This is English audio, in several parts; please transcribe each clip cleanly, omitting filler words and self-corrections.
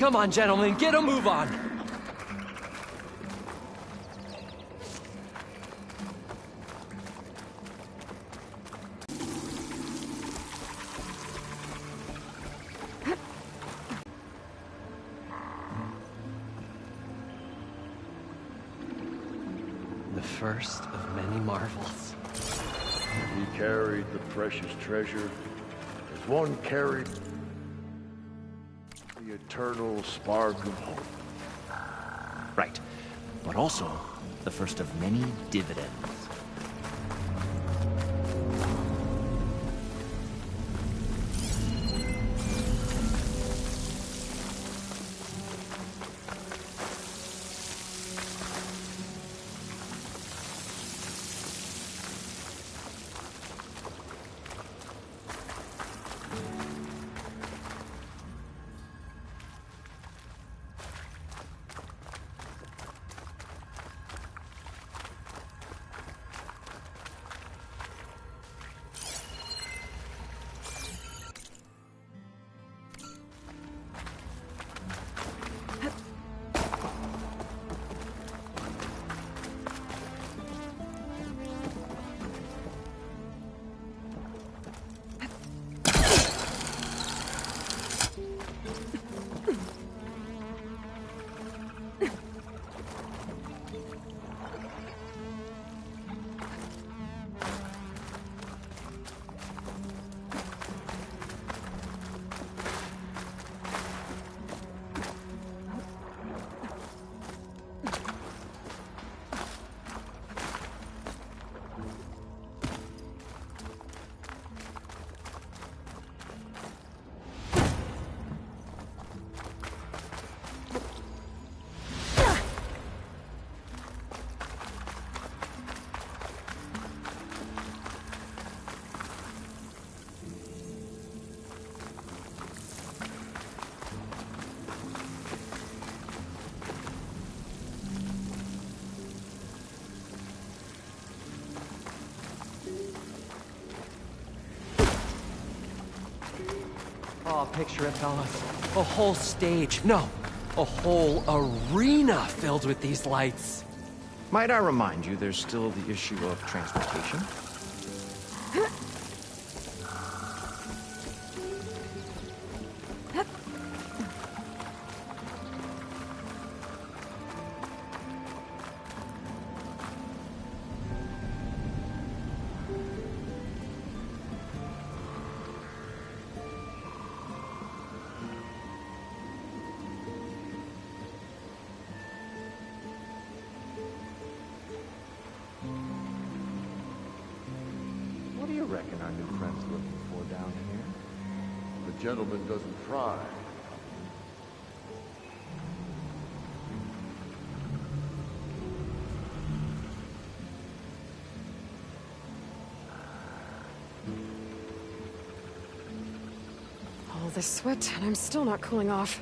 Come on, gentlemen, get a move on! The first of many marvels. He carried the precious treasure as one carried the eternal spark of hope. Right. But also, the first of many dividends. Oh, picture it, fellas. A whole stage. No, a whole arena filled with these lights. Might I remind you, there's still the issue of transportation? What do you reckon our new friend's looking for down here? The gentleman doesn't pry. All this sweat, and I'm still not cooling off.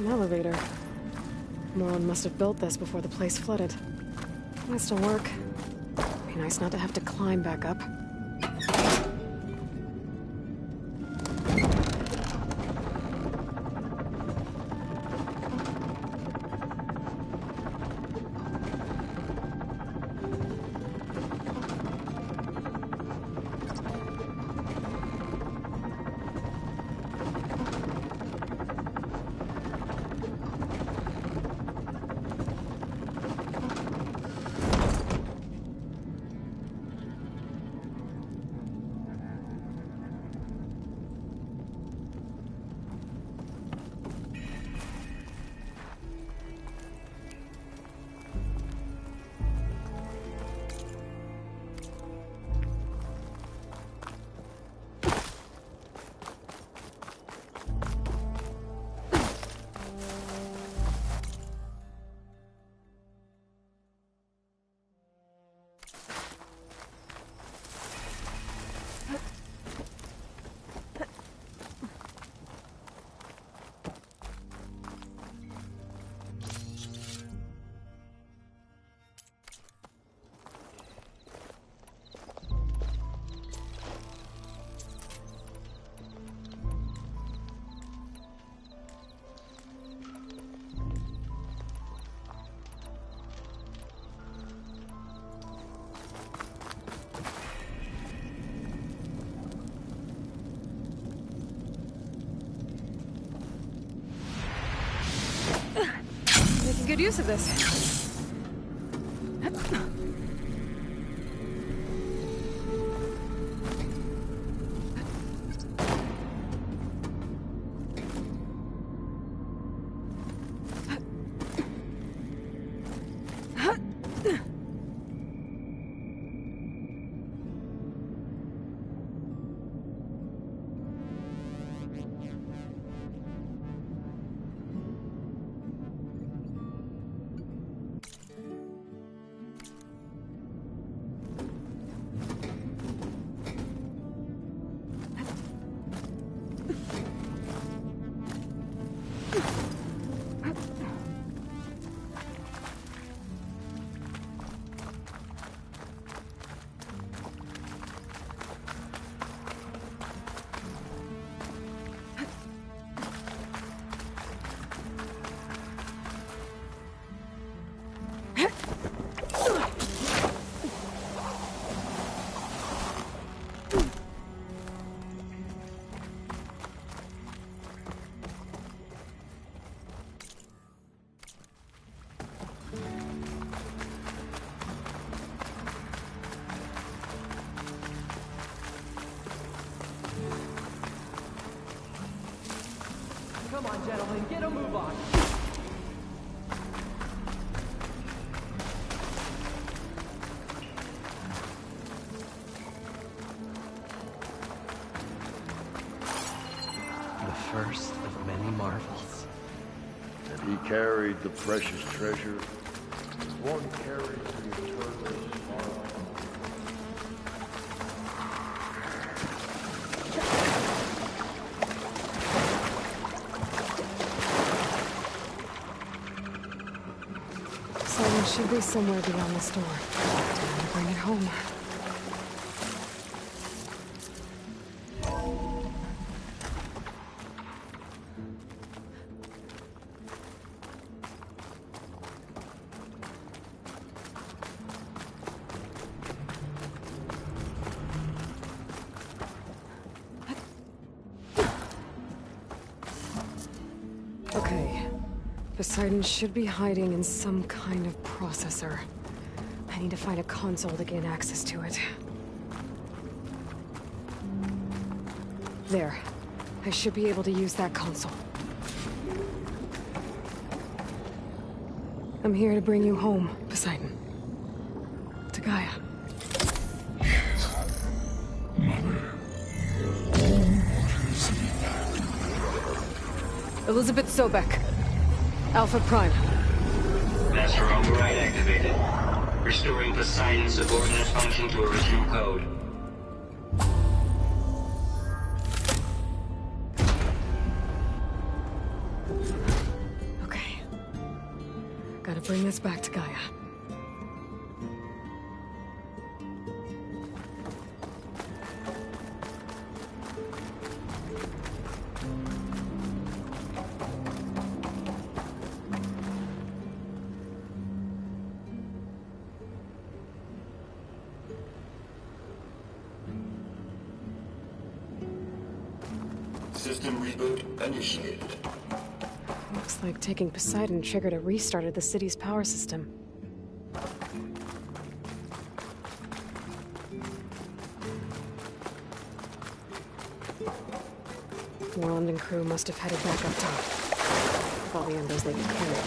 An elevator. Moreland must have built this before the place flooded. Might still work. Be nice not to have to climb back up. Making good use of this. Come on, gentlemen, get a move on. The first of many marvels. And he carried the precious treasure as one carries the eternal marvel. Should be somewhere beyond this door. Time to bring it home. Okay. Poseidon should be hiding in some kind of processor. I need to find a console to gain access to it. There. I should be able to use that console. I'm here to bring you home, Poseidon. To Gaia. Elizabeth Sobek. Alpha Prime. Master override activated. Restoring Poseidon's subordinate function to original code. back to Gaia. System reboot initiated. Looks like taking Poseidon triggered a restart of the city's power system. Warland and crew must have headed back up top. With all the embers they could carry.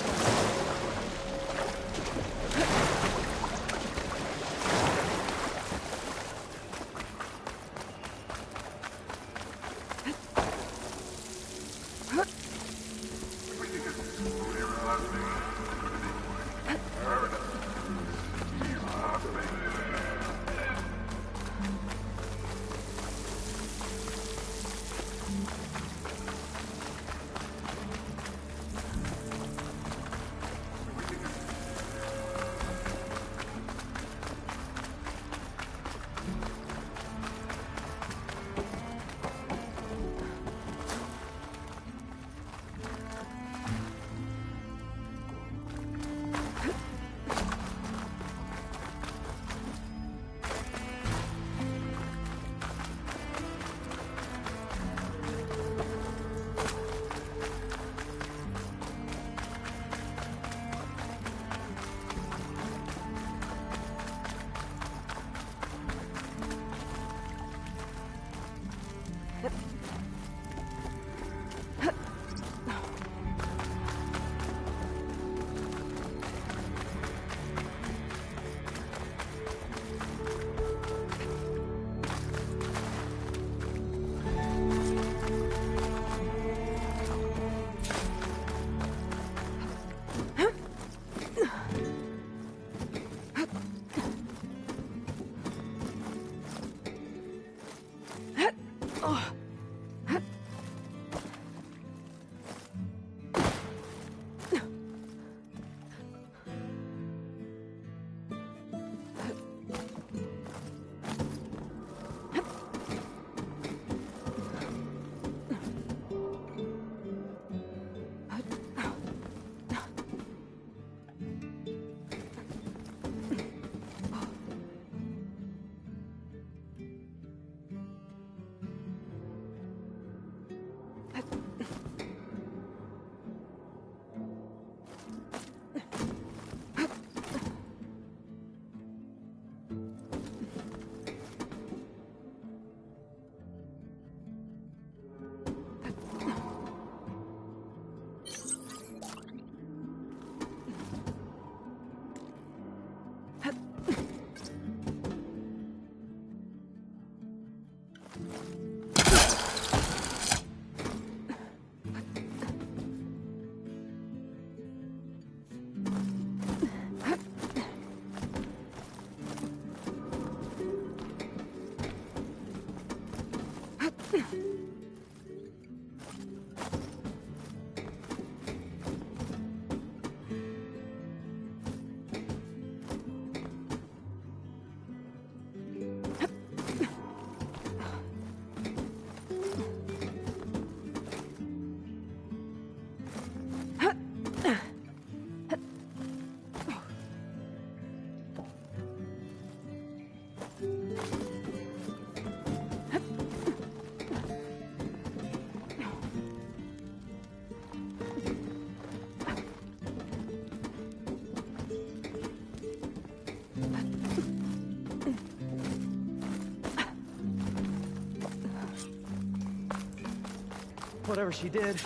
Whatever she did,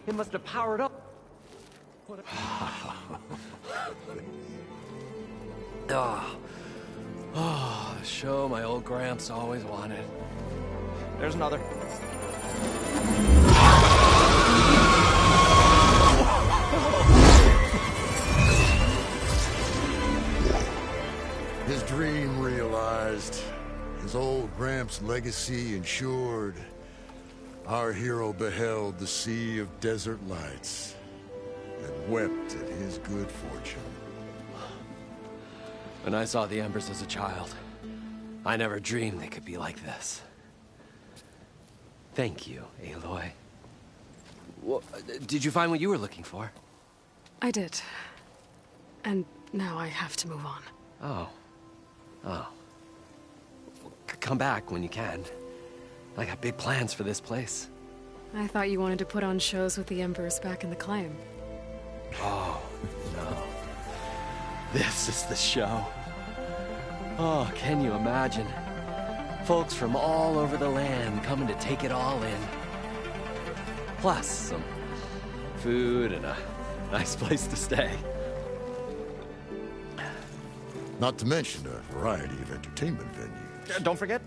it must have powered up. Oh, the show my old Gramps always wanted. There's another. His dream realized. His old Gramps' legacy ensured. Our hero beheld the sea of desert lights and wept at his good fortune. When I saw the embers as a child, I never dreamed they could be like this. Thank you, Aloy. Well, did you find what you were looking for? I did. And now I have to move on. Oh. Oh. Well, come back when you can. I got big plans for this place. I thought you wanted to put on shows with the Embers back in the Claim. Oh, no. This is the show. Oh, can you imagine? Folks from all over the land coming to take it all in. Plus, some food and a nice place to stay. Not to mention a variety of entertainment venues. Don't forget,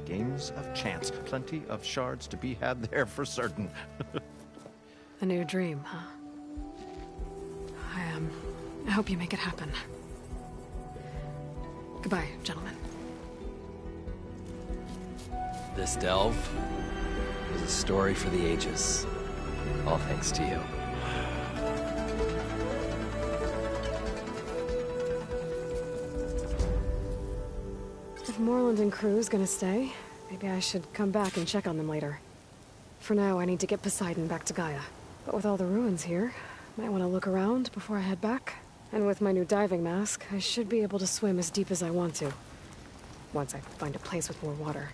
games of chance. Plenty of shards to be had there for certain. A new dream, huh? I hope you make it happen. Goodbye, gentlemen. This delve is a story for the ages. All thanks to you. If Moreland and crew's gonna stay, maybe I should come back and check on them later. For now, I need to get Poseidon back to Gaia. But with all the ruins here, might want to look around before I head back. And with my new diving mask, I should be able to swim as deep as I want to. Once I find a place with more water.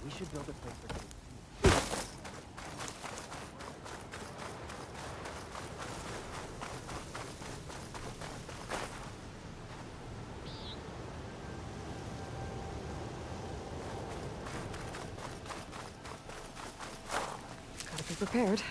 We should build a place for kids. Gotta be prepared.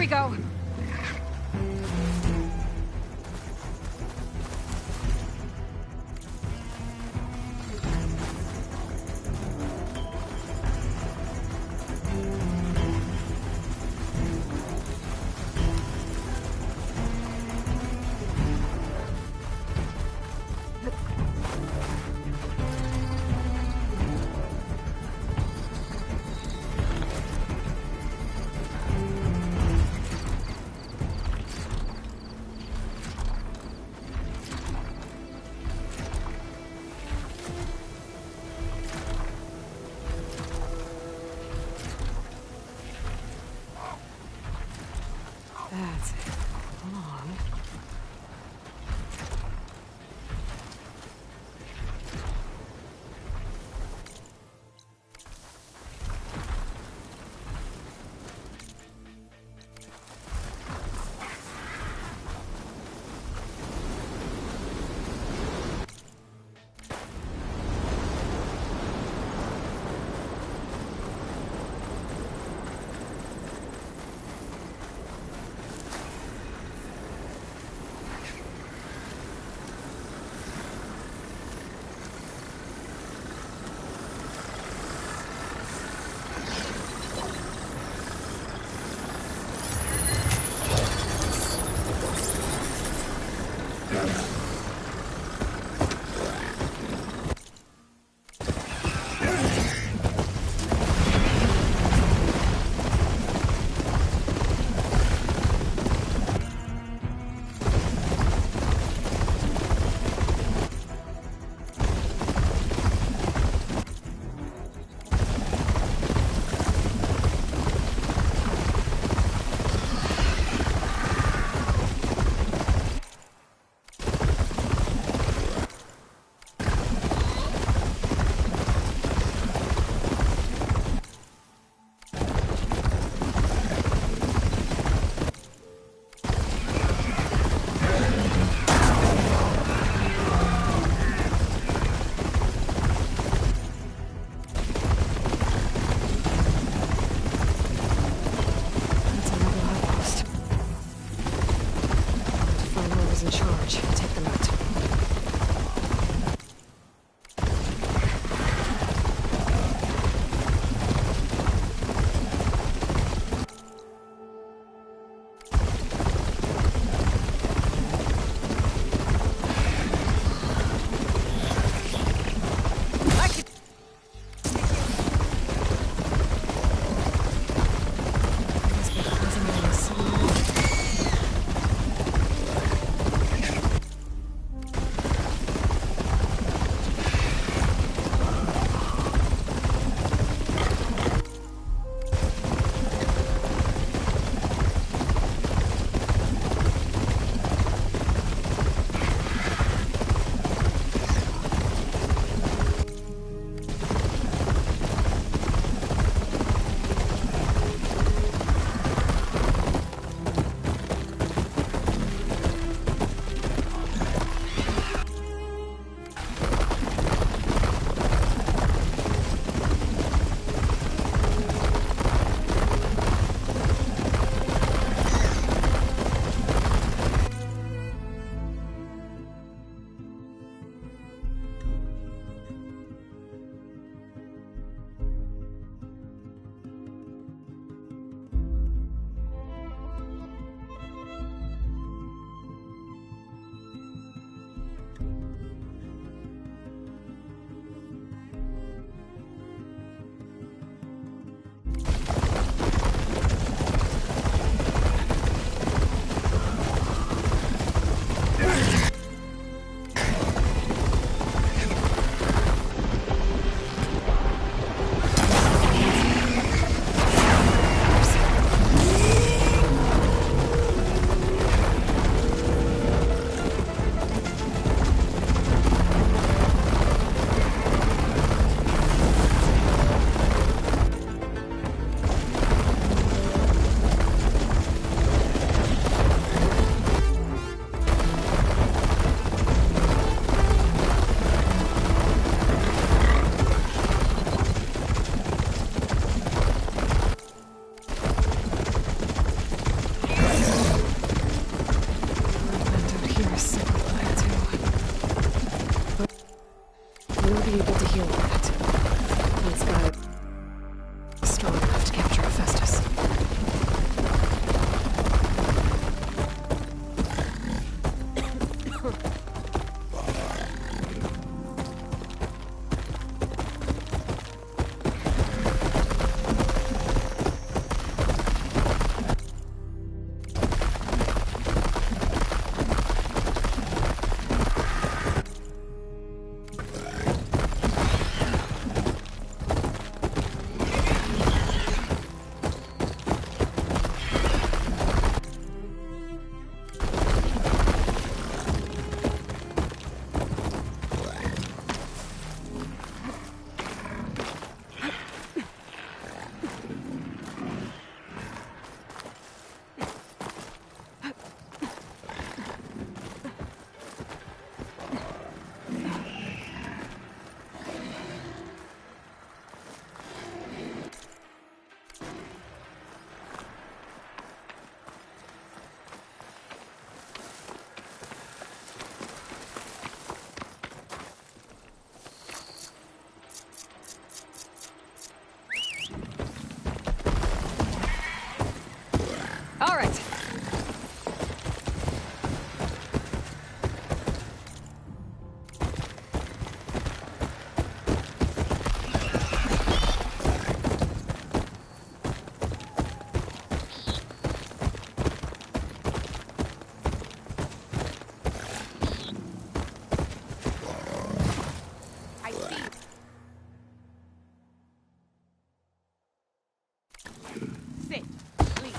go. be able to heal with that. Once Gaia is strong enough to capture Hephaestus. All right. I see. Sit. Sleep.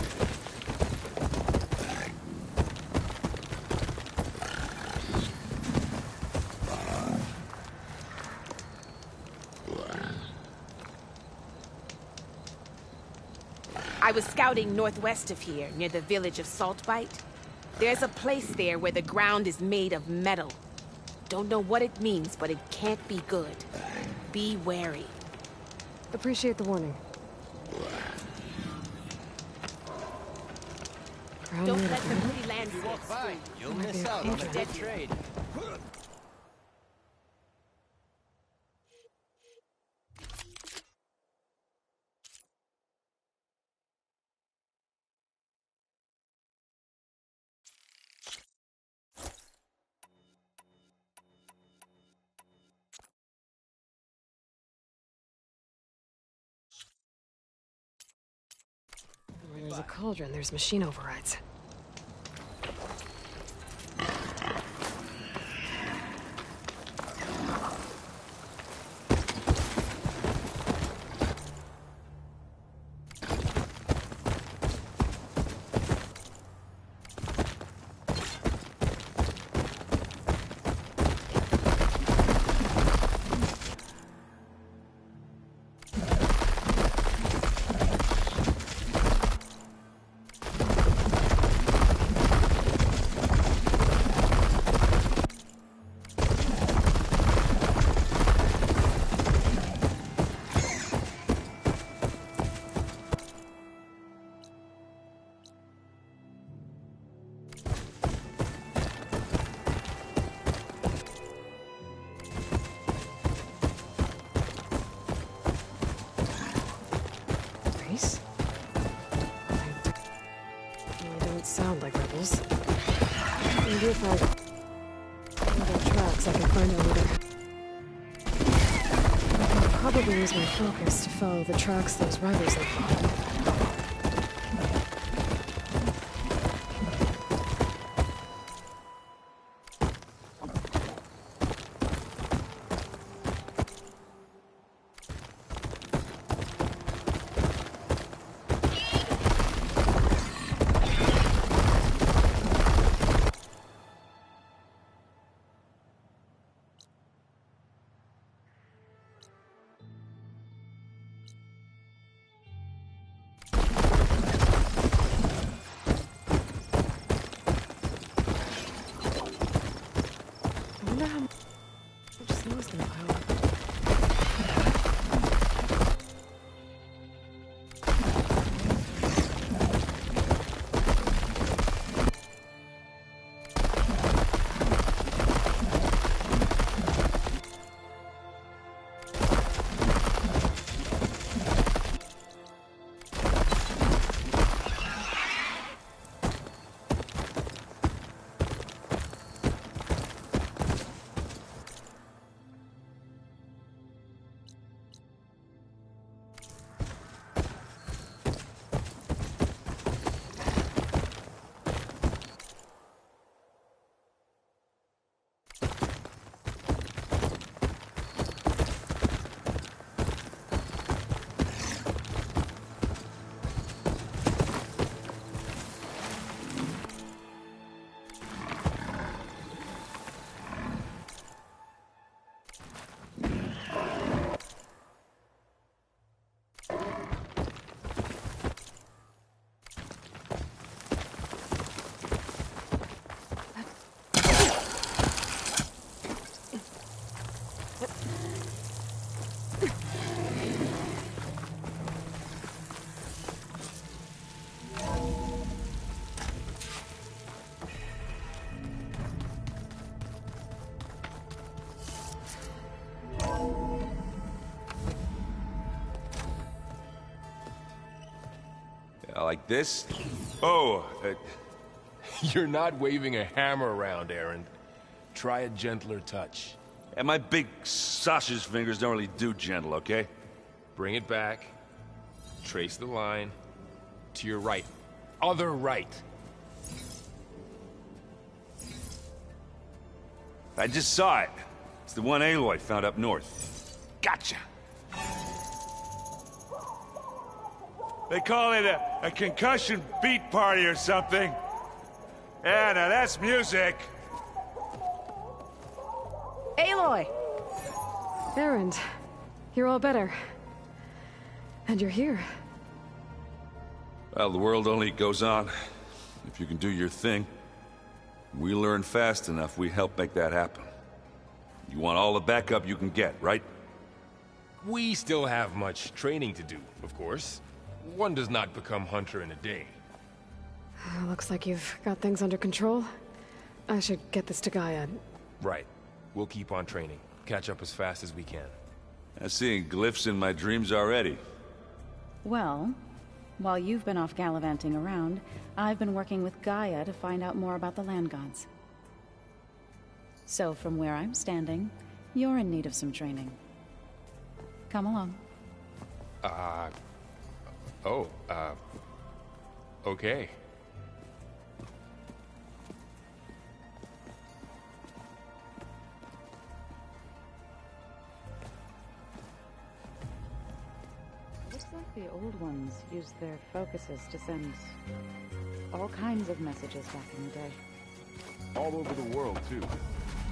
I was scouting northwest of here, near the village of Saltbite. There's a place there where the ground is made of metal. Don't know what it means, but it can't be good. Be wary. Appreciate the warning. Ground Don't made let of the metal? pretty landscapes fool you. You'll Might be miss a out on a danger. good trade. Where there's a cauldron, there's machine overrides. Race? They don't sound like rebels. Maybe if I follow their tracks, I can find out later. I can probably use my focus to follow the tracks those riders left behind. like this? Oh, You're not waving a hammer around, Aaron. Try a gentler touch. and my big sausage fingers don't really do gentle, okay? Bring it back. Trace the line. To your right. Other right. I just saw it. It's the one Aloy found up north. Gotcha! They call it a concussion beat party or something. Yeah, now that's music. Aloy! Erend, you're all better. And you're here. Well, the world only goes on if you can do your thing. We learn fast enough, we help make that happen. You want all the backup you can get, right? We still have much training to do, of course. One does not become hunter in a day. Looks like you've got things under control. I should get this to Gaia. Right. We'll keep on training. Catch up as fast as we can. I'm seeing glyphs in my dreams already. Well, while you've been off gallivanting around, I've been working with Gaia to find out more about the land gods. So from where I'm standing, you're in need of some training. Come along. Okay. Looks like the old ones used their focuses to send all kinds of messages back in the day. All over the world, too.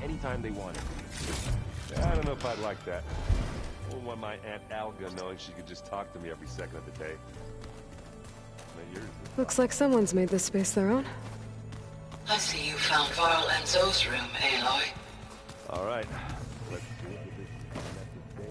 Anytime they wanted. I don't know if I'd like that. I wouldn't want my Aunt Alga knowing she could just talk to me every second of the day. Looks like someone's made this space their own. I see you found Varl and Zoe's room, Aloy. All right. Let's see what this message says.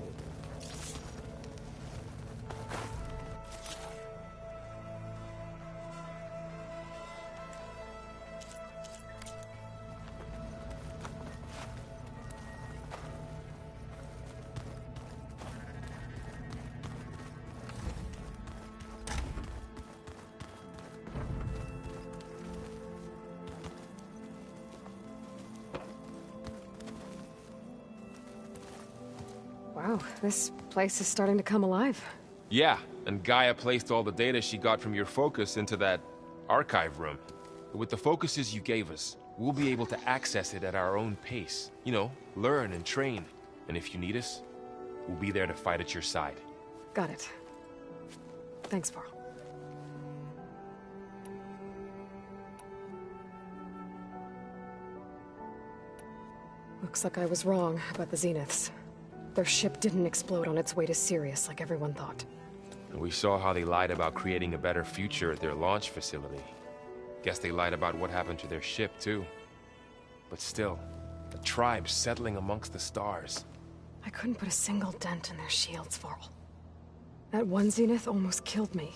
Wow, this place is starting to come alive. Yeah, and Gaia placed all the data she got from your focus into that archive room. With the focuses you gave us, we'll be able to access it at our own pace. You know, learn and train. And if you need us, we'll be there to fight at your side. Got it. Thanks, Varl. Looks like I was wrong about the Zeniths. Their ship didn't explode on its way to Sirius like everyone thought. And we saw how they lied about creating a better future at their launch facility. Guess they lied about what happened to their ship, too. But still, the tribe settling amongst the stars. I couldn't put a single dent in their shields, Varl. That one Zenith almost killed me.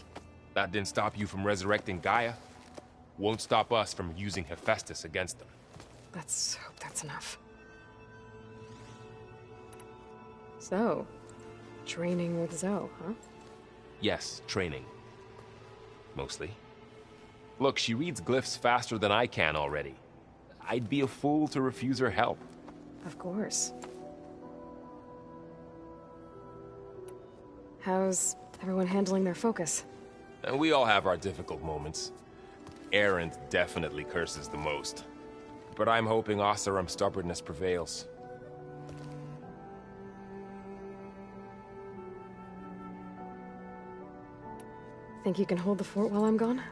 That didn't stop you from resurrecting Gaia. Won't stop us from using Hephaestus against them. Let's hope that's enough. So, training with Zoe, huh? Yes, training. Mostly. Look, she reads glyphs faster than I can already. I'd be a fool to refuse her help. Of course. How's everyone handling their focus? And we all have our difficult moments. Erend definitely curses the most. But I'm hoping Oseram's stubbornness prevails. Think you can hold the fort while I'm gone?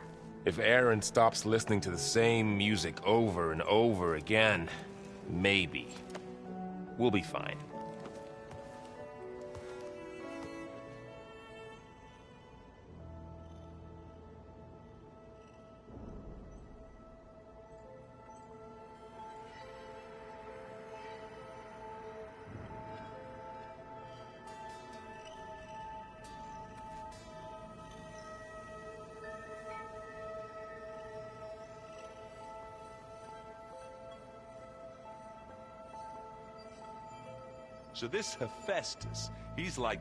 If Erend stops listening to the same music over and over again, maybe. We'll be fine. So this Hephaestus, he's like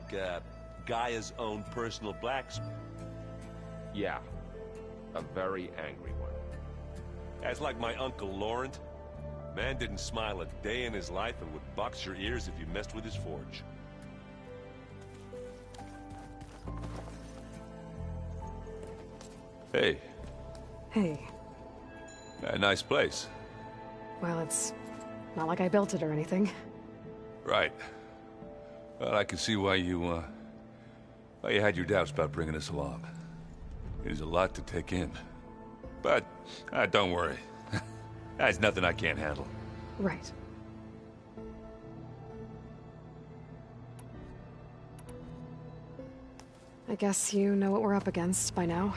Gaia's own personal blacksmith. Yeah. A very angry one. That's like my Uncle Laurent. Man didn't smile a day in his life and would box your ears if you messed with his forge. Hey. Hey. Nice place. Well, it's not like I built it or anything. Right. Well, I can see why you had your doubts about bringing us along. It is a lot to take in. But, don't worry. That's nothing I can't handle. Right. I guess you know what we're up against by now.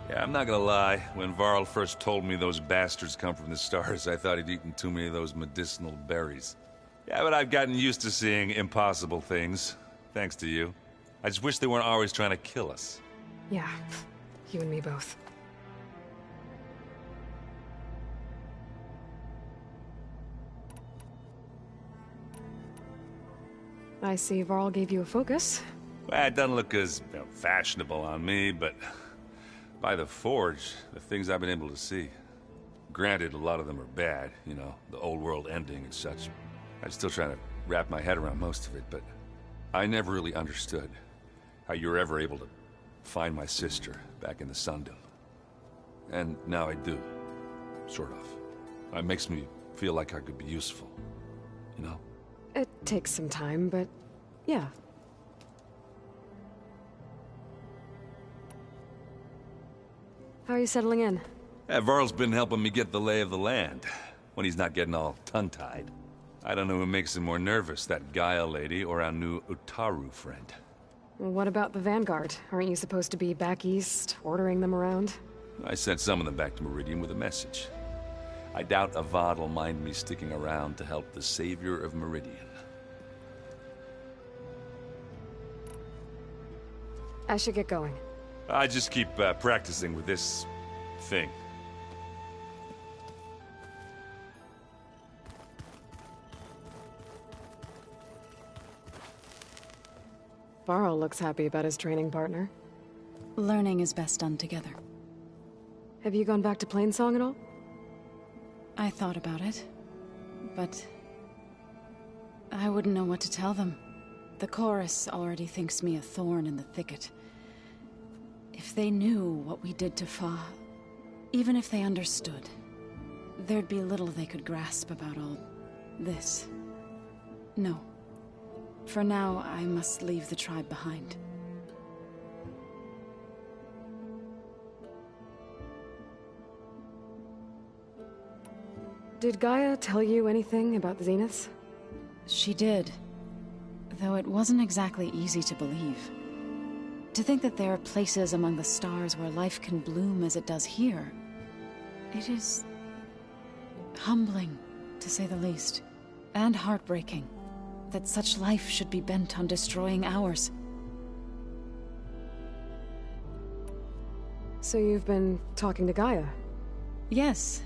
Yeah, I'm not gonna lie. When Varl first told me those bastards come from the stars, I thought he'd eaten too many of those medicinal berries. Yeah, but I've gotten used to seeing impossible things, thanks to you. I just wish they weren't always trying to kill us. Yeah, you and me both. I see Varl gave you a focus. Well, it doesn't look as fashionable on me, but by the Forge, the things I've been able to see. Granted, a lot of them are bad, you know, the old world ending and such. I'm still trying to wrap my head around most of it, but I never really understood how you were ever able to find my sister back in the Sundom. And now I do, sort of. It makes me feel like I could be useful, you know? It takes some time, but yeah. How are you settling in? Varl's been helping me get the lay of the land, when he's not getting all tongue-tied. I don't know who makes him more nervous, that Gaia lady or our new Utaru friend. Well, what about the Vanguard? Aren't you supposed to be back east, ordering them around? I sent some of them back to Meridian with a message. I doubt Avad will mind me sticking around to help the savior of Meridian. I should get going. I just keep practicing with this thing. Varl looks happy about his training partner. Learning is best done together. Have you gone back to Plainsong at all? I thought about it, but I wouldn't know what to tell them. The chorus already thinks me a thorn in the thicket. If they knew what we did to Fa, even if they understood, there'd be little they could grasp about all this. No. For now, I must leave the tribe behind. Did Gaia tell you anything about the Zeniths? She did. Though it wasn't exactly easy to believe. To think that there are places among the stars where life can bloom as it does here. It is humbling, to say the least. And heartbreaking. That such life should be bent on destroying ours. So you've been talking to Gaia? Yes.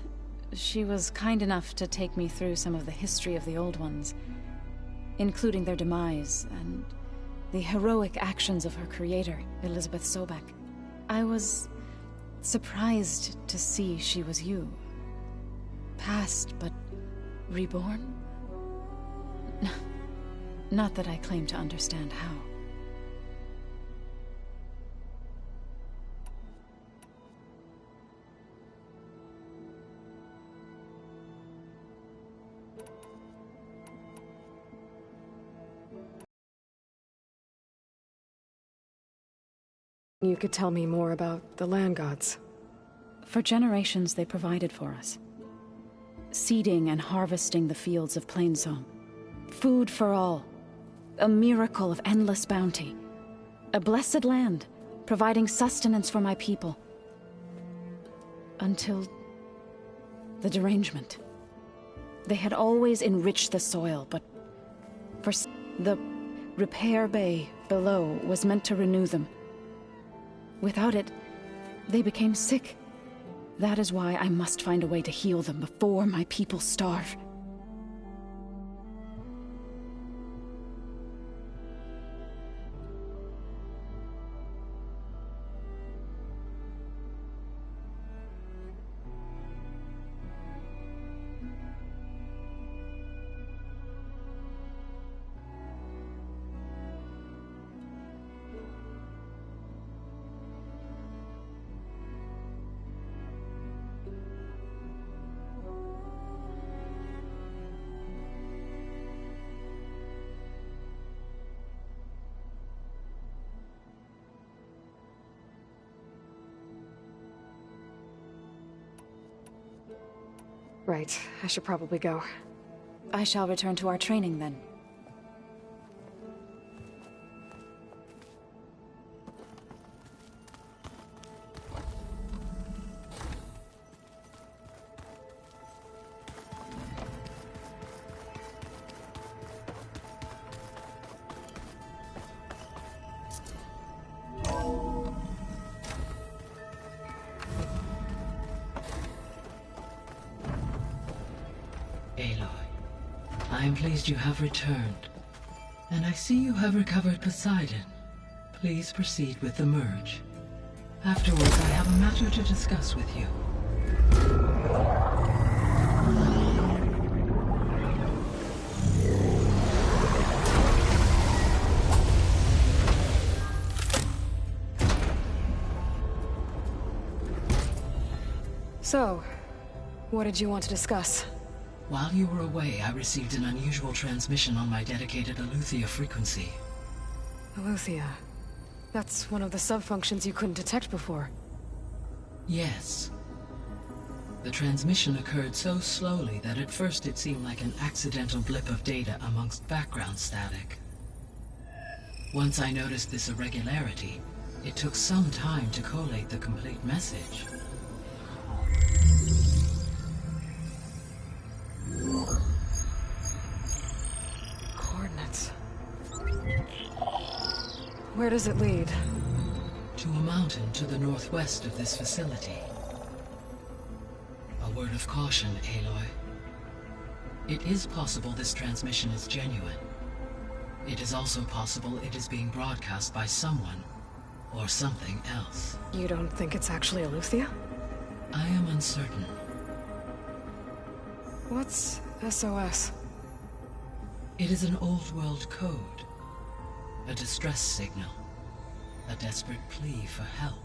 She was kind enough to take me through some of the history of the Old Ones, including their demise and the heroic actions of her creator, Elizabeth Sobek. I was surprised to see she was you. Past, but reborn? Not that I claim to understand how. You could tell me more about the land gods. For generations they provided for us. Seeding and harvesting the fields of Plainsong. Food for all. A miracle of endless bounty. A blessed land, providing sustenance for my people. Until the derangement. They had always enriched the soil, but for the repair bay below was meant to renew them. Without it, they became sick. That is why I must find a way to heal them before my people starve. Right, I should probably go. I shall return to our training then. I am pleased you have returned. And I see you have recovered Poseidon. Please proceed with the merge. Afterwards, I have a matter to discuss with you. So, what did you want to discuss? While you were away, I received an unusual transmission on my dedicated Aletheia frequency. Aletheia? That's one of the sub-functions you couldn't detect before. Yes. The transmission occurred so slowly that at first it seemed like an accidental blip of data amongst background static. Once I noticed this irregularity, it took some time to collate the complete message. Coordinates. Where does it lead? To a mountain to the northwest of this facility. A word of caution, Aloy. It is possible this transmission is genuine. It is also possible it is being broadcast by someone or something else. You don't think it's actually Aletheia? I am uncertain. What's SOS? It is an old-world code. A distress signal. A desperate plea for help.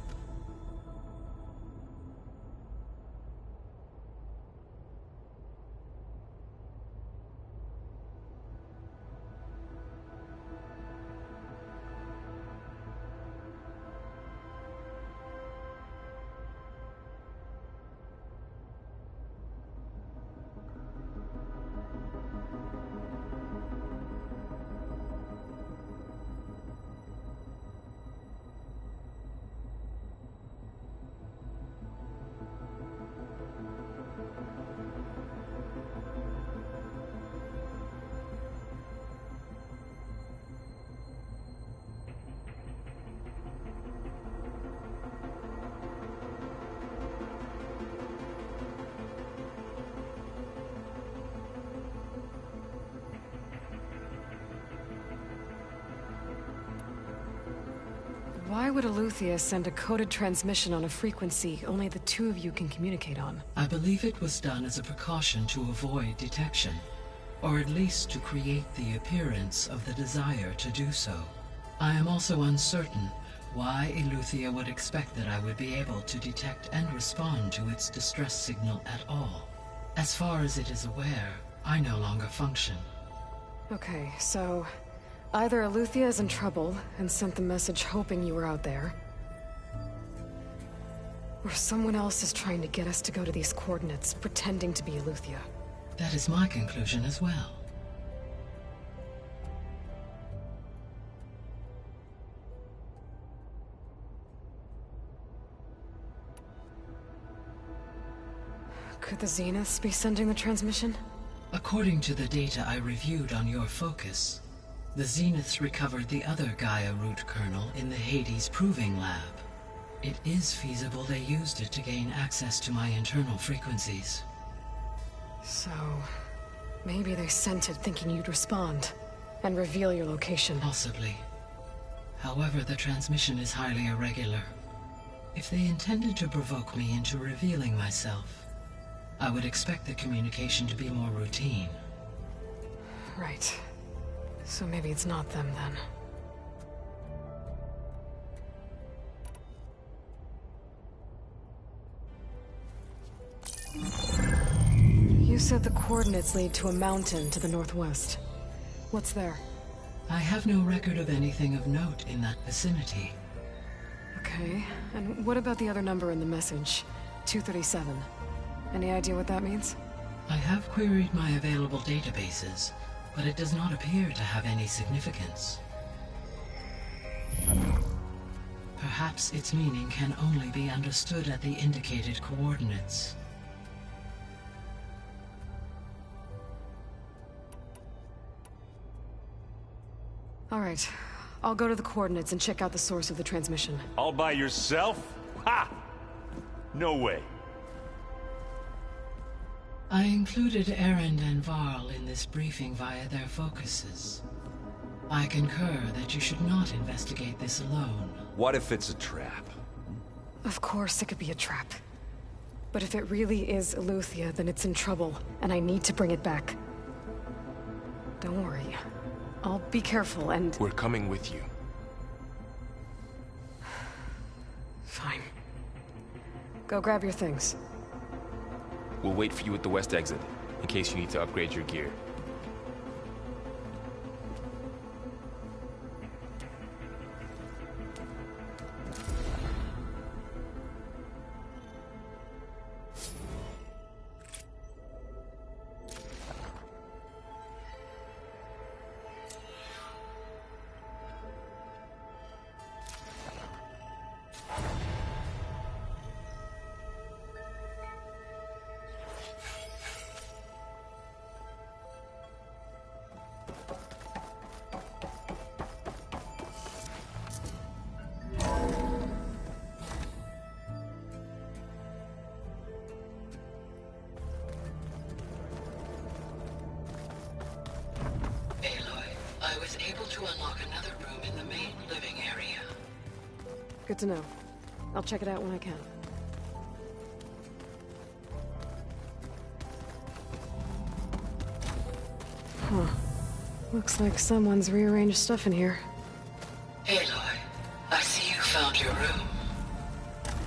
Why would Aletheia send a coded transmission on a frequency only the two of you can communicate on? I believe it was done as a precaution to avoid detection, or at least to create the appearance of the desire to do so. I am also uncertain why Aletheia would expect that I would be able to detect and respond to its distress signal at all. As far as it is aware, I no longer function. Okay, so either Aletheia is in trouble and sent the message hoping you were out there, or someone else is trying to get us to go to these coordinates, pretending to be Aletheia. That is my conclusion as well. Could the Zeniths be sending the transmission? According to the data I reviewed on your focus, the Zeniths recovered the other Gaia root kernel in the Hades Proving Lab. It is feasible they used it to gain access to my internal frequencies. So, maybe they sent it thinking you'd respond and reveal your location. Possibly. However, the transmission is highly irregular. If they intended to provoke me into revealing myself, I would expect the communication to be more routine. Right. So maybe it's not them, then. You said the coordinates lead to a mountain to the northwest. What's there? I have no record of anything of note in that vicinity. Okay, and what about the other number in the message? 237. Any idea what that means? I have queried my available databases, but it does not appear to have any significance. Perhaps its meaning can only be understood at the indicated coordinates. All right. I'll go to the coordinates and check out the source of the transmission. All by yourself? Ha! No way. I included Erend and Varl in this briefing via their focuses. I concur that you should not investigate this alone. What if it's a trap? Of course it could be a trap. But if it really is Eleuthia, then it's in trouble, and I need to bring it back. Don't worry. I'll be careful and... We're coming with you. Fine. Go grab your things. We'll wait for you at the west exit, in case you need to upgrade your gear. Good to know. I'll check it out when I can. Huh. Looks like someone's rearranged stuff in here. Aloy, I see you found your room.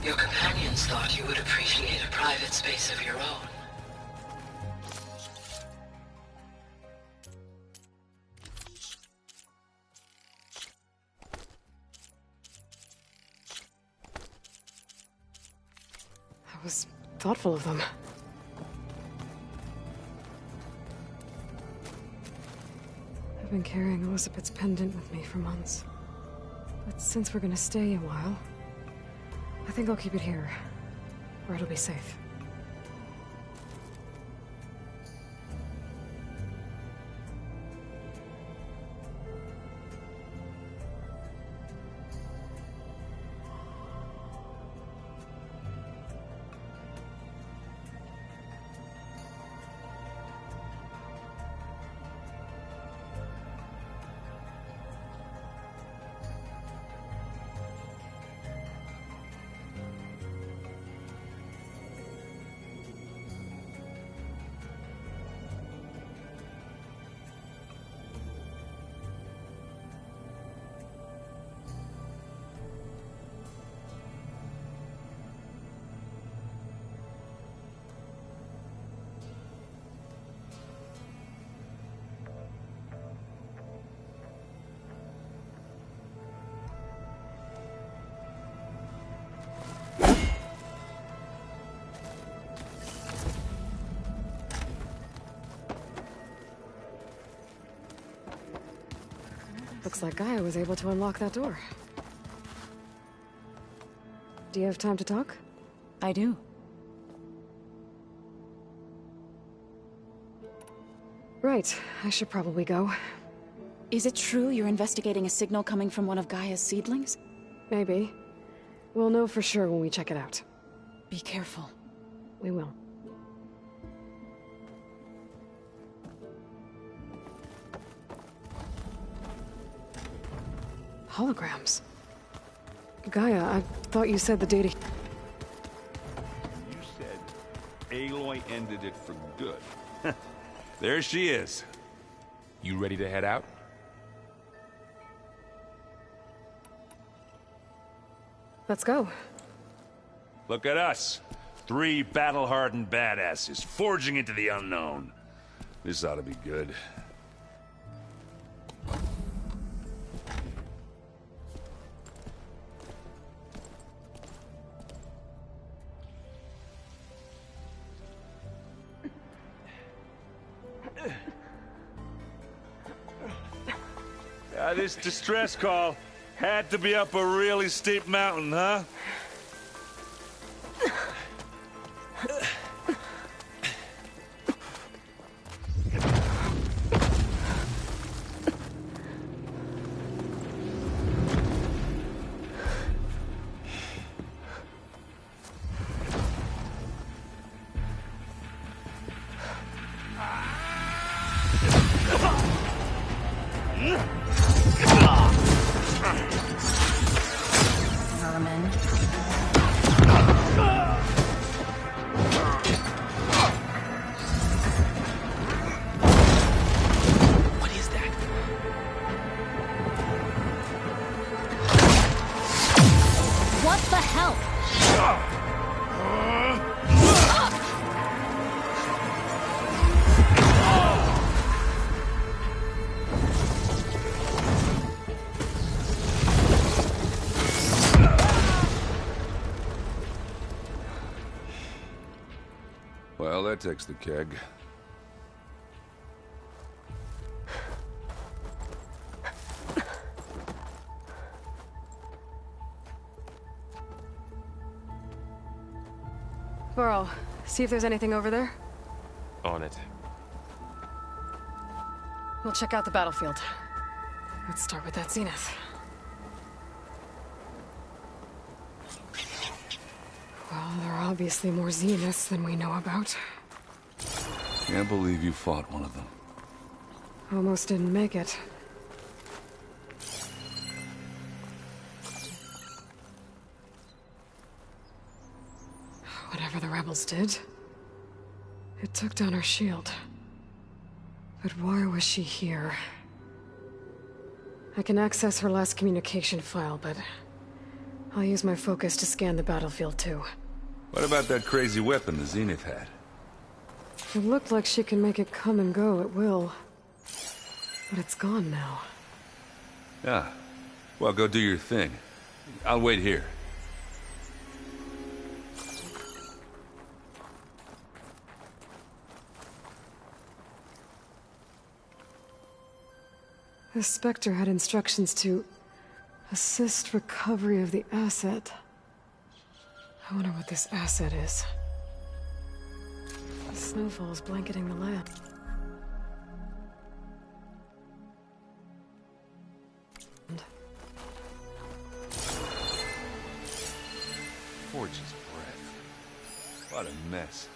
Your companions thought you would appreciate a private space of your own. That was thoughtful of them. I've been carrying Elizabeth's pendant with me for months. But since we're gonna stay a while, I think I'll keep it here, where it'll be safe. Looks like Gaia was able to unlock that door. Do you have time to talk? I do. Right, I should probably go. Is it true you're investigating a signal coming from one of Gaia's seedlings? Maybe. We'll know for sure when we check it out. Be careful. We will. Holograms. Gaia, I thought you said the data... You said Aloy ended it for good. There she is. You ready to head out? Let's go. Look at us. 3 battle-hardened badasses forging into the unknown. This ought to be good. This distress call had to be up a really steep mountain, huh? Vermin. What is that? What the hell? Well, that takes the keg. Burrow, see if there's anything over there. On it. We'll check out the battlefield. Let's start with that zenith. Well, there are obviously more zeniths than we know about. Can't believe you fought one of them. Almost didn't make it. Whatever the rebels did, it took down our shield. But why was she here? I can access her last communication file, but I'll use my focus to scan the battlefield too. What about that crazy weapon the Zenith had? It looked like she can make it come and go at will. But it's gone now. Yeah. Well, go do your thing. I'll wait here. The Spectre had instructions to assist recovery of the asset. I wonder what this asset is. The snowfall's blanketing the land. Forge's breath. What a mess.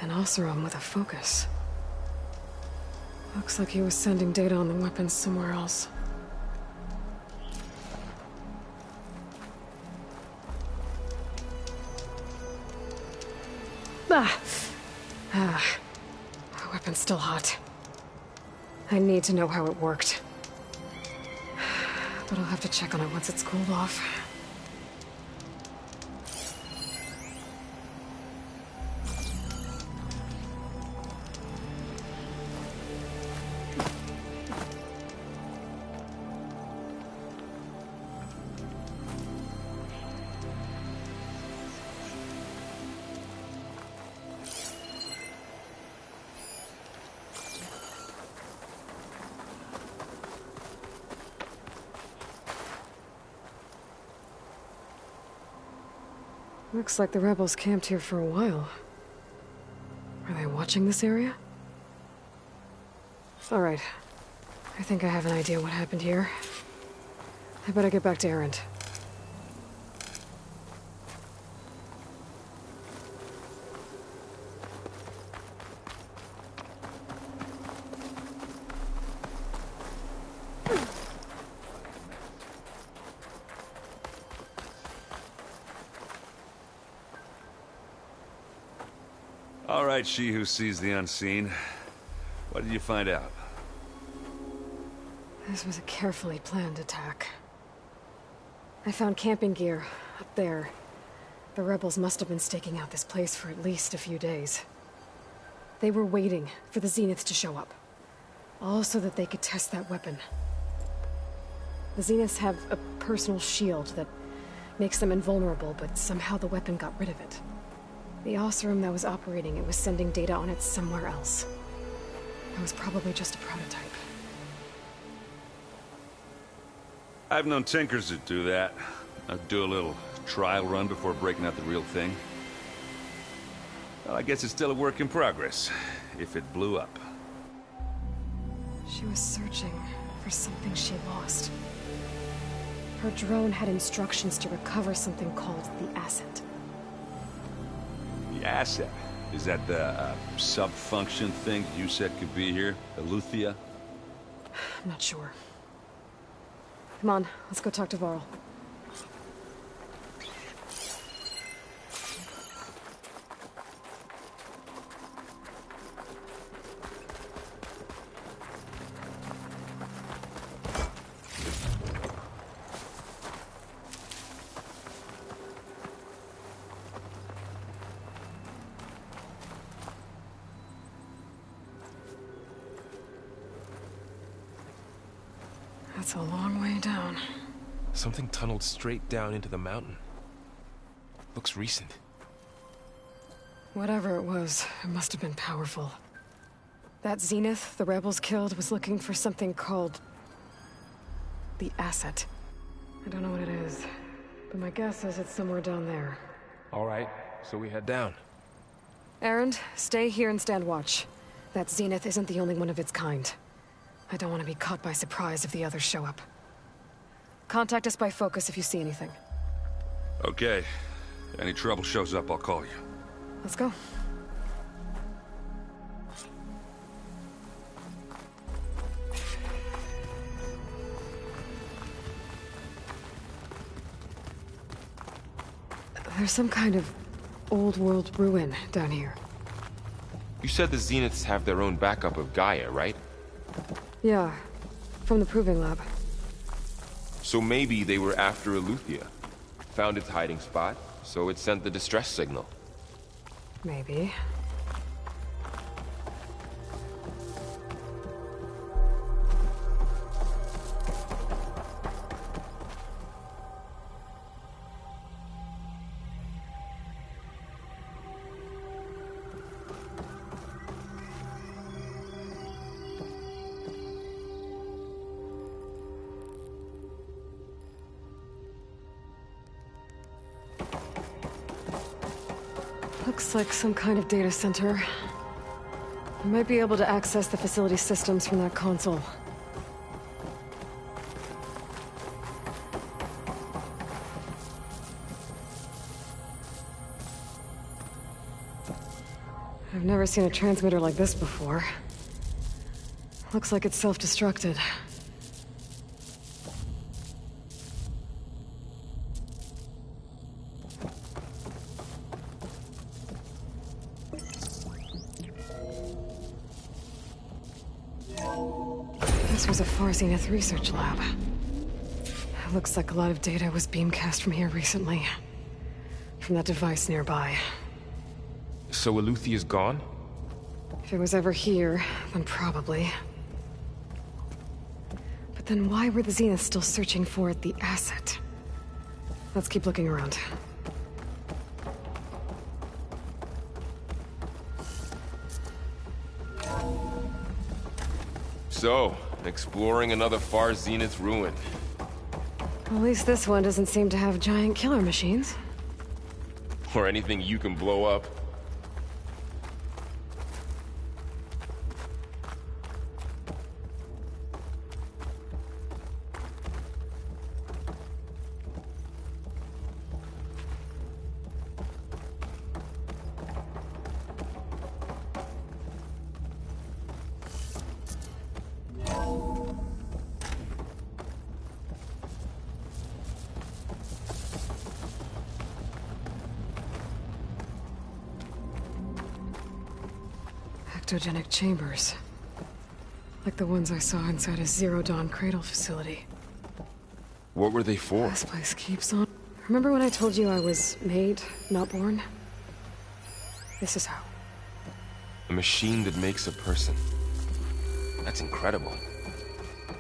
An Oseram with a focus. Looks like he was sending data on the weapons somewhere else. The weapon's still hot. I need to know how it worked. But I'll have to check on it once it's cooled off. Looks like the rebels camped here for a while. Are they watching this area? Alright. I think I have an idea what happened here. I better get back to Erend. All right, she who sees the unseen. What did you find out? This was a carefully planned attack. I found camping gear up there. The rebels must have been staking out this place for at least a few days. They were waiting for the Zeniths to show up. All so that they could test that weapon. The Zeniths have a personal shield that makes them invulnerable, but somehow the weapon got rid of it. The Oseram that was operating it was sending data on it somewhere else. It was probably just a prototype. I've known tinkers that do that. I'd do a little trial run before breaking out the real thing. Well, I guess it's still a work in progress, if it blew up. She was searching for something she lost. Her drone had instructions to recover something called the asset. The asset? Is that the sub-function thing you said could be here? Eleuthia? I'm not sure. Come on, let's go talk to Varl. That's a long way down. Something tunneled straight down into the mountain. Looks recent. Whatever it was, it must have been powerful. That Zenith the rebels killed was looking for something called the asset. I don't know what it is, but my guess is it's somewhere down there. All right, so we head down. Erend, stay here and stand watch. That Zenith isn't the only one of its kind. I don't want to be caught by surprise if the others show up. Contact us by focus if you see anything. Okay. Any trouble shows up, I'll call you. Let's go. There's some kind of old world ruin down here. You said the Zeniths have their own backup of Gaia, right? Yeah, from the Proving Lab. So maybe they were after Eleuthia. Found its hiding spot, so it sent the distress signal. Maybe. Looks like some kind of data center. I might be able to access the facility systems from that console. I've never seen a transmitter like this before. Looks like it's self-destructed. This was a Far Zenith research lab. It looks like a lot of data was beamcast from here recently. From that device nearby. So Eleuthia's gone? If it was ever here, then probably. But then why were the Zeniths still searching for the asset? Let's keep looking around. So, exploring another Far Zenith ruin. At least this one doesn't seem to have giant killer machines. Or anything you can blow up. Ectogenic chambers. Like the ones I saw inside a Zero Dawn cradle facility. What were they for? This place keeps on. Remember when I told you I was made, not born? This is how. A machine that makes a person. That's incredible.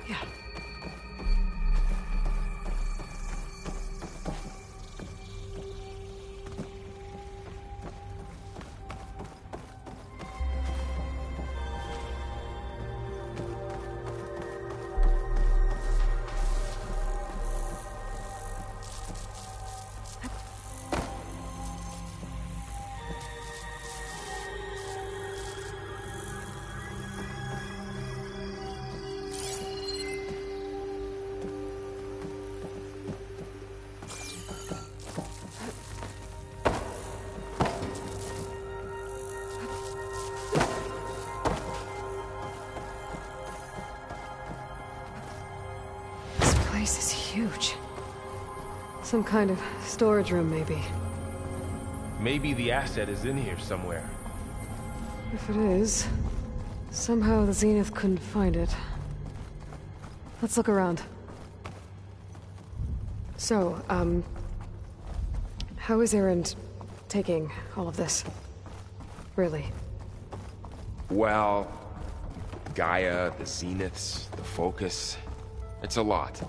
Yeah. This is huge. Some kind of storage room, maybe. Maybe the asset is in here somewhere. If it is, somehow the Zenith couldn't find it. Let's look around. So, how is Erend taking all of this? Really? Well, Gaia, the Zeniths, the Focus. It's a lot.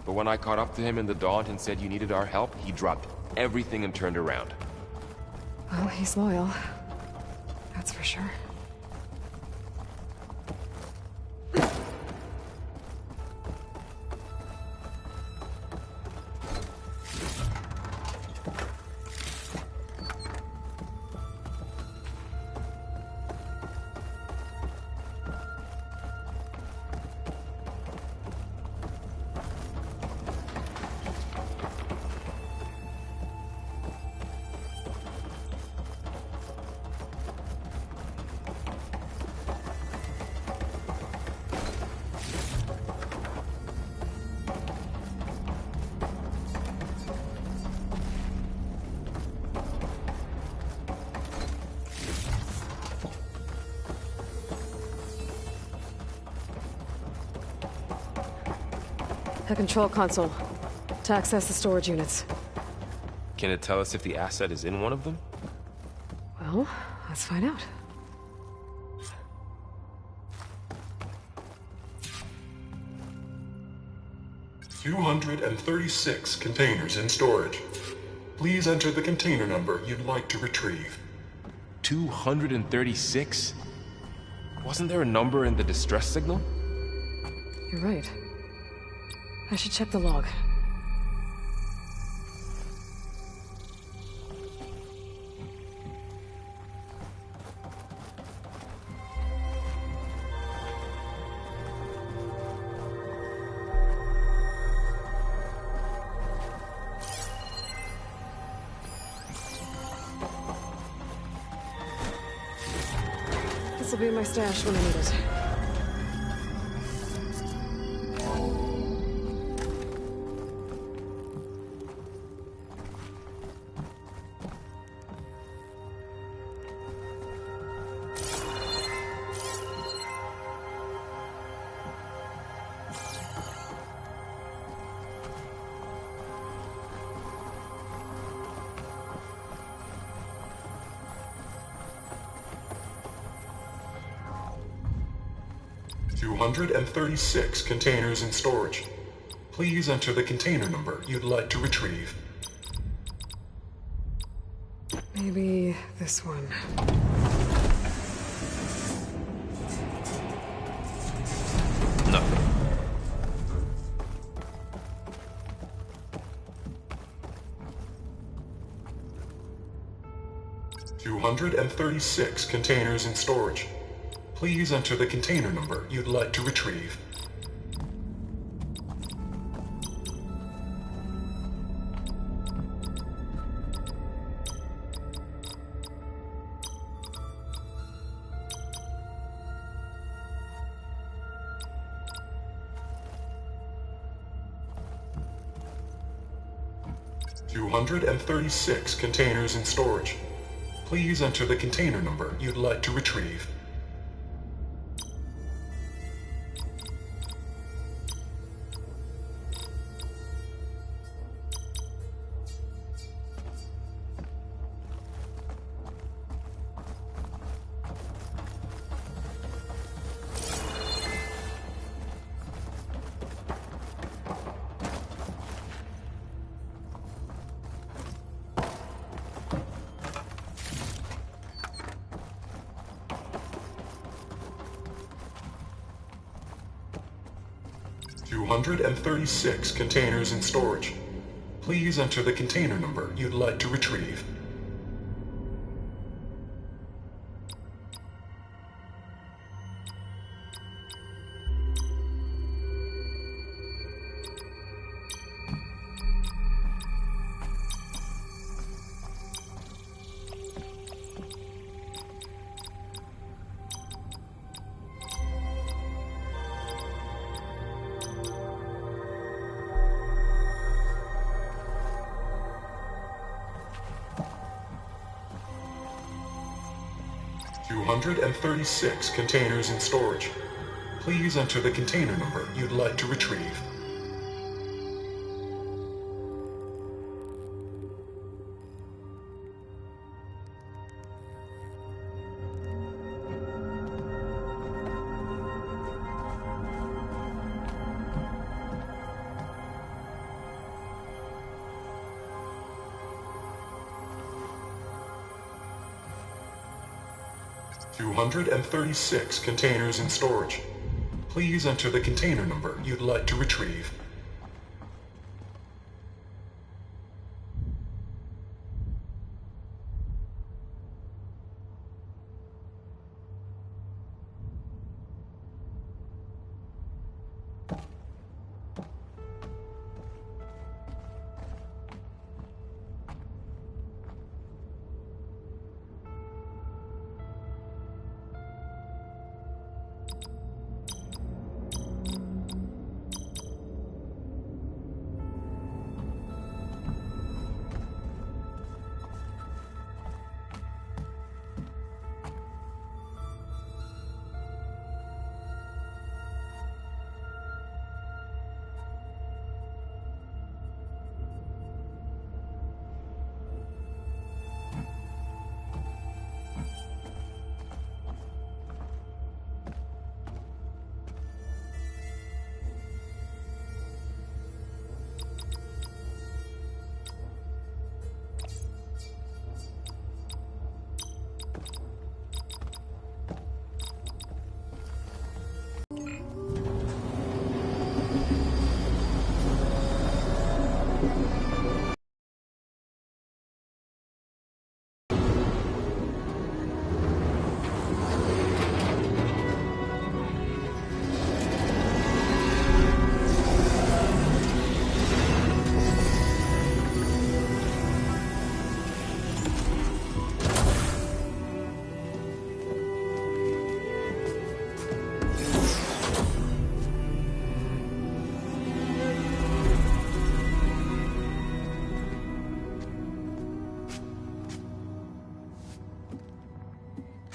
But when I caught up to him in the Daunt and said you needed our help, he dropped everything and turned around. Well, he's loyal. That's for sure. The control console. To access the storage units. Can it tell us if the asset is in one of them? Well, let's find out. $236 containers in storage. Please enter the container number you'd like to retrieve. 236? Wasn't there a number in the distress signal? You're right. I should check the log. This'll be my stash when I need it. $236 containers in storage. Please enter the container number you'd like to retrieve. Maybe this one. Nothing. 236 containers in storage. Please enter the container number you'd like to retrieve. $236 containers in storage. Please enter the container number you'd like to retrieve. $236 containers in storage. Please enter the container number you'd like to retrieve. $236 containers in storage. Please enter the container number you'd like to retrieve. $236 containers in storage. Please enter the container number you'd like to retrieve.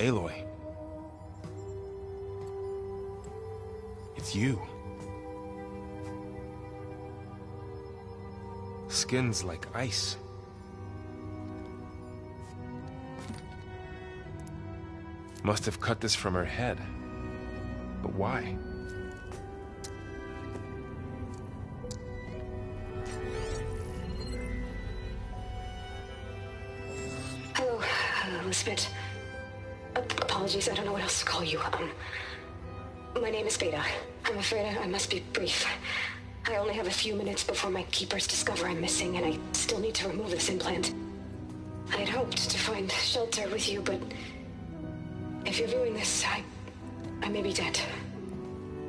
Aloy. It's you. Skin's like ice. Must have cut this from her head. But why? Hello, Spit. Apologies, I don't know what else to call you. My name is Beta. I'm afraid I must be brief. I only have a few minutes before my keepers discover I'm missing, and I still need to remove this implant. I'd hoped to find shelter with you, but if you're viewing this, I may be dead.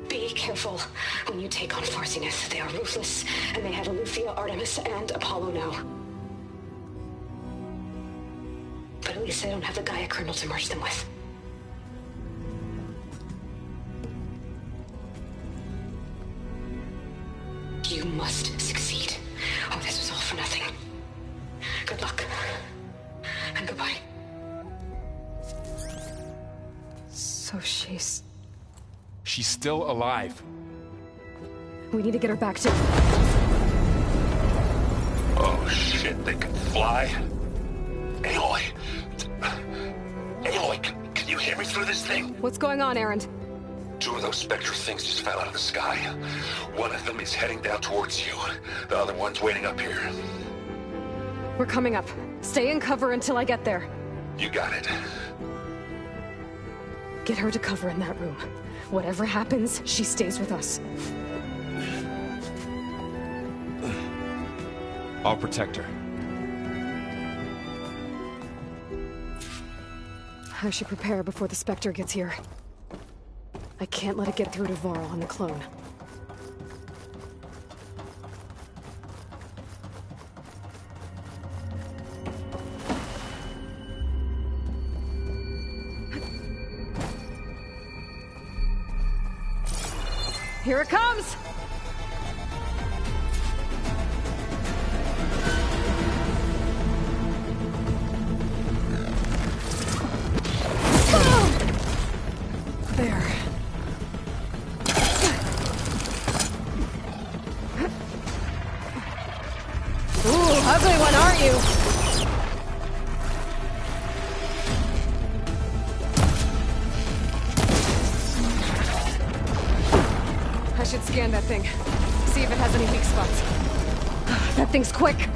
Be careful when you take on Far Zenith. They are ruthless, and they have Eleuthia, Artemis, and Apollo now. But at least they don't have the Gaia kernel to merge them with. You must succeed, or this was all for nothing. Good luck. And goodbye. So she's still alive. We need to get her back to... Oh shit, they can fly? Aloy! Aloy, can you hear me through this thing? What's going on, Erend? 2 of those Spectre things just fell out of the sky. One of them is heading down towards you. The other one's waiting up here. We're coming up. Stay in cover until I get there. You got it. Get her to cover in that room. Whatever happens, she stays with us. I'll protect her. I should prepare before the Spectre gets here. I can't let it get through to Varl and the clone. Here it comes! There. Ooh, ugly one, aren't you? I should scan that thing. See if it has any weak spots. That thing's quick!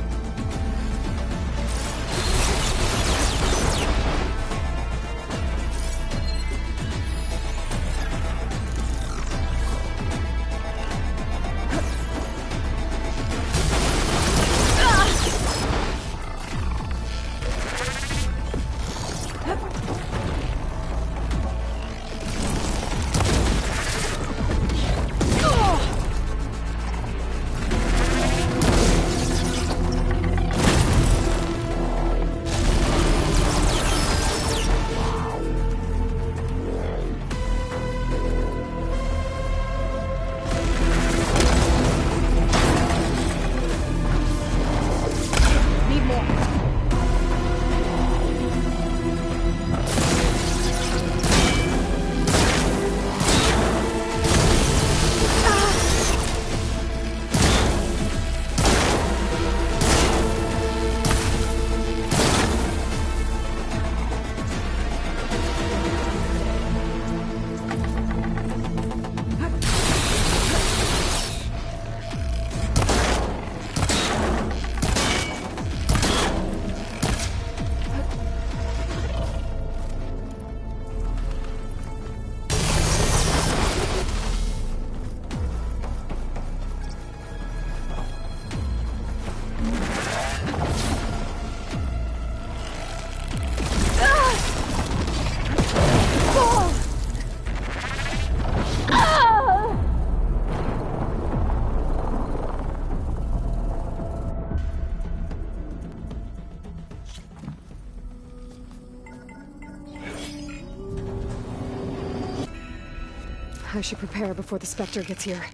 I should prepare before the Spectre gets here.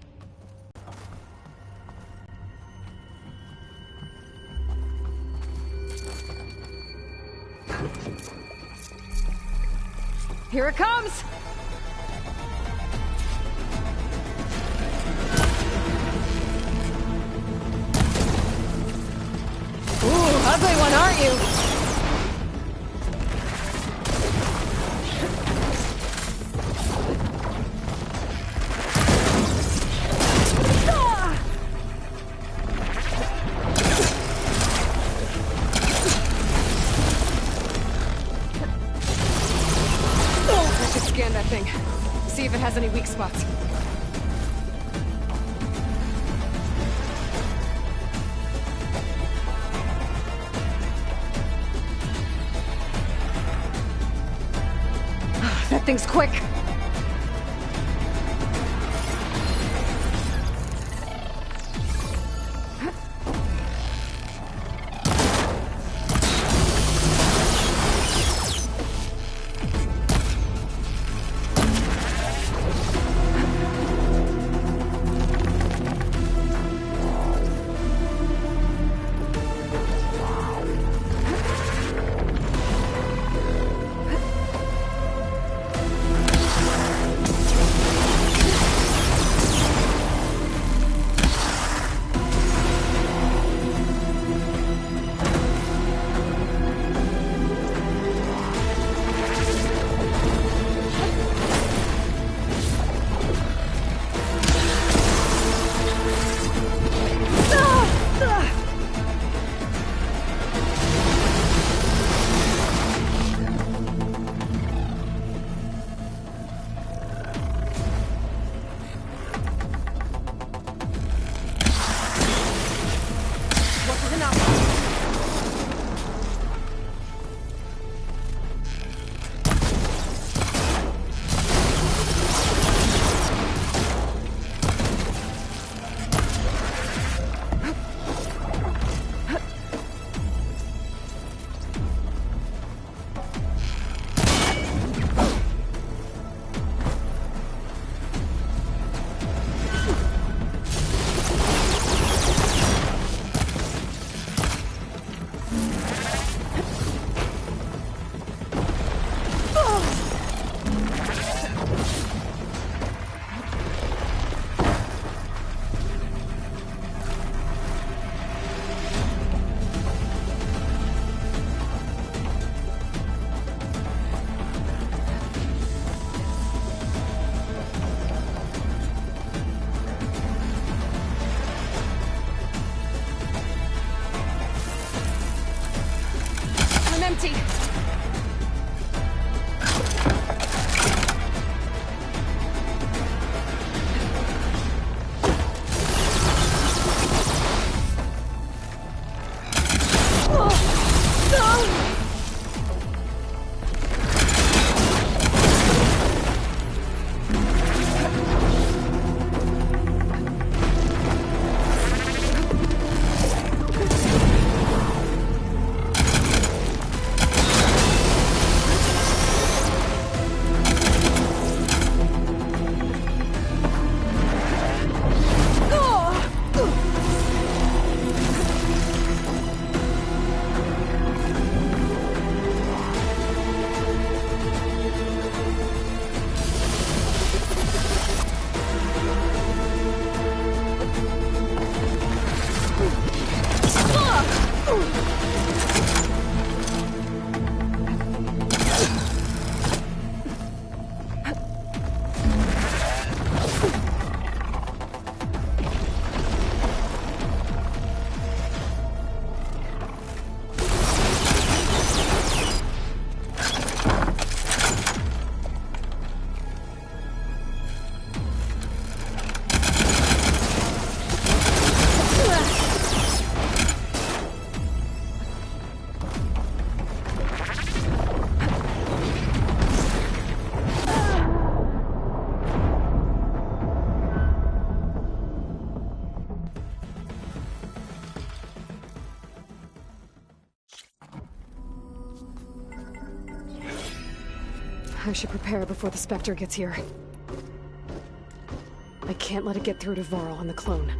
Here it comes! Ooh, ugly one, aren't you? Scan that thing. See if it has any weak spots. things quick! I should prepare before the Spectre gets here. I can't let it get through to Varl and the clone.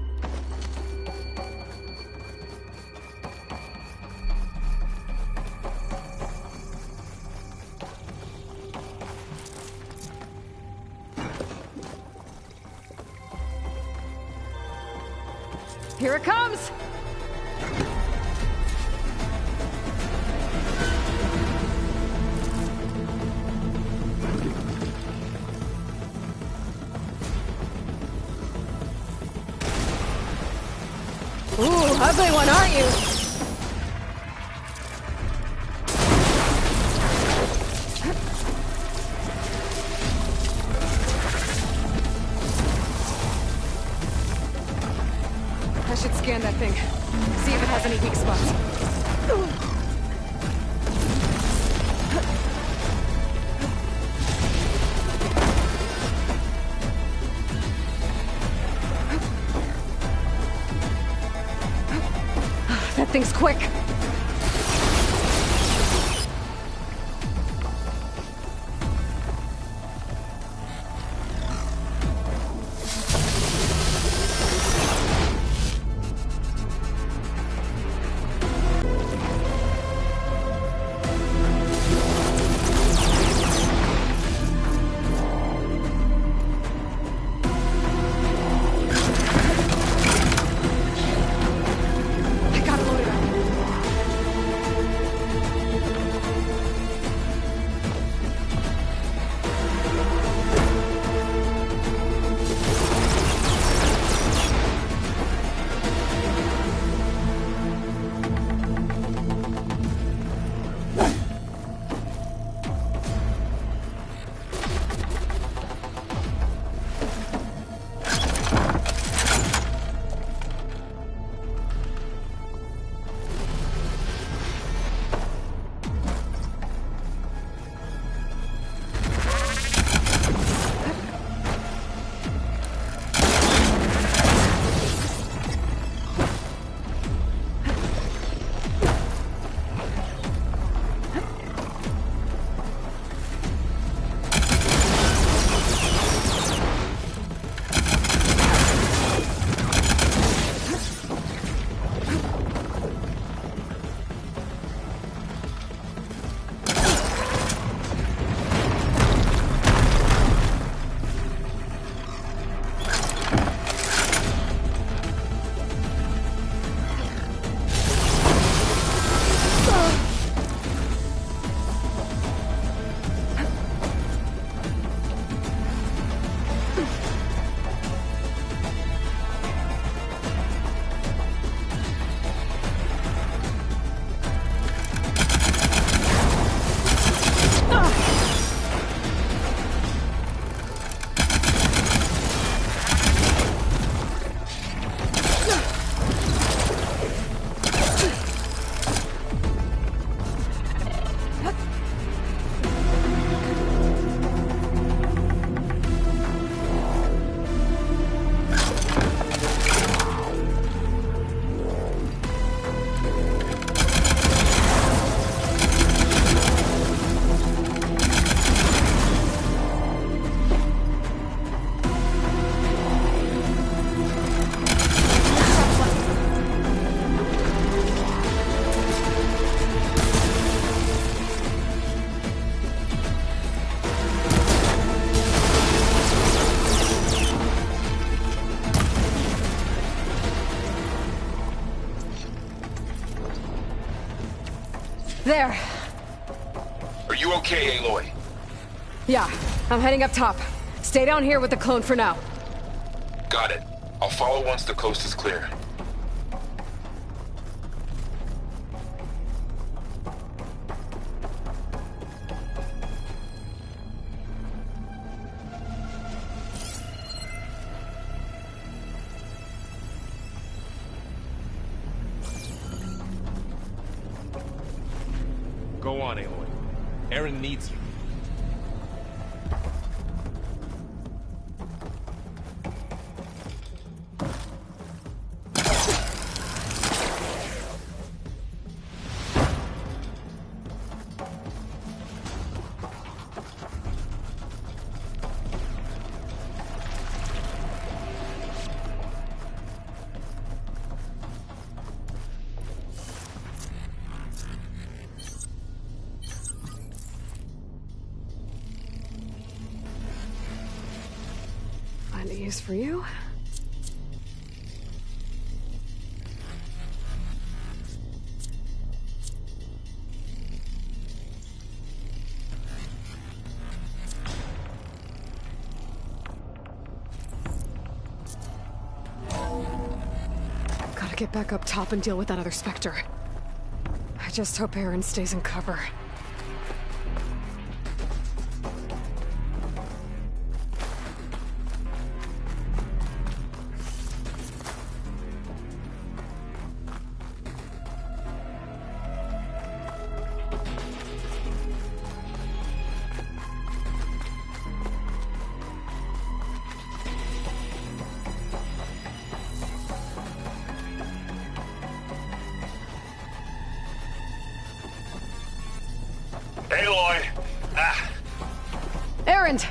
Here it comes! Ooh, ugly one, aren't you? I should scan that thing. See if it has any weak spots. That thing's quick! There. Are you okay, Aloy? Yeah, I'm heading up top. Stay down here with the clone for now. Got it. I'll follow once the coast is clear. Go on, Aloy. Aaron needs you. Find a use for you? Gotta get back up top and deal with that other Spectre. I just hope Aaron stays in cover. Errand!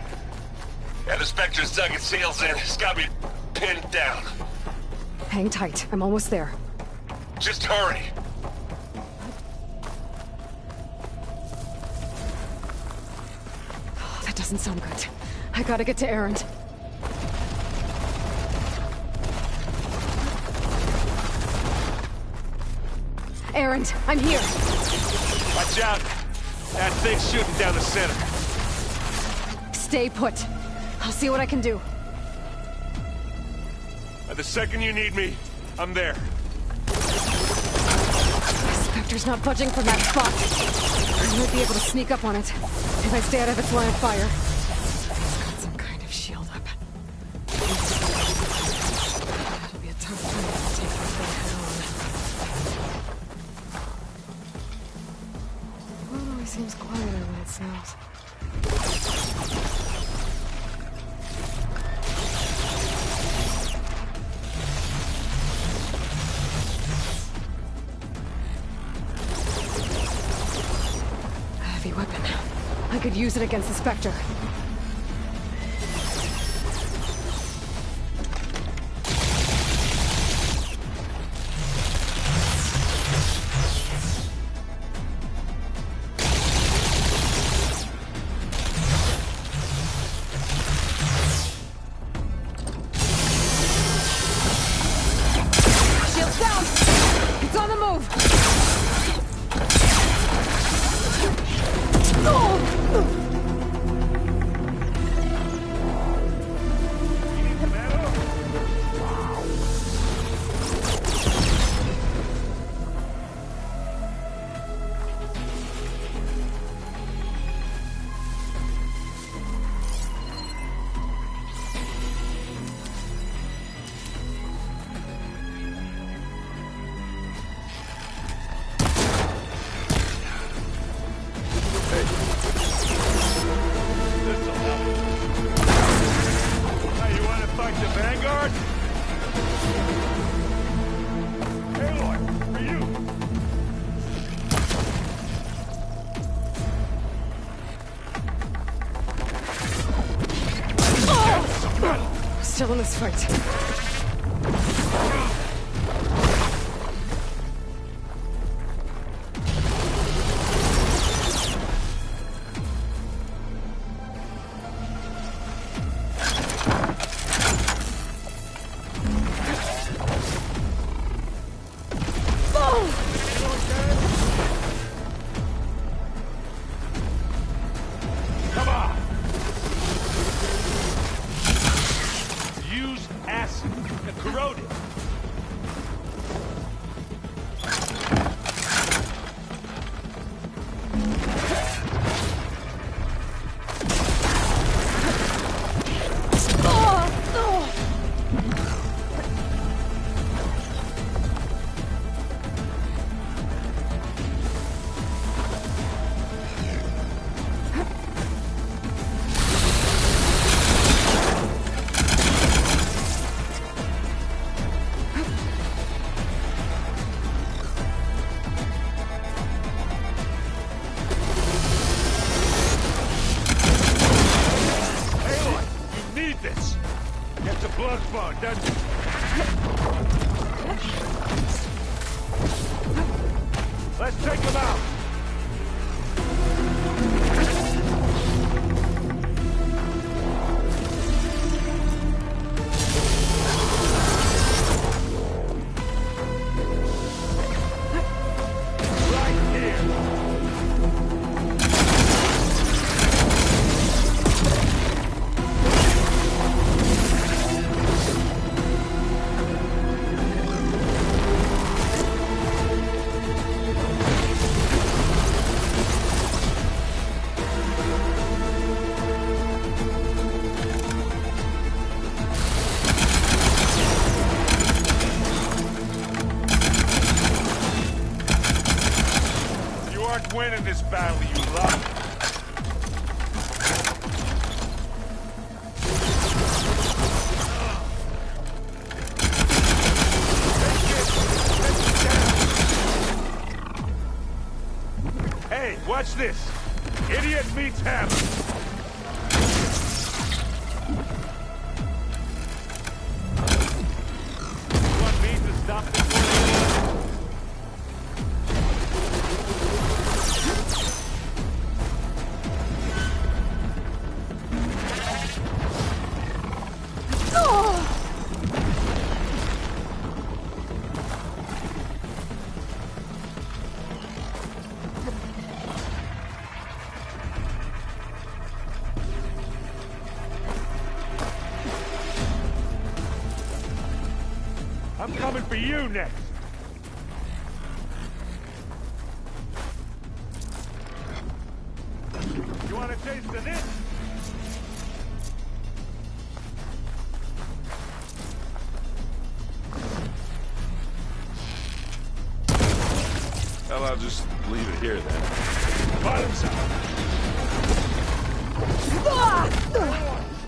And the Spectre's dug its heels in. It's got me pinned down. Hang tight. I'm almost there. Just hurry. Oh, that doesn't sound good. I gotta get to Errand. Errand, I'm here. Watch out. That thing's shooting down the center. Stay put. I'll see what I can do. The second you need me, I'm there. The Spectre's not budging from that spot. I might be able to sneak up on it if I stay out of its line of fire. It's got some kind of shield up. It'll be a tough fight to take that thing head on. The world always seems quieter when it snows. Weapon. I could use it against the Spectre. Shield's down! It's on the move! Still in this fight. Let's take him out! Winning this battle, you love. Hey, watch this. Idiot meets hammer. I'm coming for you next. You want a taste of this? Well, I'll just leave it here then. Bottoms up.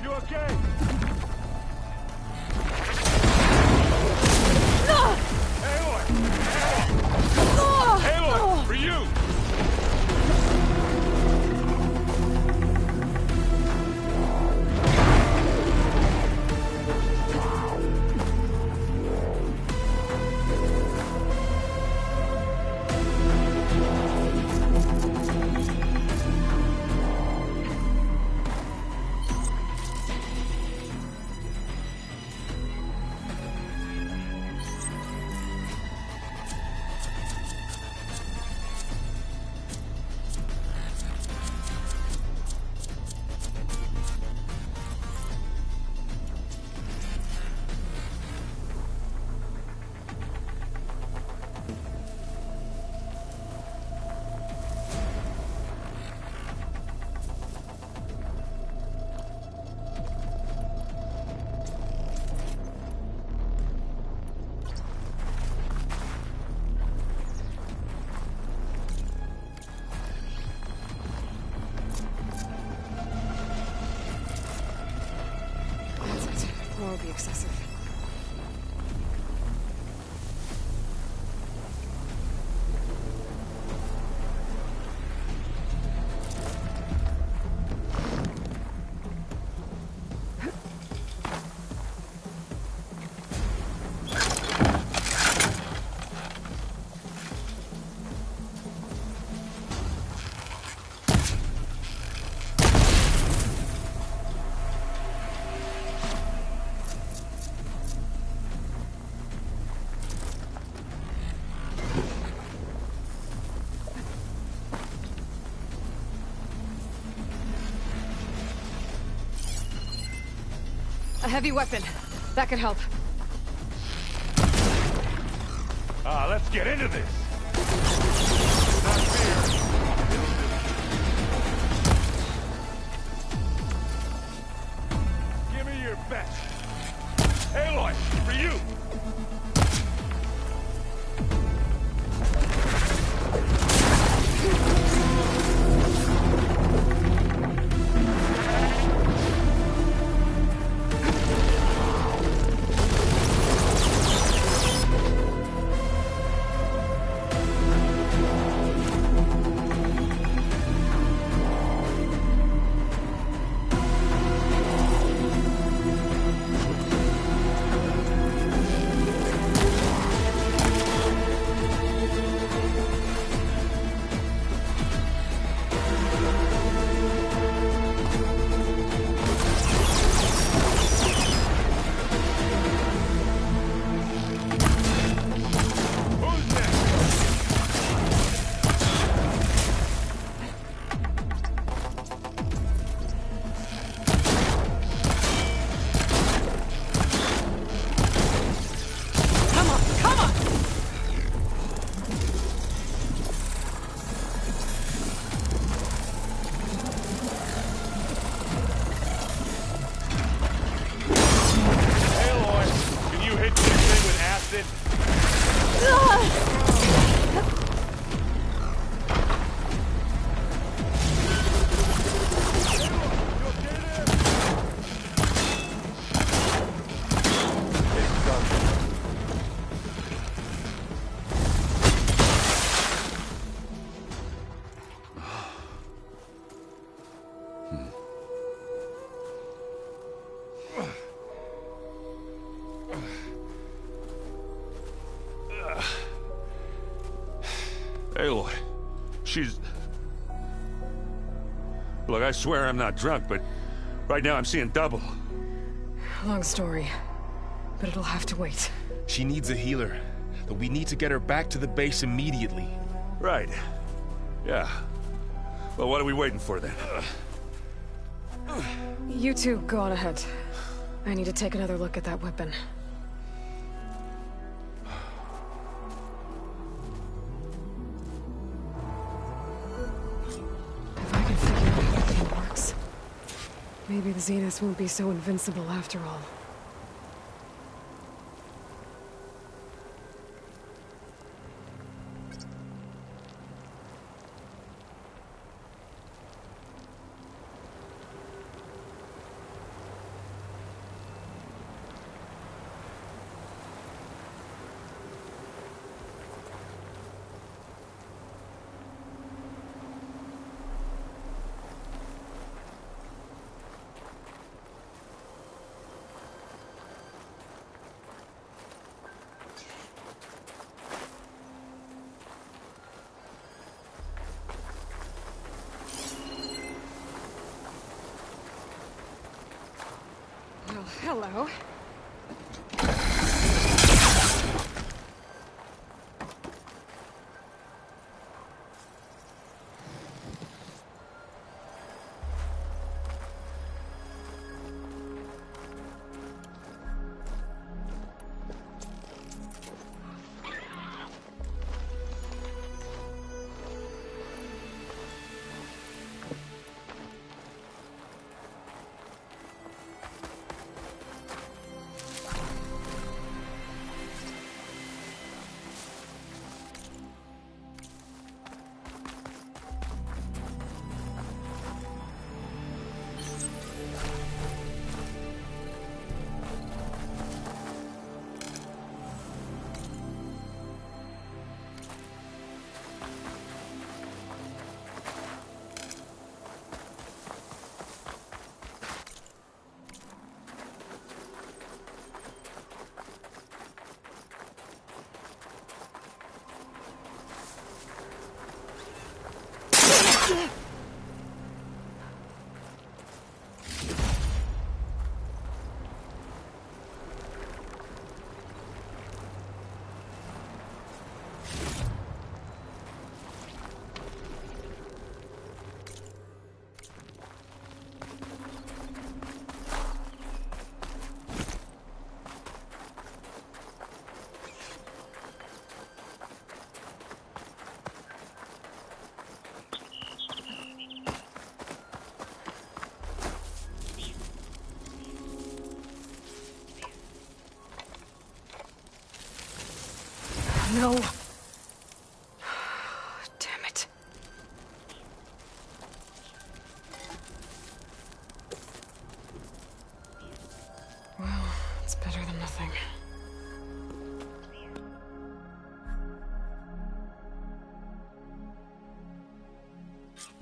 You okay? Aloy, for you! Will be excessive. A heavy weapon. That could help. Let's get into this. Not fair. Give me your best. Aloy, for you. Aloy, she's... Look, I swear I'm not drunk, but right now I'm seeing double. Long story, but it'll have to wait. She needs a healer, but we need to get her back to the base immediately. Right. Yeah. Well, what are we waiting for then? You two go on ahead. I need to take another look at that weapon. Maybe the Zeniths won't be so invincible after all. Well, hello. No. Damn it. Well, it's better than nothing.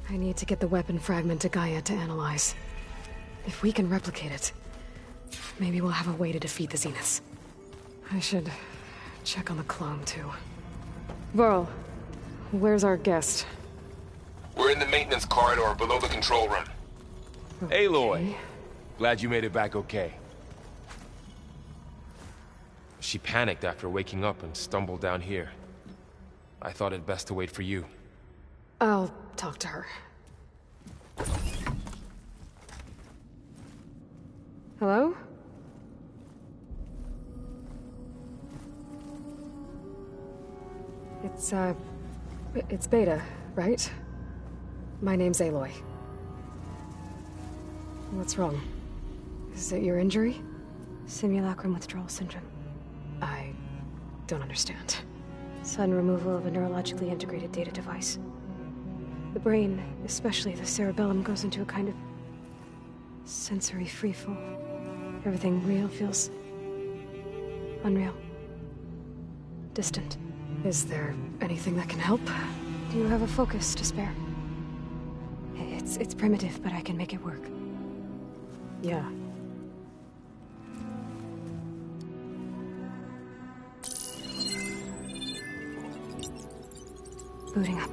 I need to get the weapon fragment to Gaia to analyze. If we can replicate it, maybe we'll have a way to defeat the Zeniths. I should check on the clone, too. Varl, where's our guest? We're in the maintenance corridor below the control room. Okay. Aloy, glad you made it back okay. She panicked after waking up and stumbled down here. I thought it best to wait for you. I'll talk to her. Hello? It's Beta, right? My name's Aloy. What's wrong? Is it your injury? Simulacrum withdrawal syndrome. I don't understand. Sudden removal of a neurologically integrated data device. The brain, especially the cerebellum, goes into a kind of sensory freefall. Everything real feels unreal. Distant. Is there anything that can help? Do you have a focus to spare? It's primitive, but I can make it work. Yeah. Booting up.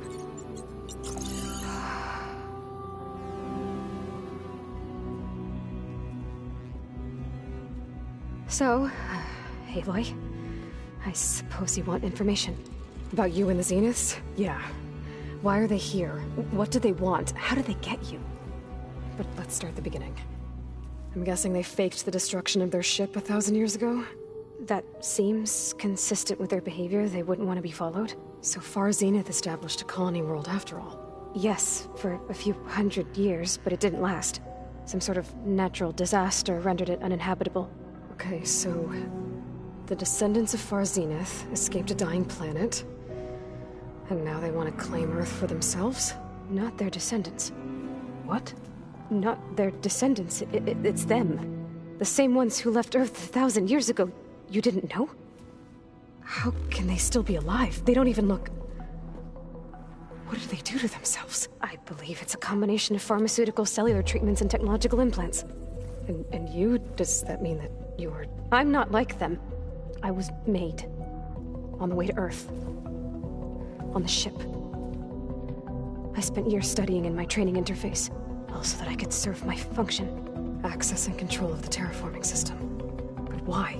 So, Aloy, I suppose you want information. About you and the Zeniths? Yeah. Why are they here? What do they want? How did they get you? But let's start the beginning. I'm guessing they faked the destruction of their ship 1,000 years ago? That seems consistent with their behavior. They wouldn't want to be followed. So far, Zenith established a colony world after all. Yes, for a few hundred years, but it didn't last. Some sort of natural disaster rendered it uninhabitable. Okay, so... the descendants of Far Zenith escaped a dying planet, and now they want to claim Earth for themselves? Not their descendants. What? Not their descendants. It's them. The same ones who left Earth 1,000 years ago. You didn't know? How can they still be alive? They don't even look... What did they do to themselves? I believe it's a combination of pharmaceutical, cellular treatments, and technological implants. And you? Does that mean that you're... I'm not like them. I was made. On the way to Earth. On the ship. I spent years studying in my training interface, all so that I could serve my function. Access and control of the terraforming system. But why?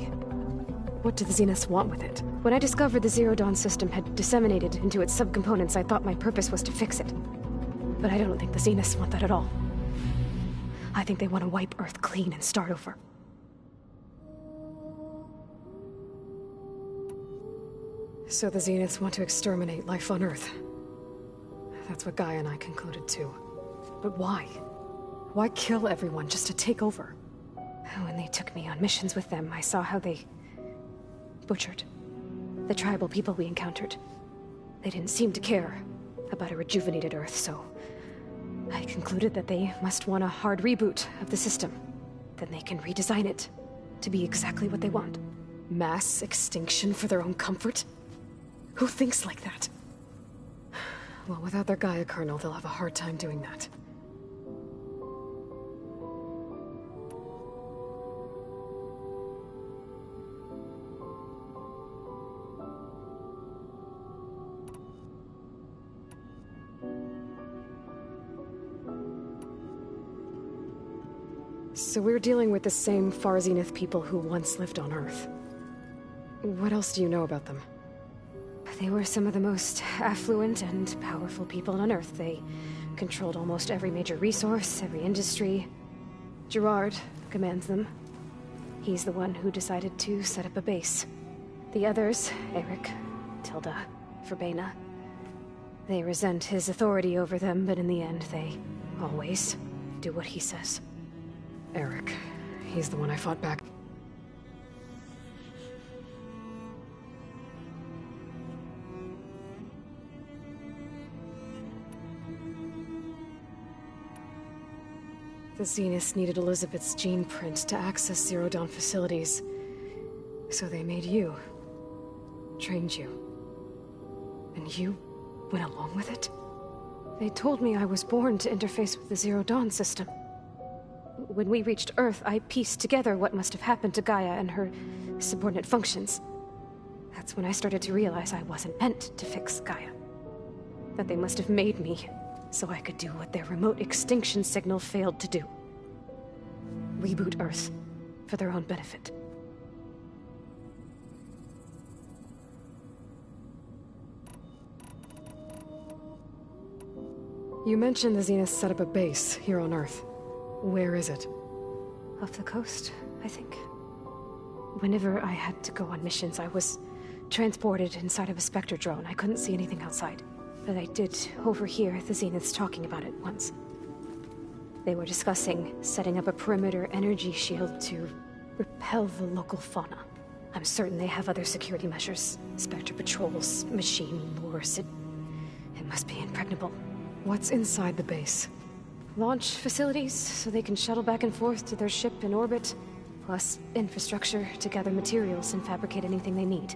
What do the Zeniths want with it? When I discovered the Zero Dawn system had disseminated into its subcomponents, I thought my purpose was to fix it. But I don't think the Zeniths want that at all. I think they want to wipe Earth clean and start over. So the Zeniths want to exterminate life on Earth. That's what Gaia and I concluded too. But why? Why kill everyone just to take over? When they took me on missions with them, I saw how they... butchered the tribal people we encountered. They didn't seem to care about a rejuvenated Earth, so... I concluded that they must want a hard reboot of the system. Then they can redesign it to be exactly what they want. Mass extinction for their own comfort? Who thinks like that? Well, without their Gaia kernel, they'll have a hard time doing that. So we're dealing with the same Far Zenith people who once lived on Earth. What else do you know about them? They were some of the most affluent and powerful people on Earth. They controlled almost every major resource, every industry. Gerard commands them. He's the one who decided to set up a base. The others, Eric, Tilda, Verbena, they resent his authority over them, but in the end, they always do what he says. Eric, he's the one I fought back. The Zeniths needed Elizabeth's gene print to access Zero Dawn facilities. So they made you. Trained you. And you went along with it? They told me I was born to interface with the Zero Dawn system. When we reached Earth, I pieced together what must have happened to Gaia and her subordinate functions. That's when I started to realize I wasn't meant to fix Gaia. That they must have made me so I could do what their remote extinction signal failed to do. Reboot Earth, for their own benefit. You mentioned the Zeniths set up a base here on Earth. Where is it? Off the coast, I think. Whenever I had to go on missions, I was transported inside of a Spectre drone. I couldn't see anything outside. But I did overhear the Zeniths talking about it once. They were discussing setting up a perimeter energy shield to repel the local fauna. I'm certain they have other security measures. Spectre patrols, machine lures. It must be impregnable. What's inside the base? Launch facilities, so they can shuttle back and forth to their ship in orbit. Plus infrastructure to gather materials and fabricate anything they need.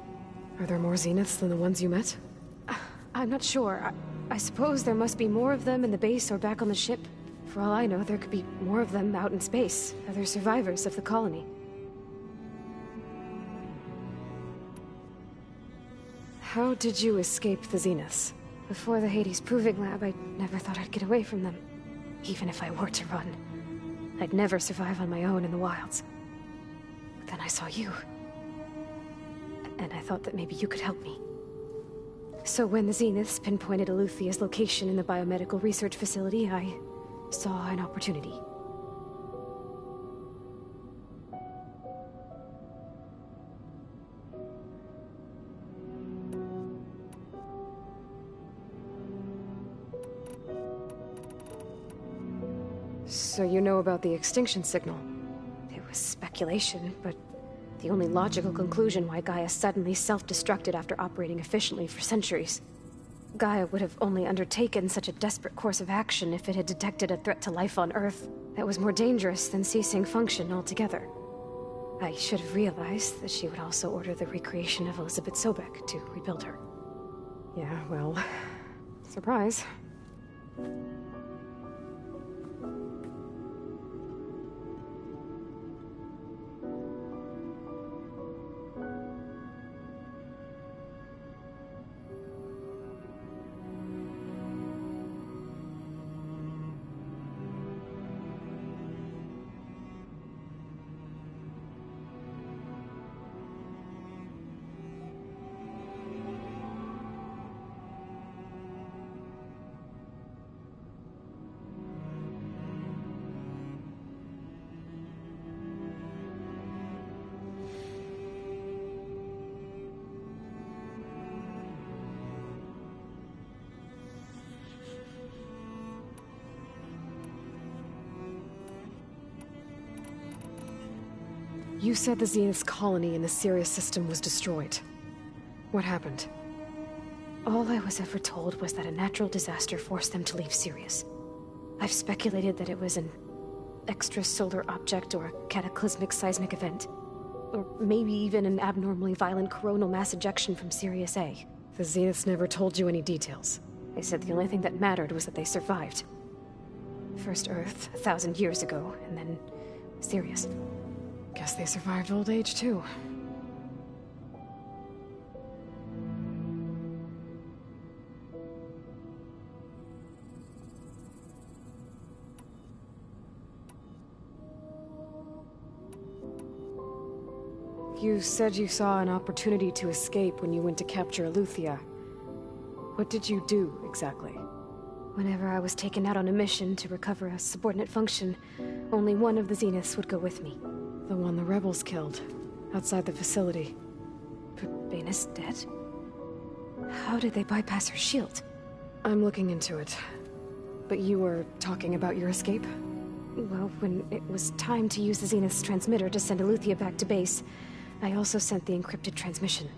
Are there more Zeniths than the ones you met? I'm not sure. I suppose there must be more of them in the base or back on the ship. For all I know, there could be more of them out in space, other survivors of the colony. How did you escape the Zeniths? Before the Hades Proving Lab, I never thought I'd get away from them. Even if I were to run. I'd never survive on my own in the wilds. But then I saw you. And I thought that maybe you could help me. So when the Zeniths pinpointed Eluthia's location in the biomedical research facility, I saw an opportunity. So you know about the extinction signal? It was speculation, but the only logical conclusion why Gaia suddenly self-destructed after operating efficiently for centuries. Gaia would have only undertaken such a desperate course of action if it had detected a threat to life on Earth that was more dangerous than ceasing function altogether. I should have realized that she would also order the recreation of Elizabeth Sobek to rebuild her. Yeah, well, surprise. You said the Zenith's colony in the Sirius system was destroyed. What happened? All I was ever told was that a natural disaster forced them to leave Sirius. I've speculated that it was an extrasolar object or a cataclysmic seismic event. Or maybe even an abnormally violent coronal mass ejection from Sirius A. The Zeniths never told you any details. They said the only thing that mattered was that they survived. First Earth, 1,000 years ago, and then Sirius. Guess they survived old age, too. You said you saw an opportunity to escape when you went to capture Eleuthia. What did you do, exactly? Whenever I was taken out on a mission to recover a subordinate function, only one of the Zeniths would go with me. The one the rebels killed, outside the facility. But Baina's dead? How did they bypass her shield? I'm looking into it. But you were talking about your escape? Well, when it was time to use the Zenith's transmitter to send Eleuthia back to base, I also sent the encrypted transmission.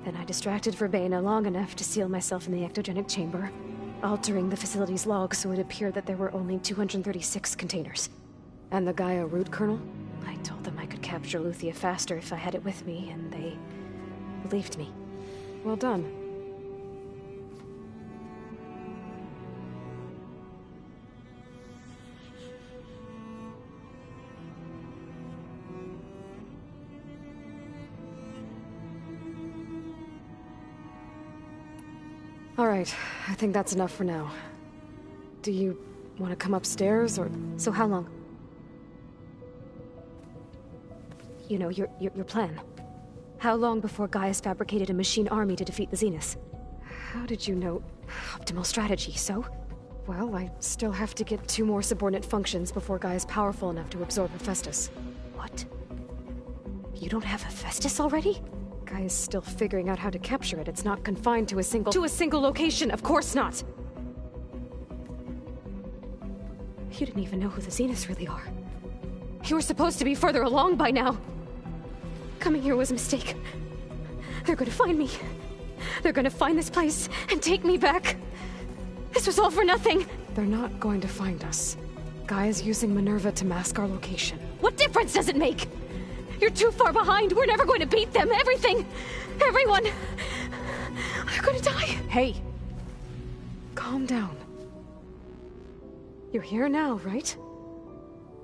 Then I distracted Verbaina long enough to seal myself in the ectogenic chamber, altering the facility's log so it appeared that there were only 236 containers. And the Gaia root kernel? I told them I could capture Eleuthia faster if I had it with me, and they believed me. Well done. All right, I think that's enough for now. Do you want to come upstairs, or... So how long? You know, your plan. How long before Gaia's fabricated a machine army to defeat the Zeniths? How did you know? Optimal strategy, so? Well, I still have to get 2 more subordinate functions before Gaia's powerful enough to absorb Hephaestus. What? You don't have Hephaestus already? Gaia's still figuring out how to capture it. It's not confined to a single... To a single location, of course not! You didn't even know who the Zeniths really are. You were supposed to be further along by now. Coming here was a mistake. They're gonna find me. They're gonna find this place and take me back. This was all for nothing. They're not going to find us. Gaia's using Minerva to mask our location. What difference does it make? You're too far behind. We're never going to beat them. Everything. Everyone. They're gonna die. Hey. Calm down. You're here now, right?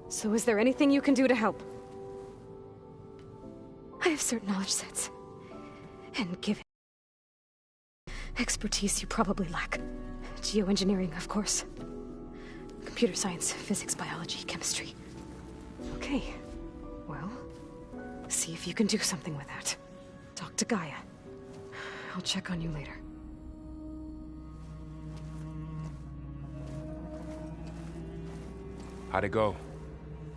So is there anything you can do to help? I have certain knowledge sets. And given expertise you probably lack. Geoengineering, of course. Computer science, physics, biology, chemistry. Okay. Well, see if you can do something with that. Talk to Gaia. I'll check on you later. How'd it go?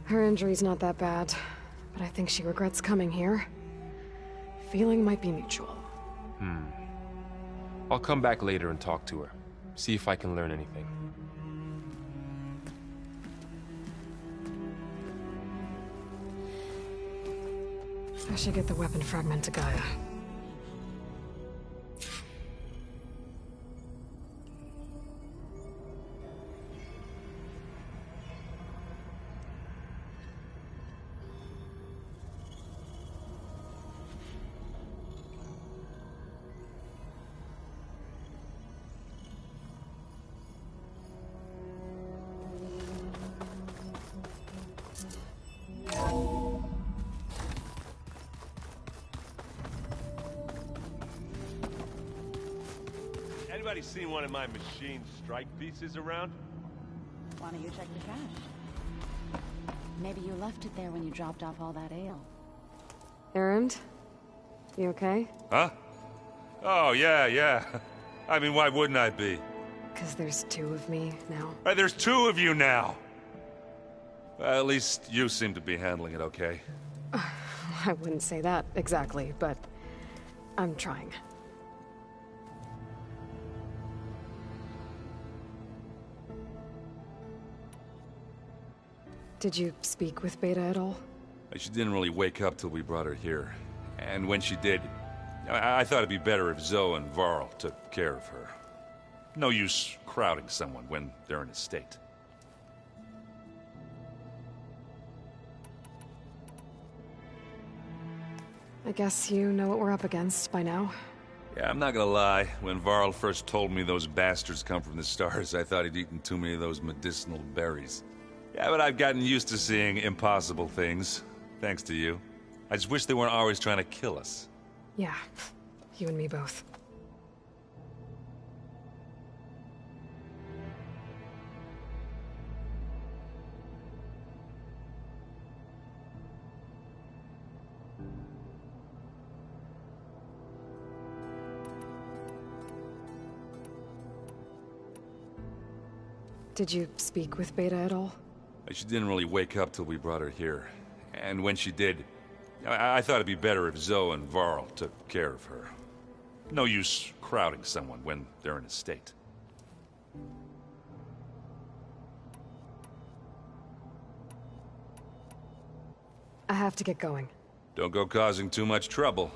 Her injury's not that bad, but I think she regrets coming here. Feeling might be mutual. I'll come back later and talk to her. See if I can learn anything. I should get the weapon fragment to Gaia. Anybody seen one of my machine strike pieces around? Why don't you check the trash? Maybe you left it there when you dropped off all that ale. Errand? You okay? Huh? Oh, yeah. I mean, why wouldn't I be? 'Cause there's two of me now. There's two of you now! Well, at least you seem to be handling it okay. I wouldn't say that exactly, but I'm trying. Did you speak with Beta at all? She didn't really wake up till we brought her here. And when she did, I thought it'd be better if Zoe and Varl took care of her. No use crowding someone when they're in a state. I guess you know what we're up against by now. Yeah, I'm not gonna lie. When Varl first told me those bastards come from the stars, I thought he'd eaten too many of those medicinal berries. Yeah, but I've gotten used to seeing impossible things, thanks to you. I just wish they weren't always trying to kill us. Yeah, you and me both. Did you speak with Beta at all? She didn't really wake up till we brought her here. And when she did, I thought it'd be better if Zoe and Varl took care of her. No use crowding someone when they're in a state. I have to get going. Don't go causing too much trouble.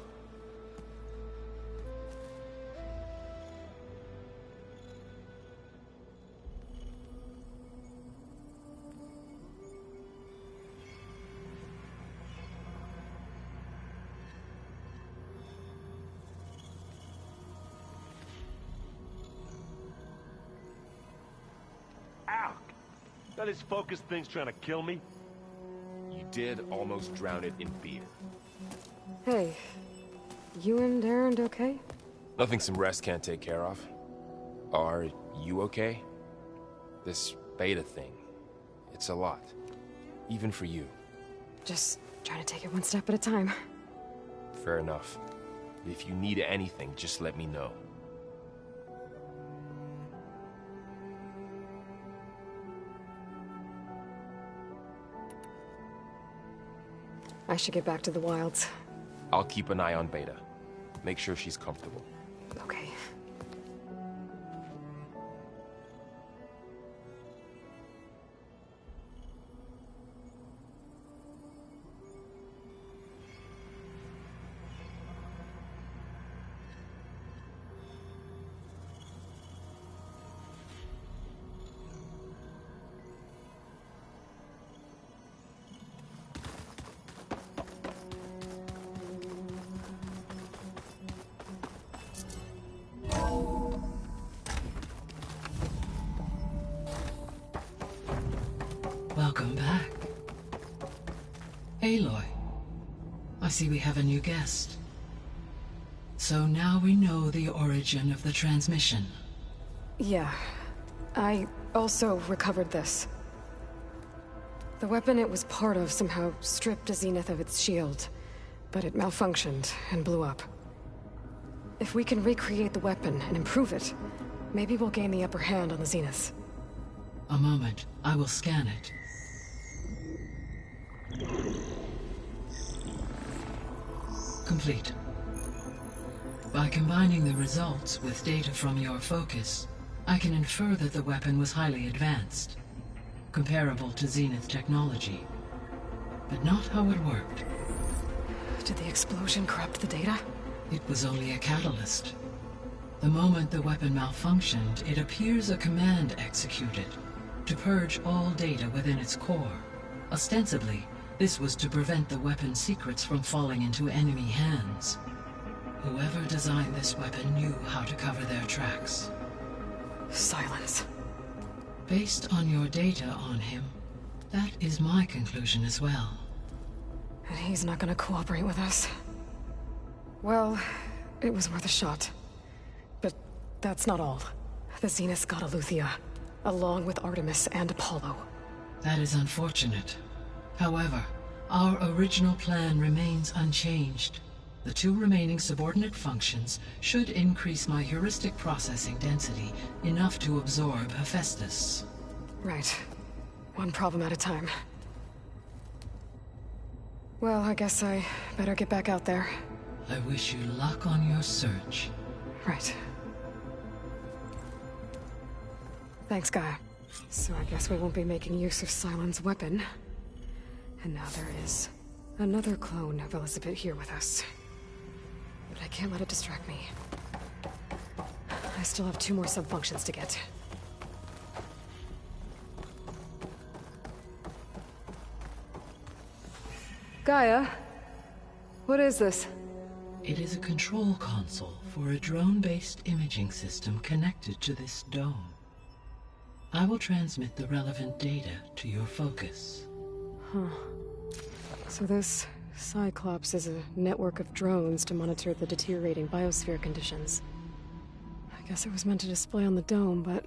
Ow! That this focus thing's trying to kill me? You did almost drown it in beer. Hey, you and Errand okay? Nothing some rest can't take care of. Are you okay? This beta thing, it's a lot. Even for you. Just trying to take it one step at a time. Fair enough. If you need anything, just let me know. I should get back to the wilds. I'll keep an eye on Beta. Make sure she's comfortable. Okay. Welcome back. Aloy, I see we have a new guest. So now we know the origin of the transmission. Yeah. I also recovered this. The weapon it was part of somehow stripped Zenith of its shield, but it malfunctioned and blew up. If we can recreate the weapon and improve it, maybe we'll gain the upper hand on the Zeniths. A moment, I will scan it. Complete. By combining the results with data from your focus, I can infer that the weapon was highly advanced, comparable to Zenith technology, but not how it worked. Did the explosion corrupt the data? It was only a catalyst. The moment the weapon malfunctioned, it appears a command executed to purge all data within its core. Ostensibly, this was to prevent the weapon's secrets from falling into enemy hands. Whoever designed this weapon knew how to cover their tracks. Silence. Based on your data on him, that is my conclusion as well. And he's not gonna cooperate with us. Well, it was worth a shot. But that's not all. The Zeniths got Eleuthia, along with Artemis and Apollo. That is unfortunate. However, our original plan remains unchanged. The 2 remaining subordinate functions should increase my heuristic processing density enough to absorb Hephaestus. Right. One problem at a time. Well, I guess I better get back out there. I wish you luck on your search. Right. Thanks, Gaia. So I guess we won't be making use of Cylon's weapon. And now there is another clone of Elizabeth here with us. But I can't let it distract me. I still have 2 more sub-functions to get. Gaia? What is this? It is a control console for a drone-based imaging system connected to this dome. I will transmit the relevant data to your focus. Huh. So this Cyclops is a network of drones to monitor the deteriorating biosphere conditions. I guess it was meant to display on the dome, but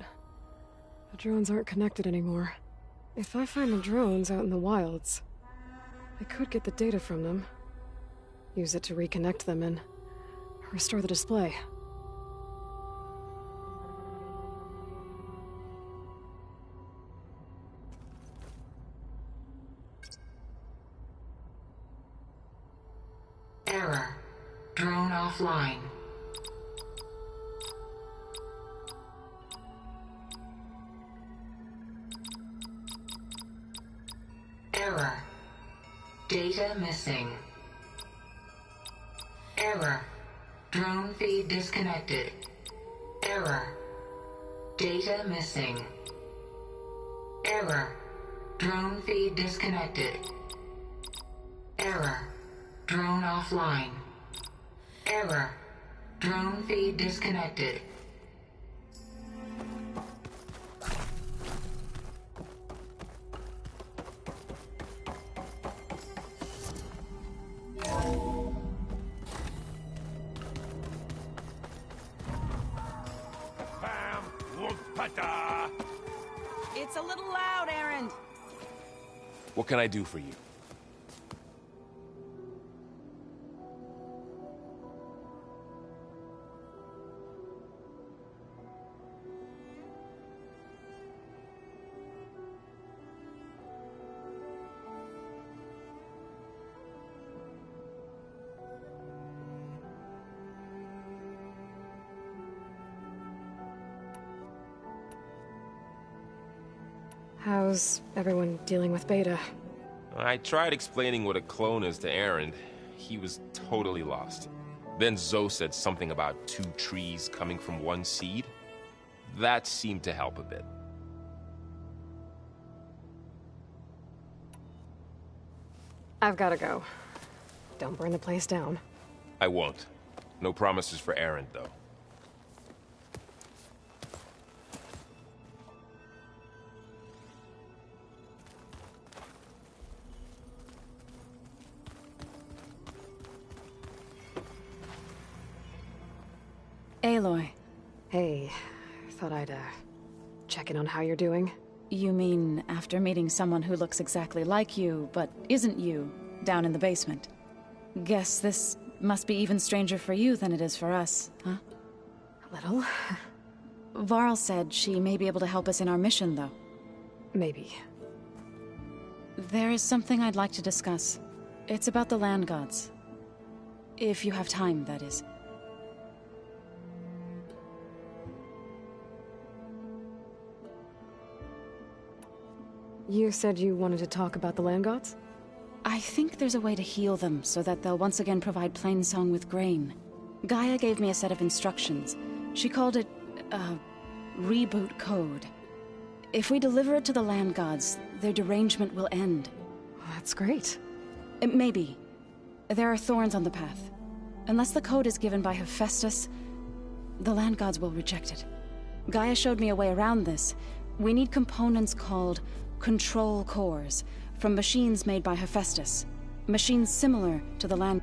the drones aren't connected anymore. If I find the drones out in the wilds, I could get the data from them, use it to reconnect them, and restore the display. Error. Drone offline. Error. Data missing. Error. Drone feed disconnected. Error. Data missing. Error. Drone feed disconnected. Error. Drone offline. Error. Drone feed disconnected. It's a little loud, Erend. What can I do for you? How's everyone dealing with Beta? I tried explaining what a clone is to Erend. He was totally lost. Then Zoe said something about 2 trees coming from 1 seed. That seemed to help a bit. I've gotta go. Don't burn the place down. I won't. No promises for Erend, though. Aloy. Hey, thought I'd, check in on how you're doing. You mean after meeting someone who looks exactly like you, but isn't you, down in the basement? Guess this must be even stranger for you than it is for us, huh? A little. Varl said she may be able to help us in our mission, though. Maybe. There is something I'd like to discuss. It's about the land gods. If you have time, that is. You said you wanted to talk about the land gods? I think there's a way to heal them so that they'll once again provide Plainsong with grain. Gaia gave me a set of instructions. She called it, reboot code. If we deliver it to the land gods, their derangement will end. That's great. Maybe. There are thorns on the path. Unless the code is given by Hephaestus, the land gods will reject it. Gaia showed me a way around this. We need components called control cores from machines made by Hephaestus. Machines similar to the land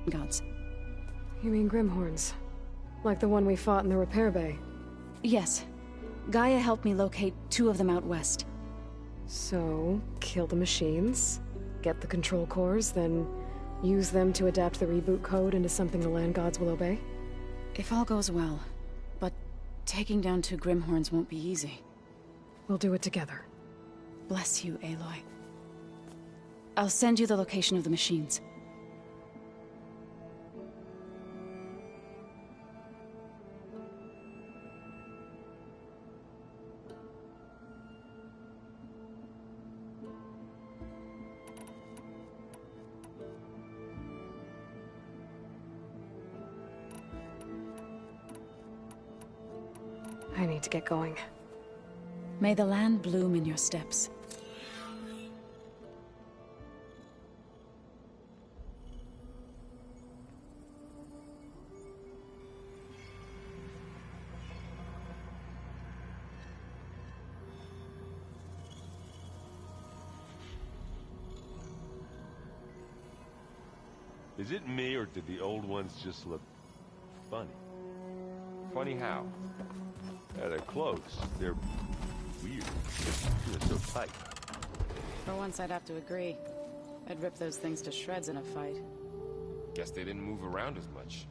gods. You mean Grimhorns? Like the one we fought in the repair bay? Yes. Gaia helped me locate 2 of them out west. So, kill the machines, get the control cores, then use them to adapt the reboot code into something the land gods will obey? If all goes well. But taking down 2 Grimhorns won't be easy. We'll do it together. Bless you, Aloy. I'll send you the location of the machines. I need to get going. May the land bloom in your steps. Is it me, or did the old ones just look funny? Funny how? Yeah, they're close. They're weird. They're so tight. For once, I'd have to agree. I'd rip those things to shreds in a fight. Guess they didn't move around as much.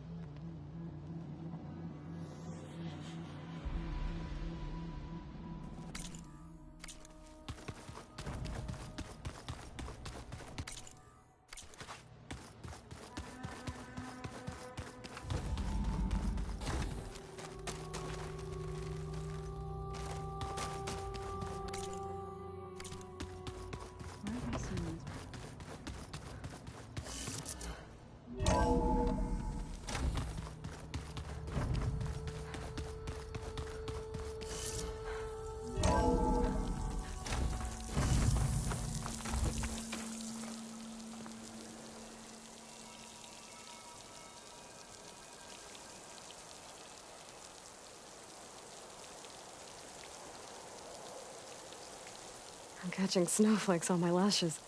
I'm catching snowflakes on my lashes.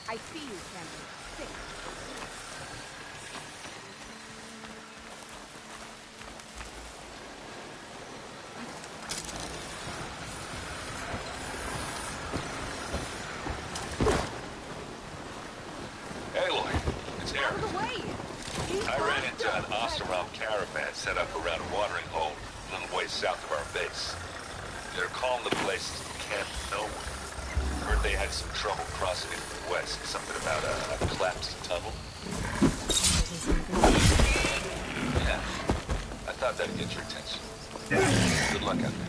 I see you, Cameron. Sick. Aloy, it's Aaron. Out of the way! I ran into an Oseram caravan set up around a watering hole a little ways south of our base. They're calling the place Camp Nowhere. Heard they had some trouble crossing into the west. Something about a collapsed tunnel. Yeah, I thought that'd get your attention. Good luck out there.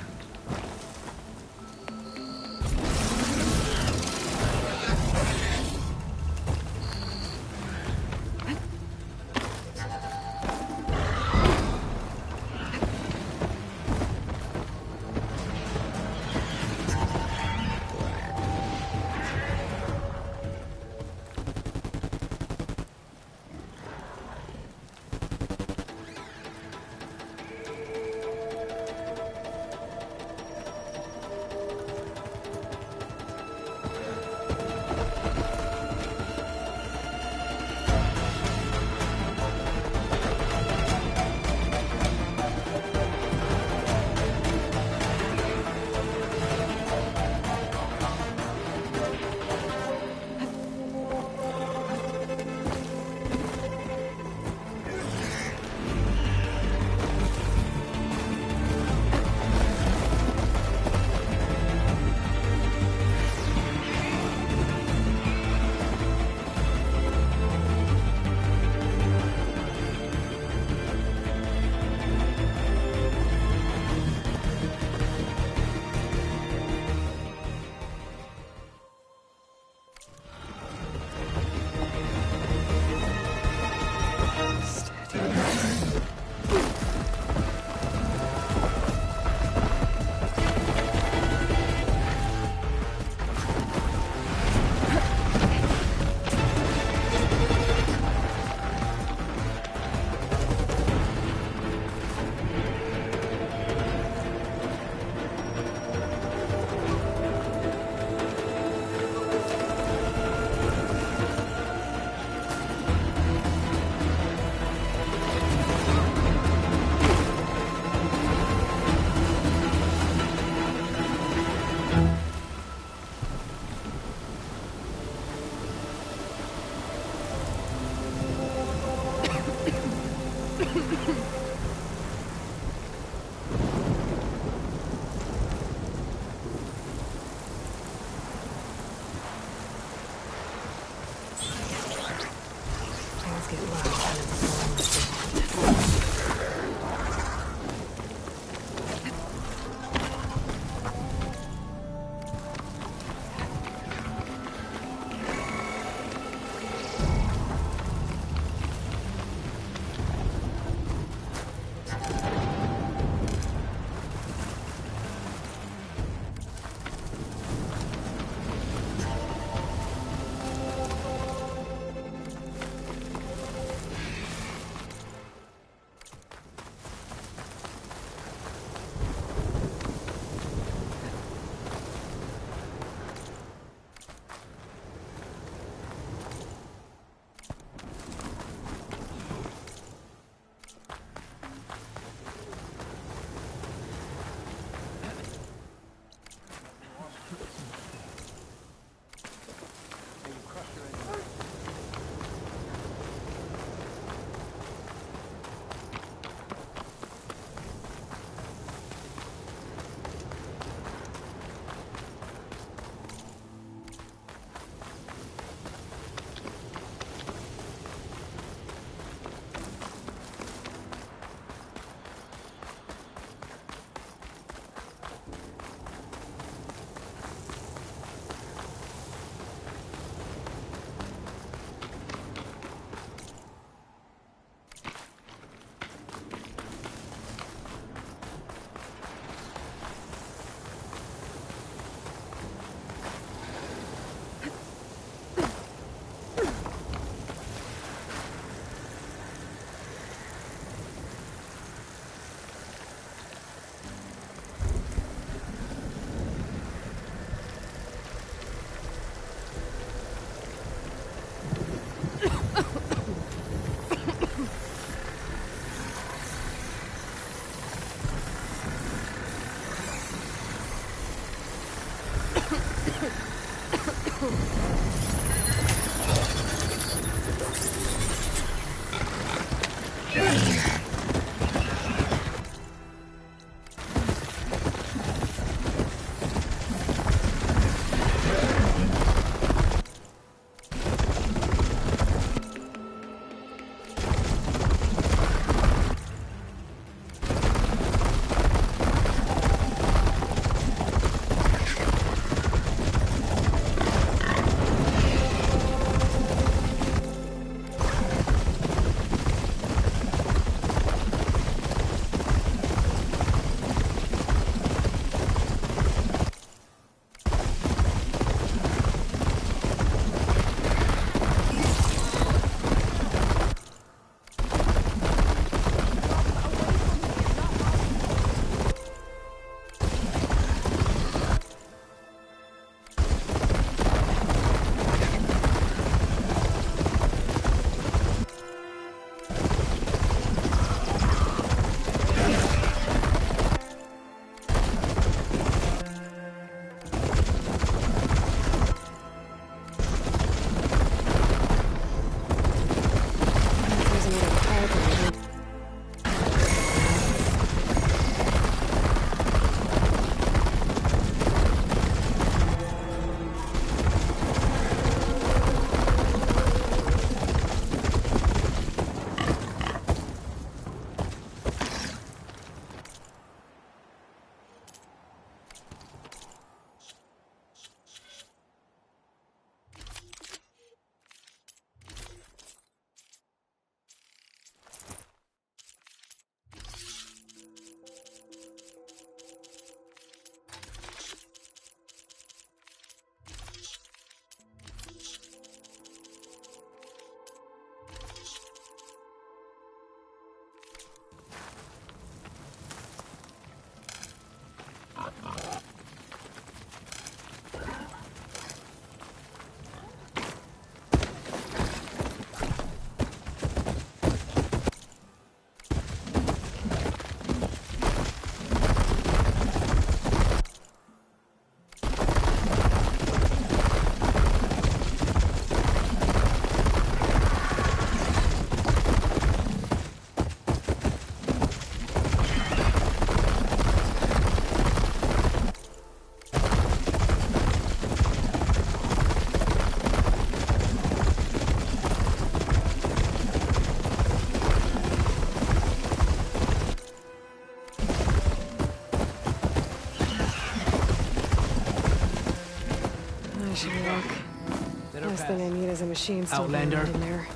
machines still Outlander. going on in there.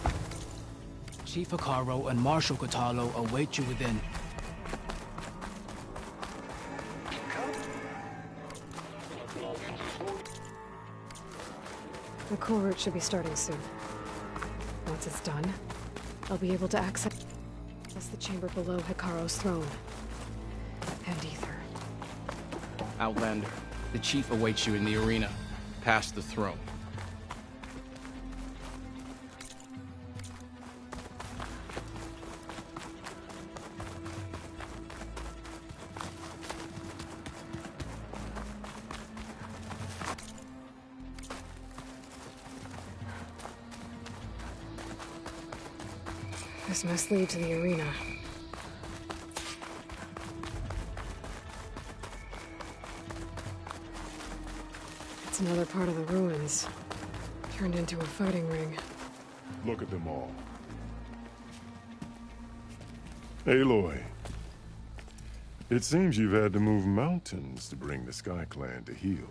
Chief Hikaru and Marshal Katalo await you within. The cool route should be starting soon. Once it's done, I'll be able to access the chamber below Hikaru's throne. And Ether. Outlander, the Chief awaits you in the arena, past the throne. This must lead to the arena. It's another part of the ruins. Turned into a fighting ring. Look at them all. Aloy. It seems you've had to move mountains to bring the Sky Clan to heal.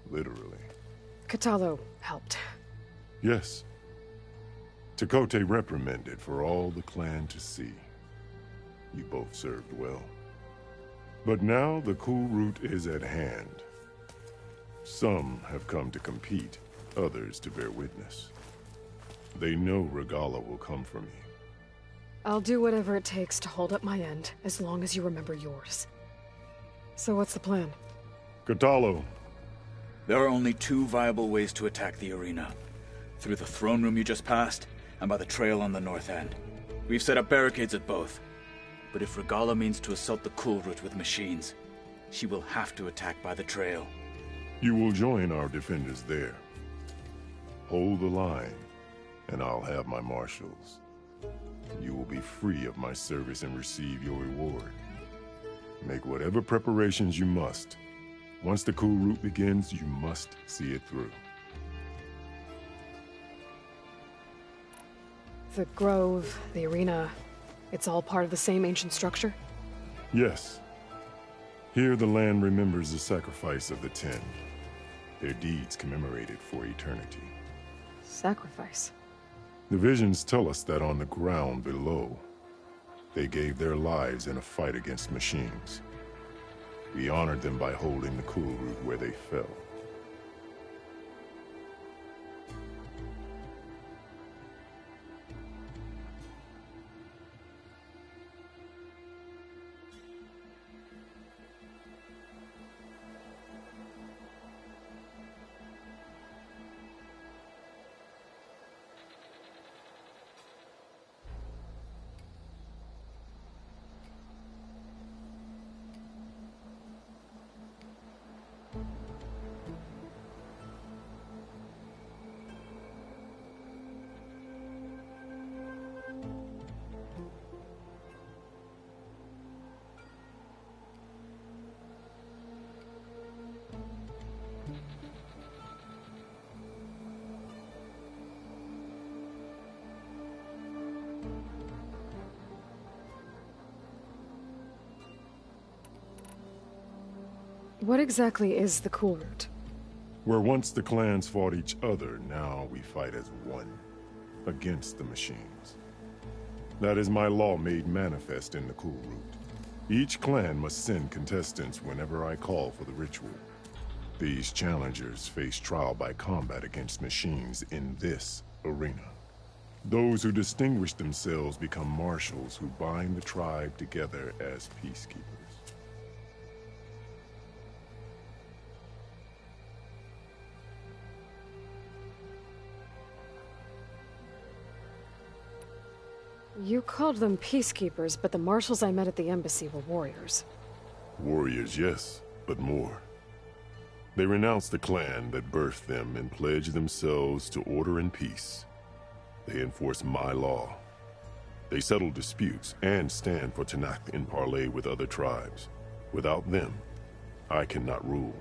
Literally. Katalo helped. Yes. Takote reprimanded for all the clan to see. You both served well. But now the cool route is at hand. Some have come to compete, others to bear witness. They know Regala will come for me. I'll do whatever it takes to hold up my end, as long as you remember yours. So what's the plan? Katalo. There are only two viable ways to attack the arena. Through the throne room you just passed, and by the trail on the north end. We've set up barricades at both. But if Regala means to assault the cool route with machines, she will have to attack by the trail. You will join our defenders there. Hold the line, and I'll have my marshals. You will be free of my service and receive your reward. Make whatever preparations you must. Once the cool route begins, you must see it through. The grove, the arena, it's all part of the same ancient structure? Yes. Here the land remembers the sacrifice of the 10. Their deeds commemorated for eternity. Sacrifice? The visions tell us that on the ground below, they gave their lives in a fight against machines. We honored them by holding the cool route where they fell. What exactly is the cool route? Where once the clans fought each other, now we fight as one, against the machines. That is my law made manifest in the cool route. Each clan must send contestants whenever I call for the ritual. These challengers face trial by combat against machines in this arena. Those who distinguish themselves become marshals who bind the tribe together as peacekeepers. You called them peacekeepers, but the marshals I met at the embassy were warriors. Warriors, yes, but more. They renounce the clan that birthed them and pledge themselves to order and peace. They enforce my law. They settle disputes and stand for Tanakh in parley with other tribes. Without them, I cannot rule.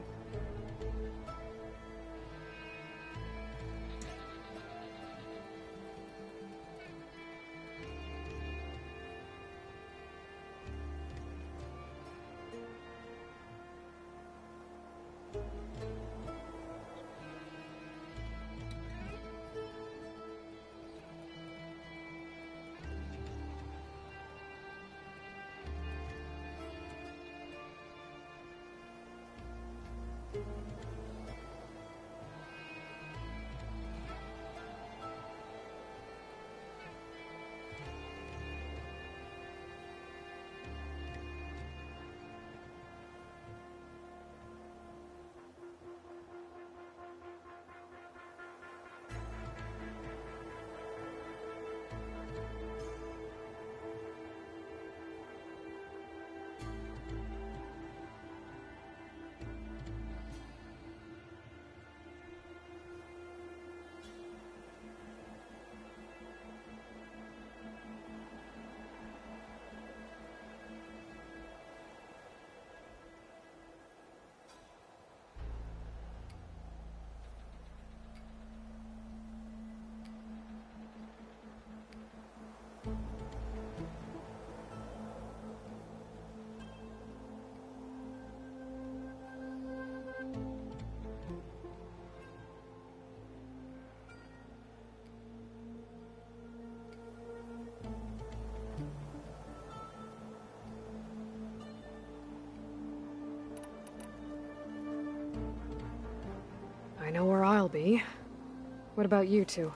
What about you two?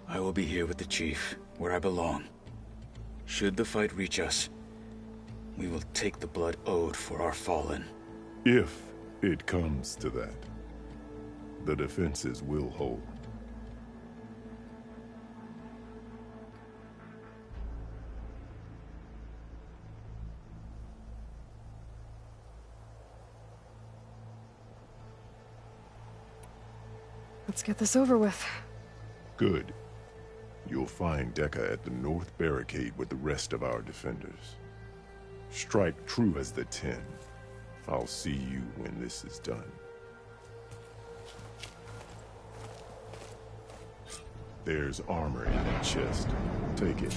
I will be here with the Chief, where I belong. Should the fight reach us, we will take the blood owed for our fallen. If it comes to that, the defenses will hold. Let's get this over with. Good. You'll find Deca at the north barricade with the rest of our defenders. Strike true as the 10. I'll see you when this is done. There's armor in that chest. Take it.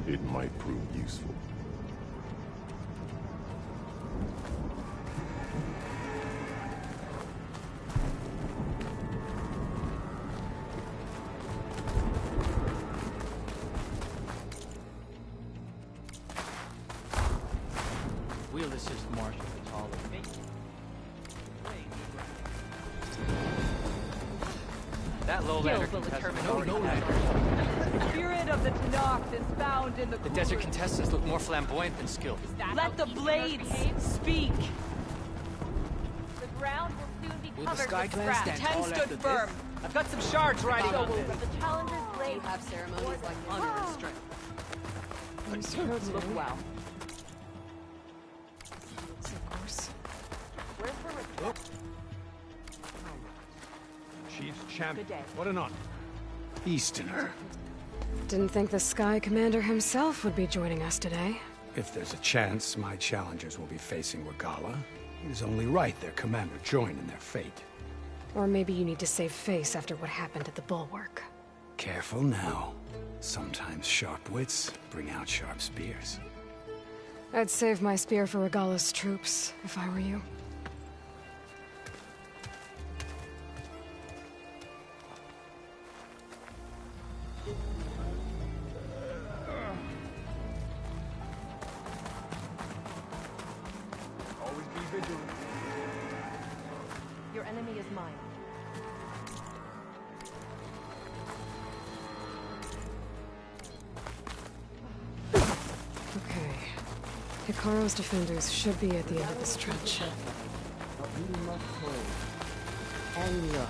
It might prove useful. Wheel assist marshal is all of me. That lowlander contestant already The spirit of the Tenakth is found in the desert contestants look more flamboyant than skilled. Let the blades speak. The ground will soon be Will the covered sky with clan scrap. stand 10 tall stood after firm. this? I've got some shards riding on this. The challenger's blade. You have ceremonies like honor and strength. Look well. Of course. Where's the ritual? Chief's champion. Good day. What an honor. Easterner. Didn't think the Sky Commander himself would be joining us today. If there's a chance my challengers will be facing Regala, it is only right their commander join in their fate. Or maybe you need to save face after what happened at the Bulwark. Careful now. Sometimes sharp wits bring out sharp spears. I'd save my spear for Regala's troops, if I were you. Always be vigilant. Your enemy is mine. Okay. Hikaru's defenders should be at the end of this trench. And look,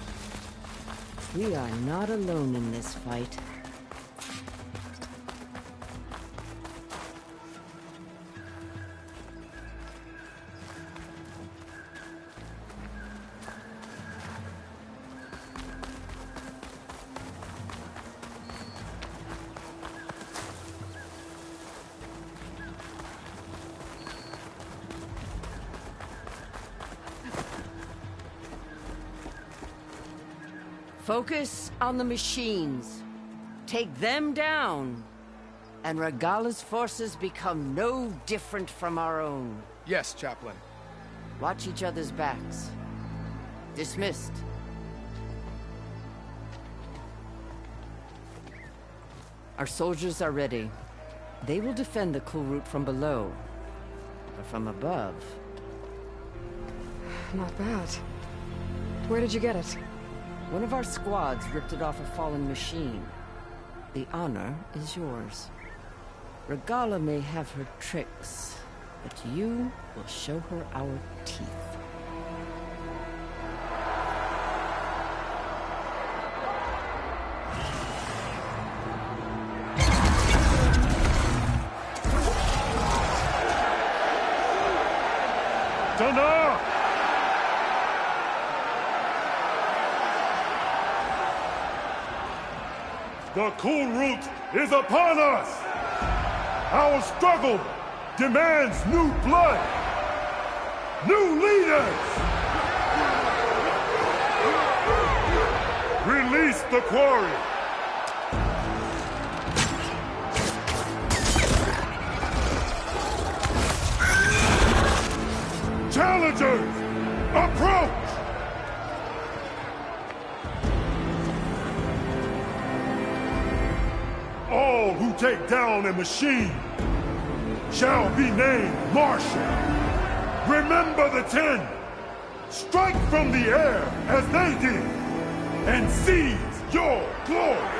we are not alone in this fight. Focus on the machines. Take them down, and Regala's forces become no different from our own. Yes, Chaplain. Watch each other's backs. Dismissed. Our soldiers are ready. They will defend the cool route from below. But from above... Not bad. Where did you get it? One of our squads ripped it off a fallen machine. The honor is yours. Regala may have her tricks, but you will show her our teeth. Dana! The cool route is upon us! Our struggle demands new blood! New leaders! Release the quarry! Challengers, approach! All who take down a machine shall be named Marshal. Remember the 10. Strike from the air as they did, and seize your glory!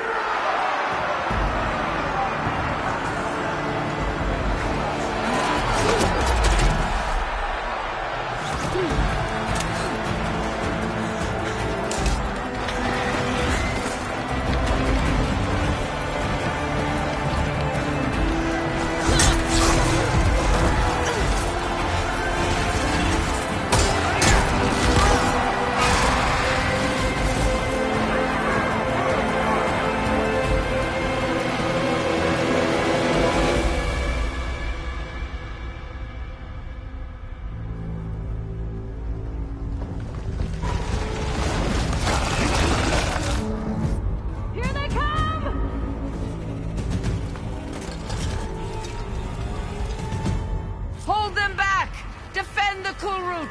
Hold them back! Defend the cool route!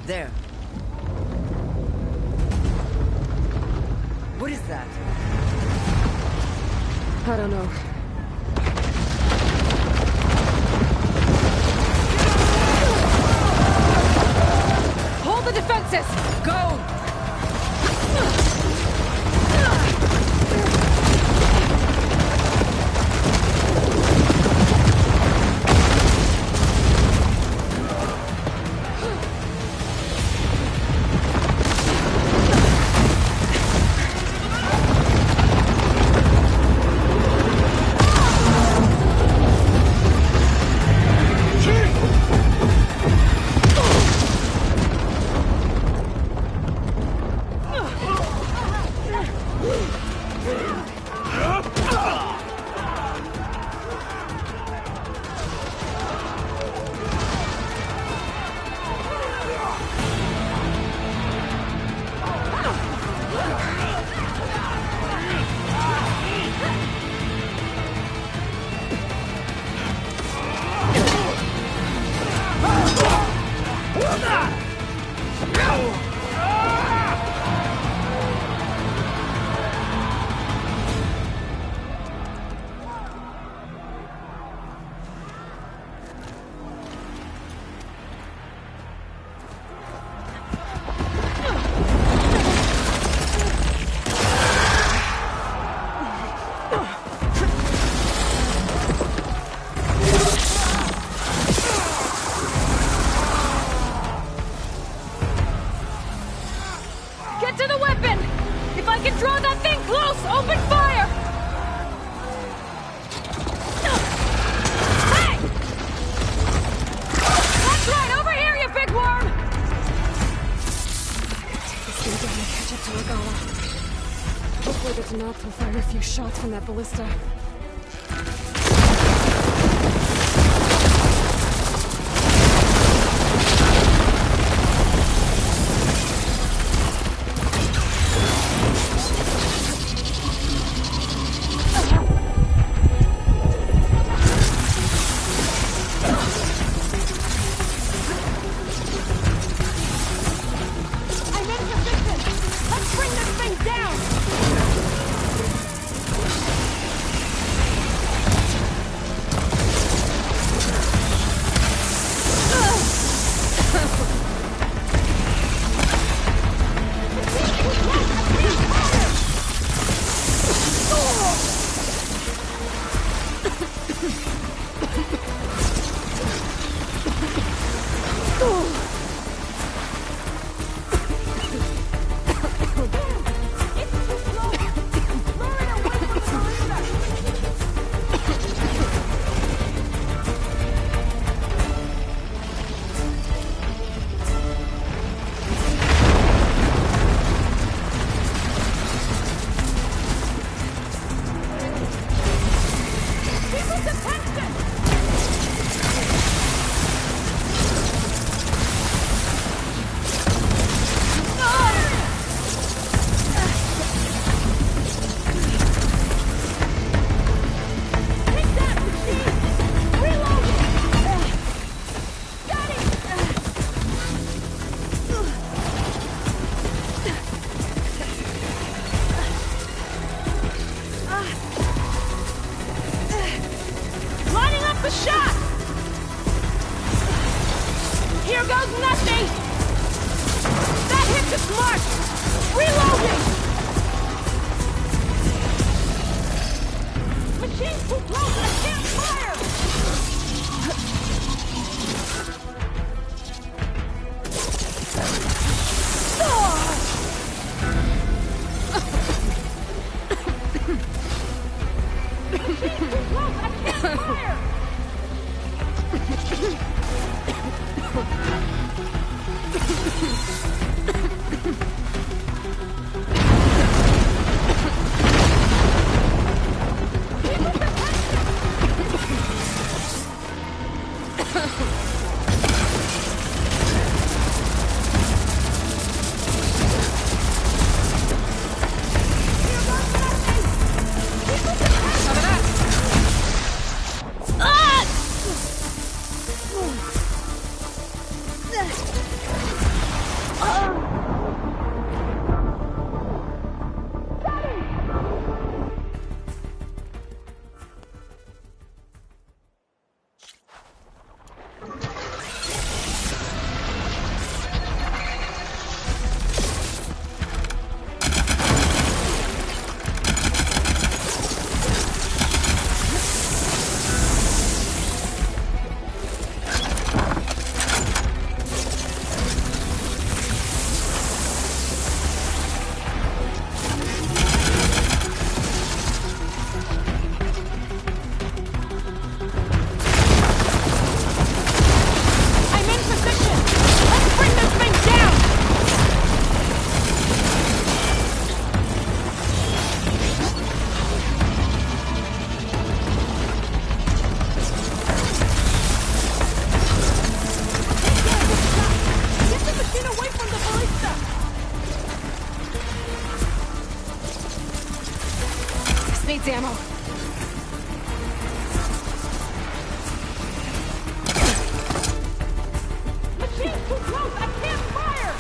There. What is that? I don't know. Hold the defenses! Go! Draw that thing close! Open fire! Hey! That's right! Over here, you big worm! Take this thing down and catch up to Regala. Hopefully that's enough to fire a few shots from that ballista. Ammo. Machine's too close! I can't fire!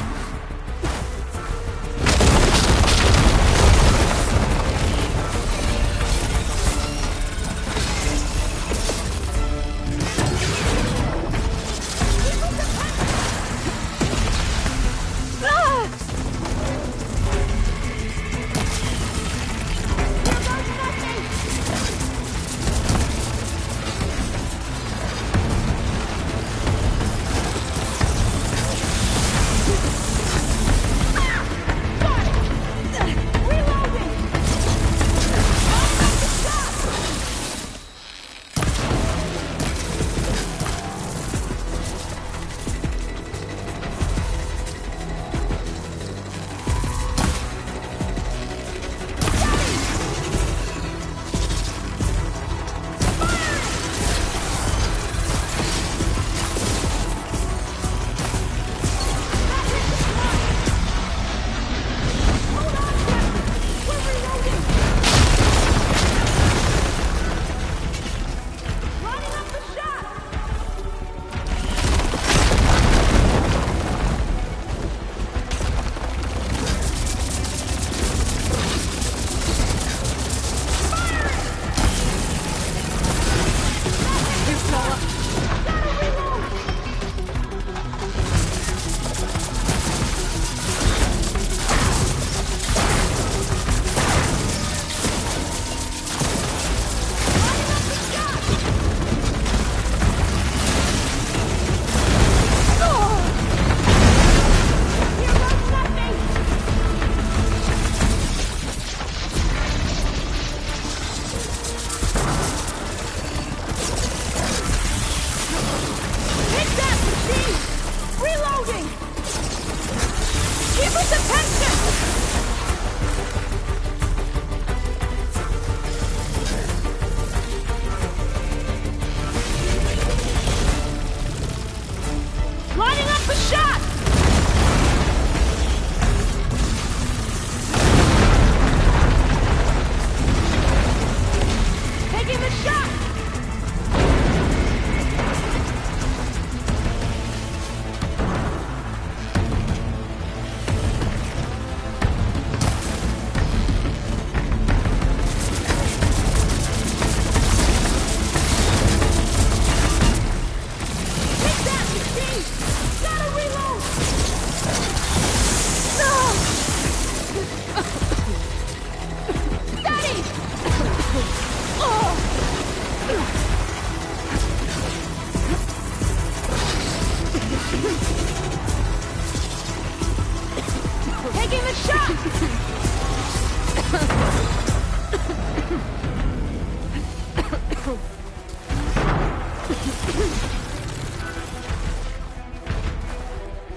taking the shot!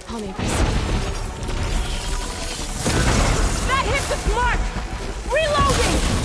I'll need this. That hits its mark! Reloading!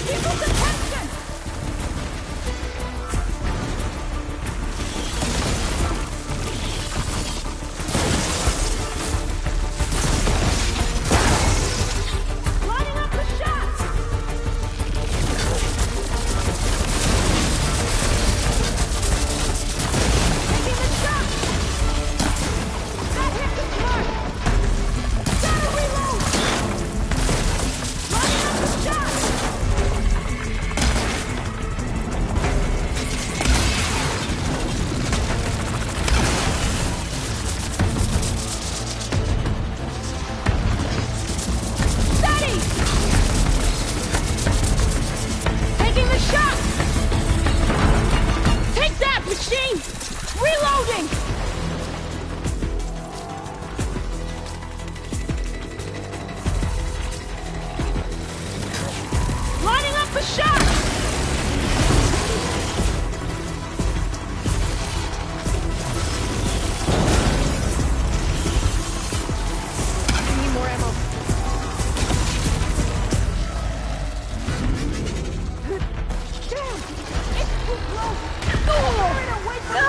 People's attention! Lining up the shots! Taking the shot! That hit the mark! Gotta reload! Lining up the shots! Steady! Taking the shot! Take that, machine! Reloading! Lining up the shot! I need more ammo. Damn! It's too close! Oh! Wait for the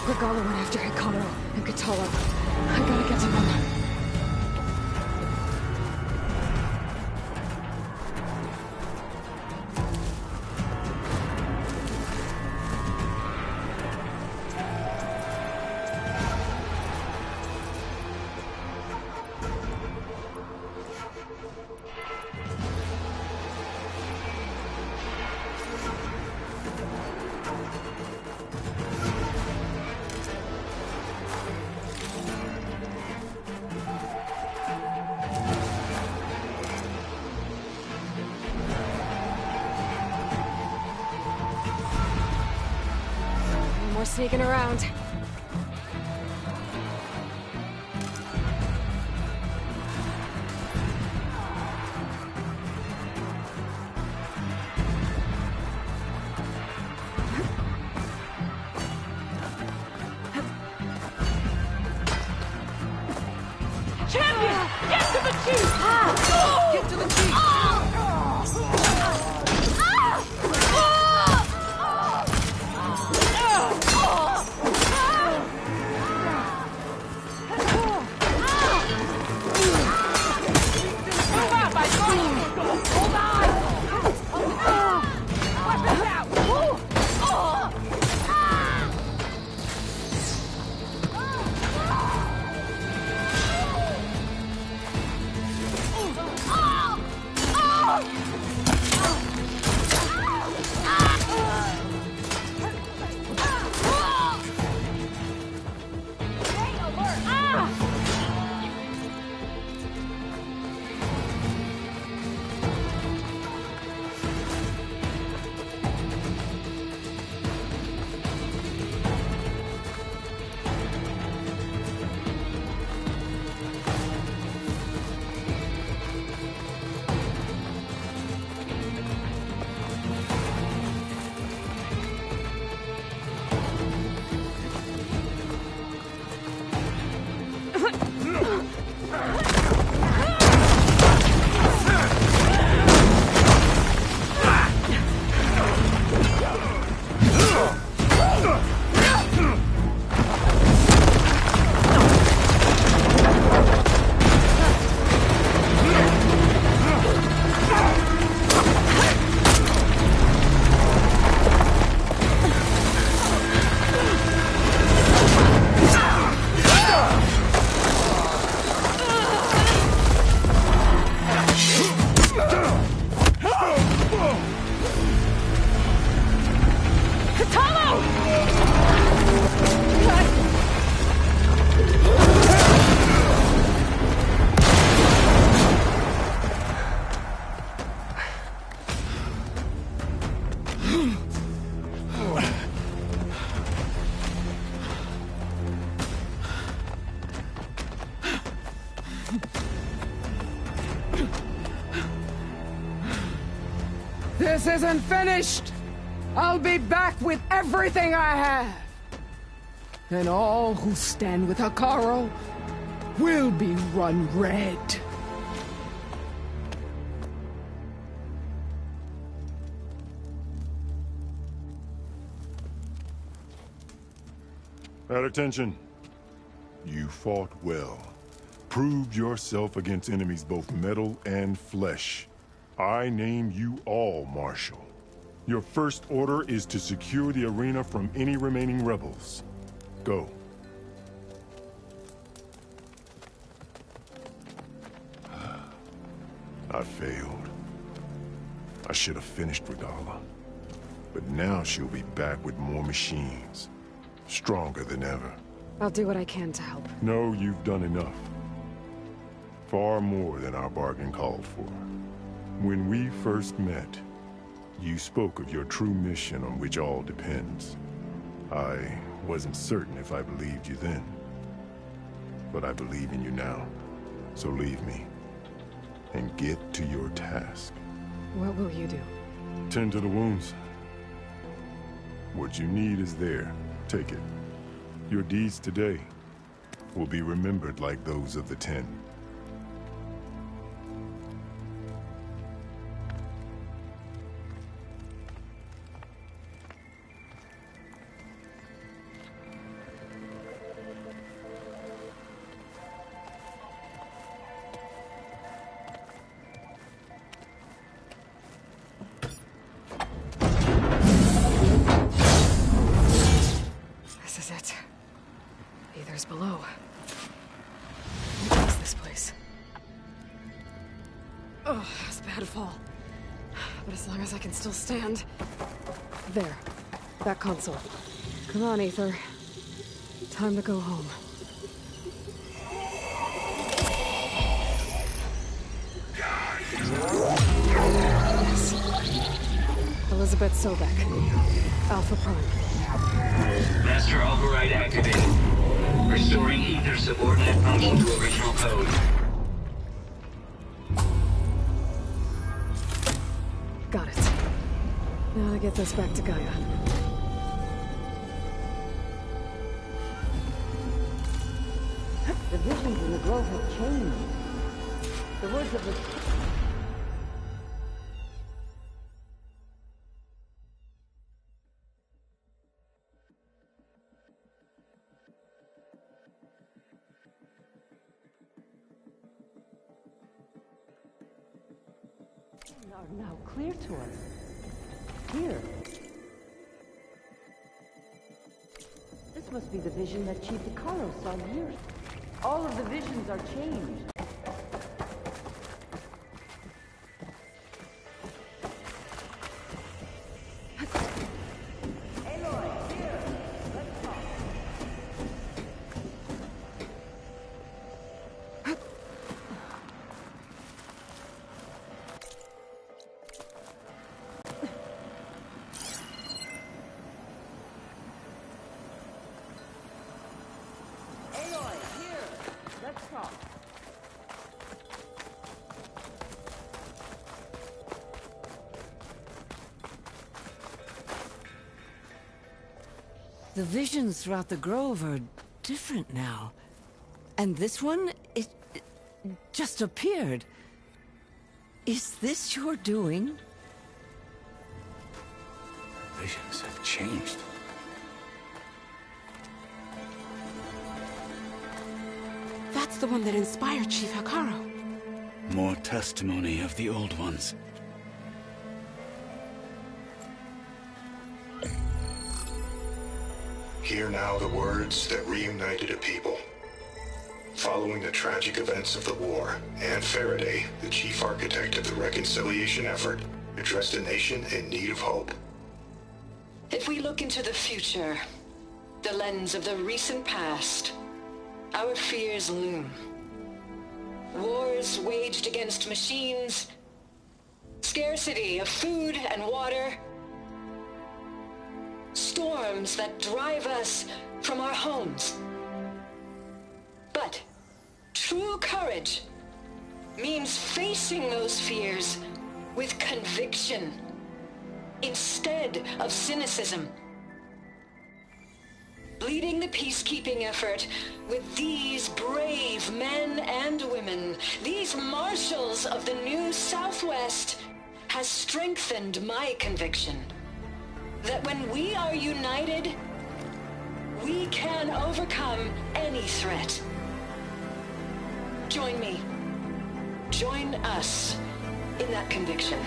Regala went after Hikaru and Katalo. I gotta get to them. More sneaking around. Get to the jeep! This isn't finished! I'll be back with everything I have! And all who stand with Hekarro will be run red. At attention. You fought well. Proved yourself against enemies both metal and flesh. I name you all Marshal. Your first order is to secure the arena from any remaining rebels. Go. I failed. I should have finished Regala. But now she'll be back with more machines. Stronger than ever. I'll do what I can to help. No, you've done enough. Far more than our bargain called for. When we first met, you spoke of your true mission on which all depends. I wasn't certain if I believed you then. But I believe in you now. So leave me. And get to your task. What will you do? Tend to the wounds. What you need is there. Take it. Your deeds today will be remembered like those of the 10. Below. What is this place? Oh, it's a bad fall. But as long as I can still stand. There. That console. Come on, Aether. Time to go home. Yes. Elizabeth Sobek. Alpha Prime. Master override activated. Restoring Ether subordinate function to original code. Got it. Now to get this back to Gaia. The visions in the grove have changed. The words of the... are now clear to us. Here. This must be the vision that Chief Icaro saw years. All of the visions are changed. The visions throughout the grove are different now. And this one, it just appeared. Is this your doing? Visions have changed. That's the one that inspired Chief Icaro. More testimony of the old ones. Hear now the words that reunited a people. Following the tragic events of the war, Anne Faraday, the chief architect of the reconciliation effort, addressed a nation in need of hope. If we look into the future, the lens of the recent past, our fears loom. Wars waged against machines, scarcity of food and water, storms that drive us from our homes. But true courage means facing those fears with conviction instead of cynicism. Leading the peacekeeping effort with these brave men and women, these marshals of the new Southwest, has strengthened my conviction that when we are united, we can overcome any threat. Join me. Join us in that conviction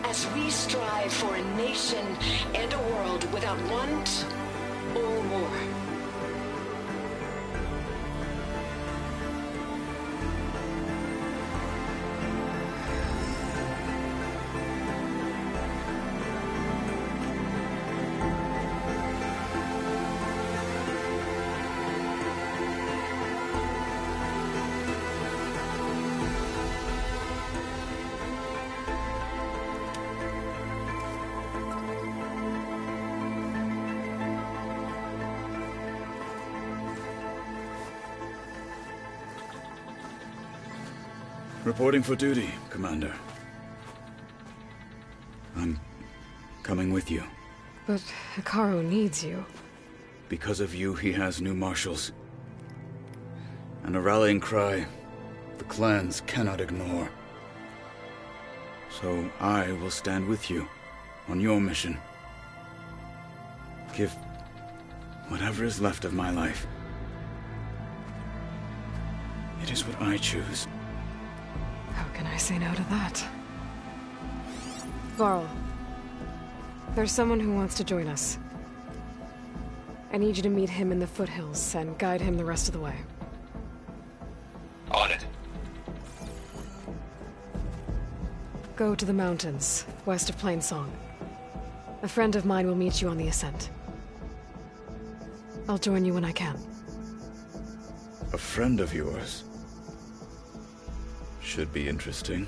as we strive for a nation and a world without want or war. Reporting for duty, Commander. I'm coming with you. But Icaro needs you. Because of you, he has new marshals. And a rallying cry the clans cannot ignore. So I will stand with you on your mission. Give whatever is left of my life. It is what I choose. How can I say no to that? Varl, there's someone who wants to join us. I need you to meet him in the foothills and guide him the rest of the way. On it. Go to the mountains, west of Plainsong. A friend of mine will meet you on the ascent. I'll join you when I can. A friend of yours? Should be interesting.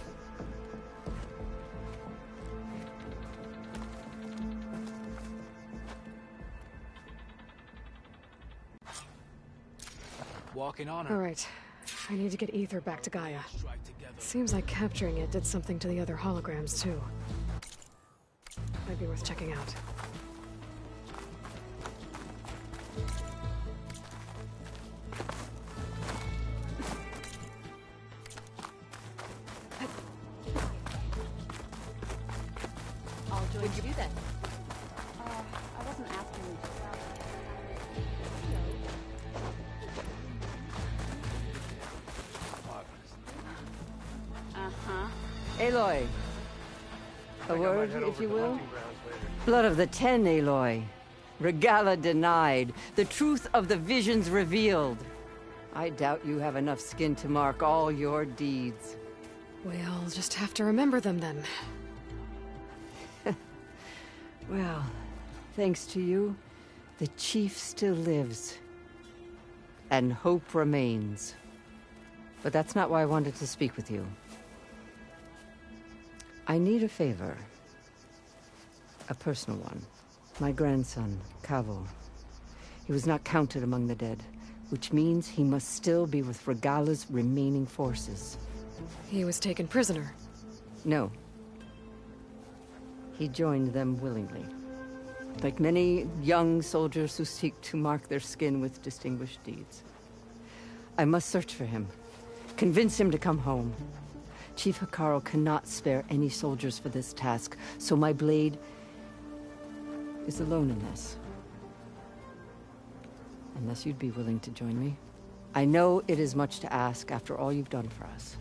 Walking on her. All right. I need to get Ether back to Gaia. Seems like capturing it did something to the other holograms, too. Might be worth checking out. Aloy. A word, if you will? Blood of the Ten, Aloy. Regala denied. The truth of the visions revealed. I doubt you have enough skin to mark all your deeds. We'll just have to remember them then. Well, thanks to you, the Chief still lives. And hope remains. But that's not why I wanted to speak with you. I need a favor. A personal one. My grandson, Cavo. He was not counted among the dead, which means he must still be with Regala's remaining forces. He was taken prisoner? No. He joined them willingly. Like many young soldiers who seek to mark their skin with distinguished deeds. I must search for him. Convince him to come home. Chief Hekarro cannot spare any soldiers for this task, so my blade is alone in this. Unless you'd be willing to join me. I know it is much to ask after all you've done for us.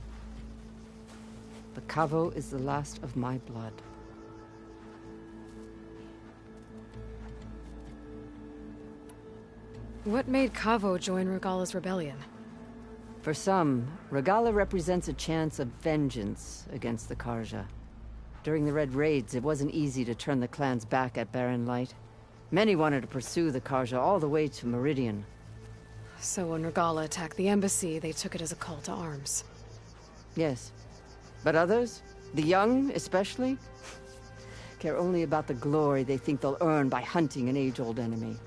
But Cavo is the last of my blood. What made Cavo join Regala's rebellion? For some, Regala represents a chance of vengeance against the Karja. During the Red Raids, it wasn't easy to turn the clan's back at Barren Light. Many wanted to pursue the Karja all the way to Meridian. So when Regala attacked the embassy, they took it as a call to arms. Yes. But others, the young especially, care only about the glory they think they'll earn by hunting an age-old enemy.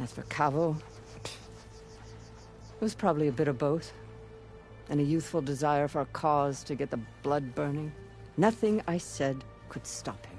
As for Cavo, it was probably a bit of both. And a youthful desire for a cause to get the blood burning. Nothing I said could stop him.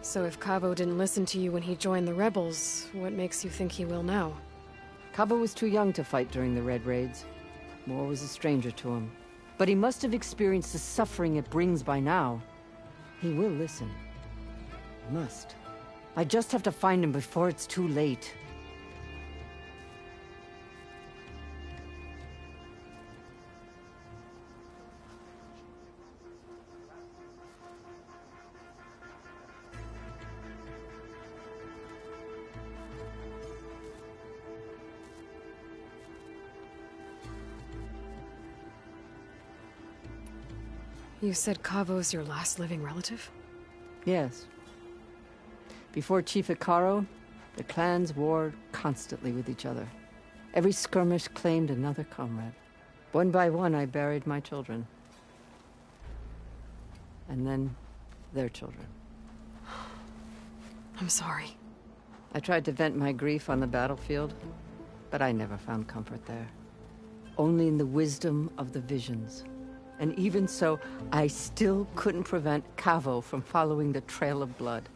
So if Cabo didn't listen to you when he joined the rebels, what makes you think he will now? Cabo was too young to fight during the Red Raids. War was a stranger to him. But he must have experienced the suffering it brings by now. He will listen. Must. I just have to find him before it's too late. You said Cavo's your last living relative? Yes. Before Chief Icaro, the clans warred constantly with each other. Every skirmish claimed another comrade. One by one, I buried my children. And then, their children. I'm sorry. I tried to vent my grief on the battlefield, but I never found comfort there. Only in the wisdom of the visions. And even so, I still couldn't prevent Cavo from following the trail of blood.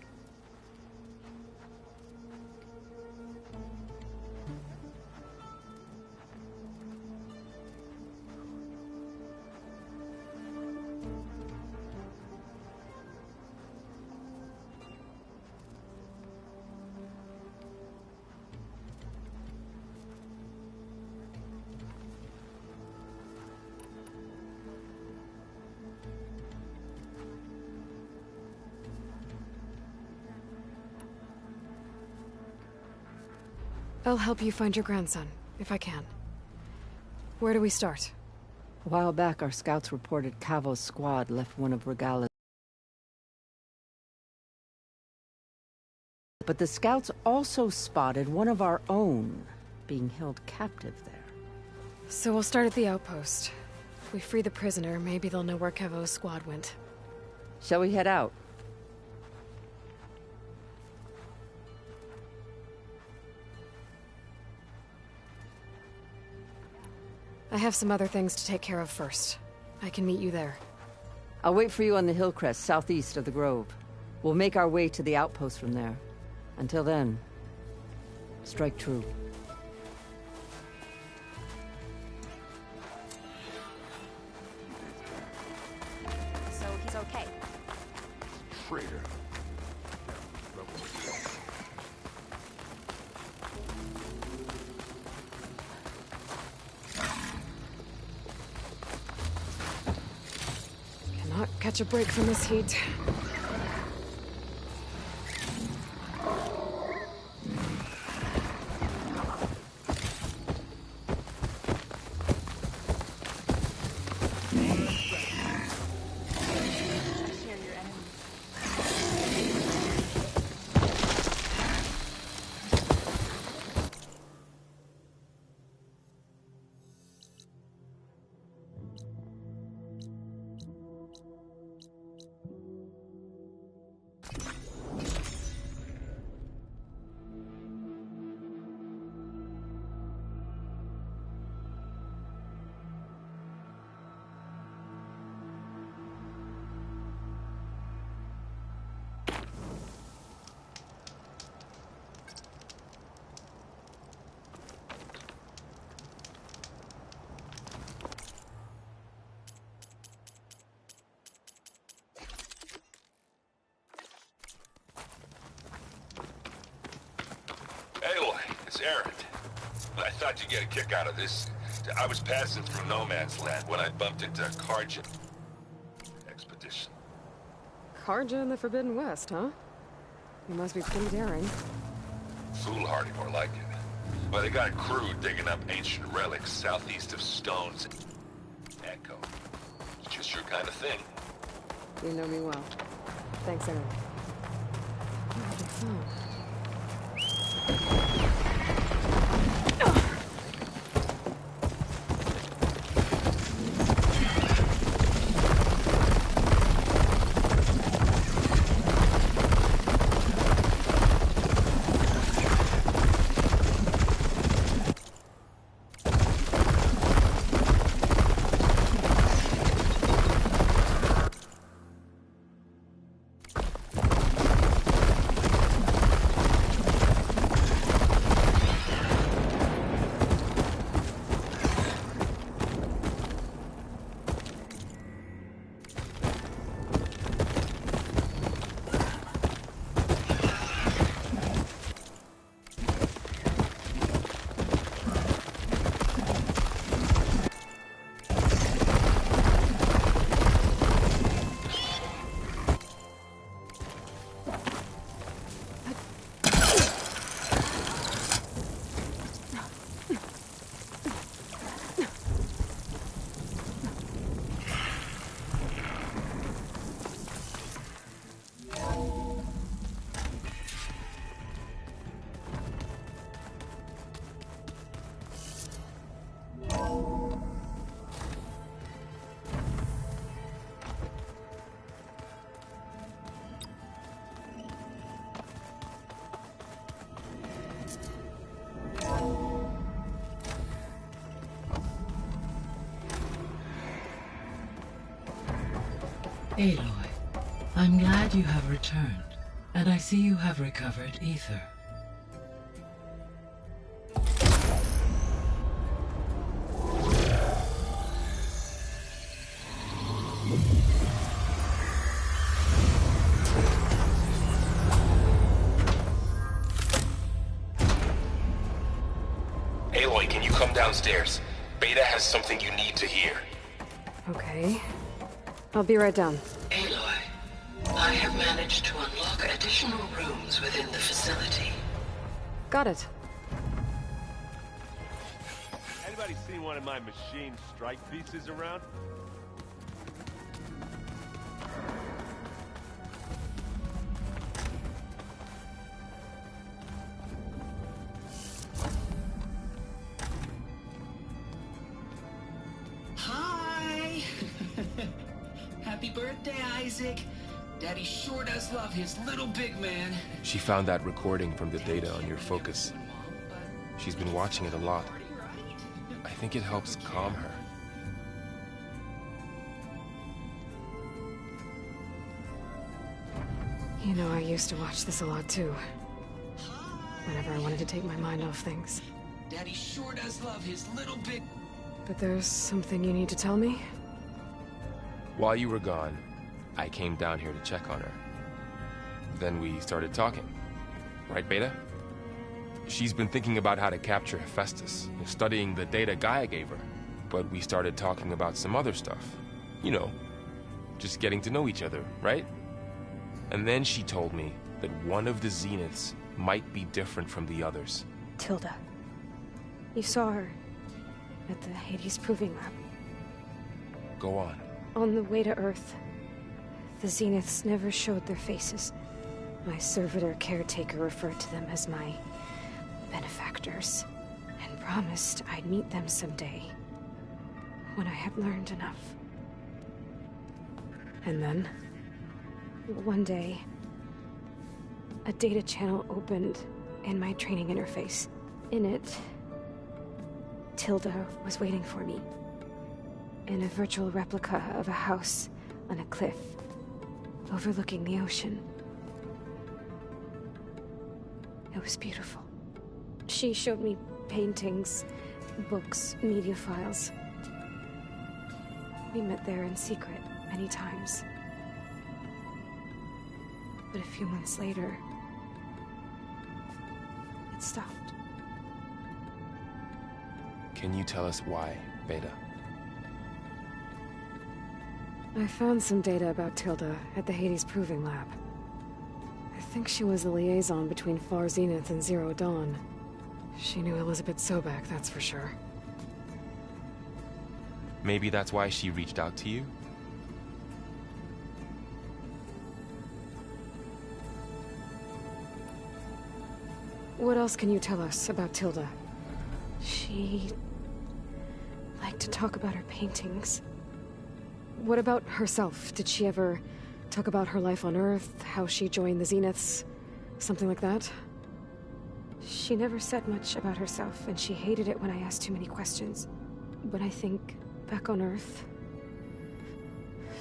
I'll help you find your grandson, if I can. Where do we start? A while back, our scouts reported Cavo's squad left one of Regala's. But the scouts also spotted one of our own being held captive there. So we'll start at the outpost. If we free the prisoner, maybe they'll know where Cavo's squad went. Shall we head out? I have some other things to take care of first. I can meet you there. I'll wait for you on the hill crest southeast of the grove. We'll make our way to the outpost from there. Until then, strike true. So he's okay? Traitor. Cannot catch a break from this heat. It's Aaron. I thought you'd get a kick out of this. I was passing through no man's land when I bumped into Karja expedition. Karja in the Forbidden West, huh? You must be pretty daring. Foolhardy, more like it. Well, they got a crew digging up ancient relics southeast of Stones. Echo. It's just your kind of thing. You know me well. Thanks, Aaron. Oh, the phone. Aloy, I'm glad you have returned, and I see you have recovered ether. Aloy, can you come downstairs? Beta has something you need to hear. Okay. I'll be right down. Aloy, I have managed to unlock additional rooms within the facility. Got it. Anybody seen one of my machine strike pieces around? Hi! Happy birthday, Isaac. Daddy sure does love his little big man. She found that recording from the data on your focus. She's been watching it a lot. I think it helps calm her. You know, I used to watch this a lot too. Whenever I wanted to take my mind off things. Daddy sure does love his little big... But there's something you need to tell me? While you were gone, I came down here to check on her. Then we started talking. Right, Beta? She's been thinking about how to capture Hephaestus, studying the data Gaia gave her. But we started talking about some other stuff. You know, just getting to know each other, right? And then she told me that one of the Zeniths might be different from the others. Tilda. You saw her at the Hades Proving Lab. Go on. On the way to Earth, the Zeniths never showed their faces. My servitor caretaker referred to them as my benefactors, and promised I'd meet them someday, when I had learned enough. And then, one day, a data channel opened in my training interface. In it, Tilda was waiting for me, in a virtual replica of a house on a cliff, overlooking the ocean. It was beautiful. She showed me paintings, books, media files. We met there in secret many times. But a few months later, it stopped. Can you tell us why, Beta? I found some data about Tilda at the Hades Proving Lab. I think she was the liaison between Far Zenith and Zero Dawn. She knew Elizabeth Sobek, that's for sure. Maybe that's why she reached out to you? What else can you tell us about Tilda? She liked to talk about her paintings. What about herself? Did she ever talk about her life on Earth, how she joined the Zeniths, something like that? She never said much about herself, and she hated it when I asked too many questions. But I think, back on Earth,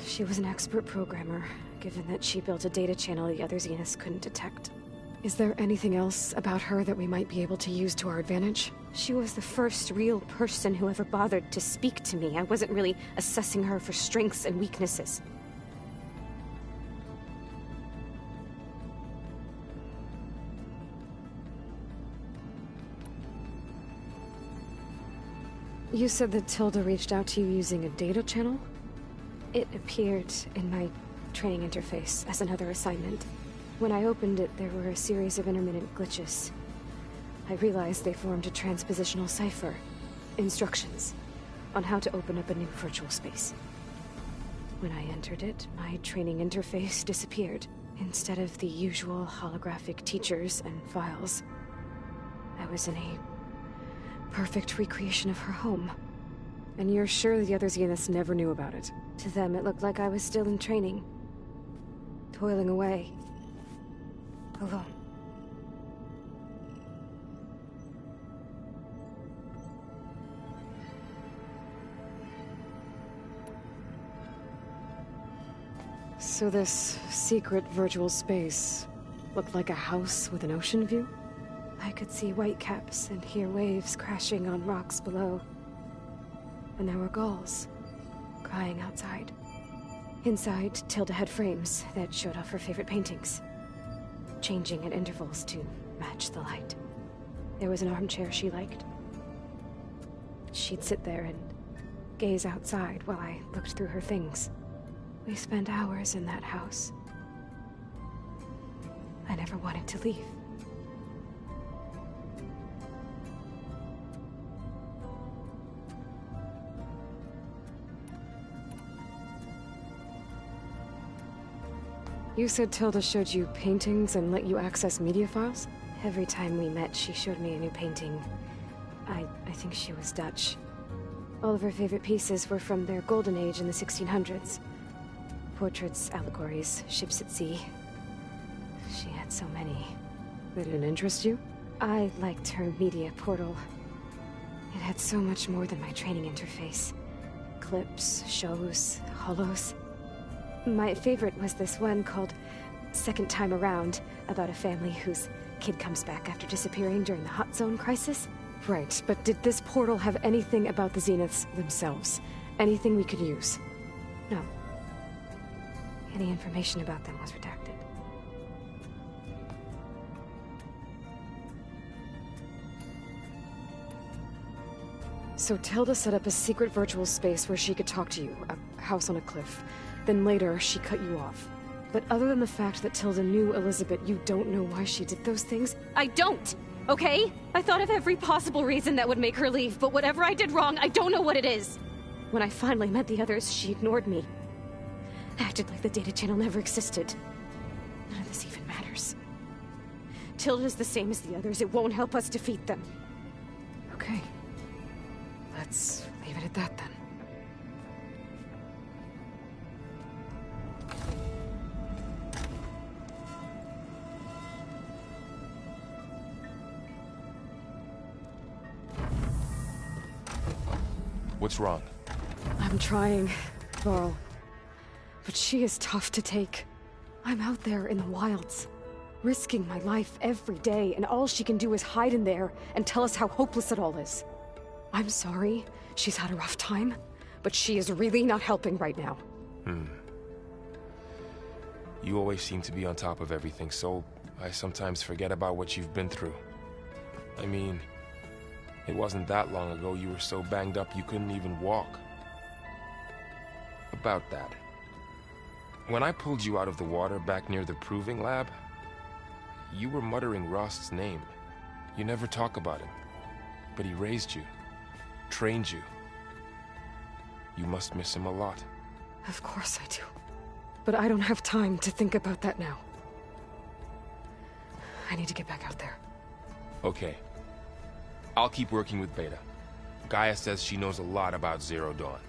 she was an expert programmer, given that she built a data channel the other Zeniths couldn't detect. Is there anything else about her that we might be able to use to our advantage? She was the first real person who ever bothered to speak to me. I wasn't really assessing her for strengths and weaknesses. You said that Tilda reached out to you using a data channel? It appeared in my training interface as another assignment. When I opened it, there were a series of intermittent glitches. I realized they formed a transpositional cipher. Instructions on how to open up a new virtual space. When I entered it, my training interface disappeared. Instead of the usual holographic teachers and files, I was in a perfect recreation of her home. And you're sure the other Zeniths never knew about it? To them, it looked like I was still in training, toiling away, alone. So this secret virtual space looked like a house with an ocean view? I could see whitecaps and hear waves crashing on rocks below. And there were gulls crying outside. Inside, Tilda had frames that showed off her favorite paintings, changing at intervals to match the light. There was an armchair she liked. She'd sit there and gaze outside while I looked through her things. We spent hours in that house. I never wanted to leave. You said Tilda showed you paintings and let you access media files? Every time we met, she showed me a new painting. I think she was Dutch. All of her favorite pieces were from their golden age in the 1600s. Portraits, allegories, ships at sea. She had so many. They didn't interest you? I liked her media portal. It had so much more than my training interface. Clips, shows, holos. My favorite was this one called Second Time Around, about a family whose kid comes back after disappearing during the Hot Zone crisis. Right, but did this portal have anything about the Zeniths themselves? Anything we could use? No. Any information about them was redacted. So Tilda set up a secret virtual space where she could talk to you, a house on a cliff. Then later, she cut you off. But other than the fact that Tilda knew Elizabeth, you don't know why she did those things? I don't! Okay? I thought of every possible reason that would make her leave, but whatever I did wrong, I don't know what it is. When I finally met the others, she ignored me. Acted like the data channel never existed. None of this even matters. Tilda's the same as the others. It won't help us defeat them. Okay. Let's leave it at that then. What's wrong? I'm trying, Varl. But she is tough to take. I'm out there in the wilds, risking my life every day, and all she can do is hide in there and tell us how hopeless it all is. I'm sorry, she's had a rough time, but she is really not helping right now. You always seem to be on top of everything, so I sometimes forget about what you've been through. I mean, it wasn't that long ago you were so banged up you couldn't even walk. About that. When I pulled you out of the water back near the proving lab, you were muttering Rost's name. You never talk about him. But he raised you, trained you. You must miss him a lot. Of course I do. But I don't have time to think about that now. I need to get back out there. Okay. I'll keep working with Beta. Gaia says she knows a lot about Zero Dawn.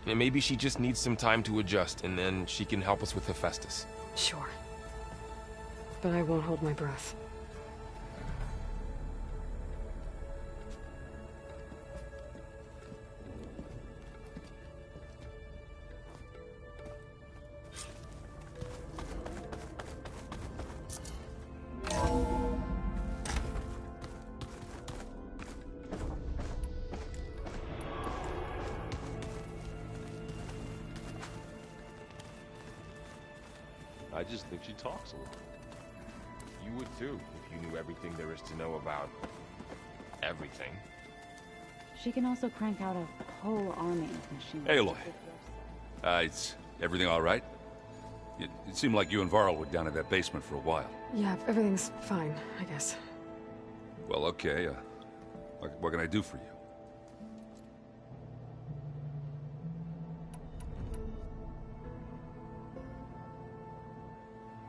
And maybe she just needs some time to adjust, and then she can help us with Hephaestus. Sure. But I won't hold my breath. I just think she talks a lot. You would too, if you knew everything there is to know about everything. She can also crank out a whole army of machines. Aloy. Is everything all right? It seemed like you and Varl were down in that basement for a while. Yeah, everything's fine, I guess. Well, okay. What can I do for you?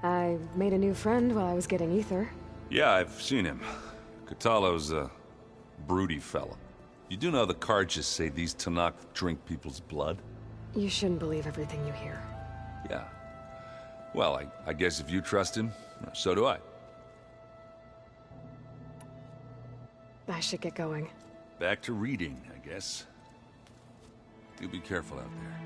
I made a new friend while I was getting ether. Yeah, I've seen him. Katalo's a broody fella. You do know the cards just say these Tanakh drink people's blood? You shouldn't believe everything you hear. Yeah. Well, I guess if you trust him, so do I. I should get going. Back to reading, I guess. You be careful out there.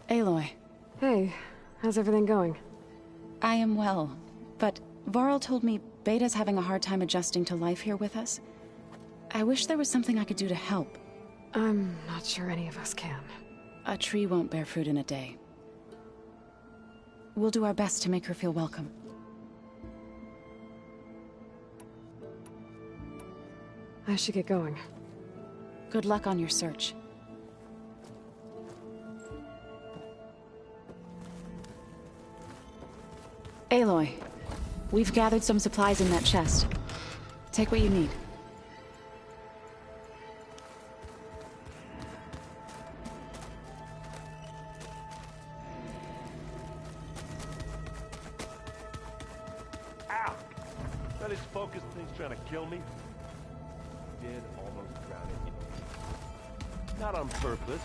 Aloy. Hey, how's everything going? I am well, but Varl told me Beta's having a hard time adjusting to life here with us. I wish there was something I could do to help. I'm not sure any of us can. A tree won't bear fruit in a day. We'll do our best to make her feel welcome. I should get going. Good luck on your search. Aloy, we've gathered some supplies in that chest. Take what you need. Ow! That is focus thing's trying to kill me. Did almost drown it. Not on purpose.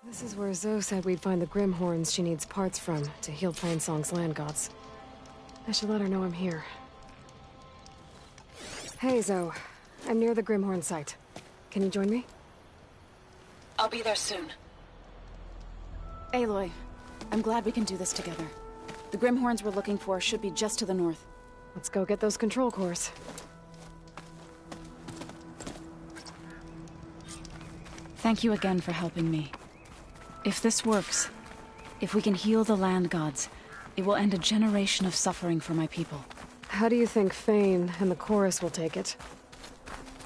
This is where Zoe said we'd find the Grimhorns she needs parts from to heal Plainsong's land gods. I should let her know I'm here. Hey, Zoe. I'm near the Grimhorn site. Can you join me? I'll be there soon. Aloy, I'm glad we can do this together. The Grimhorns we're looking for should be just to the north. Let's go get those control cores. Thank you again for helping me. If this works, if we can heal the land gods, it will end a generation of suffering for my people. How do you think Fane and the chorus will take it?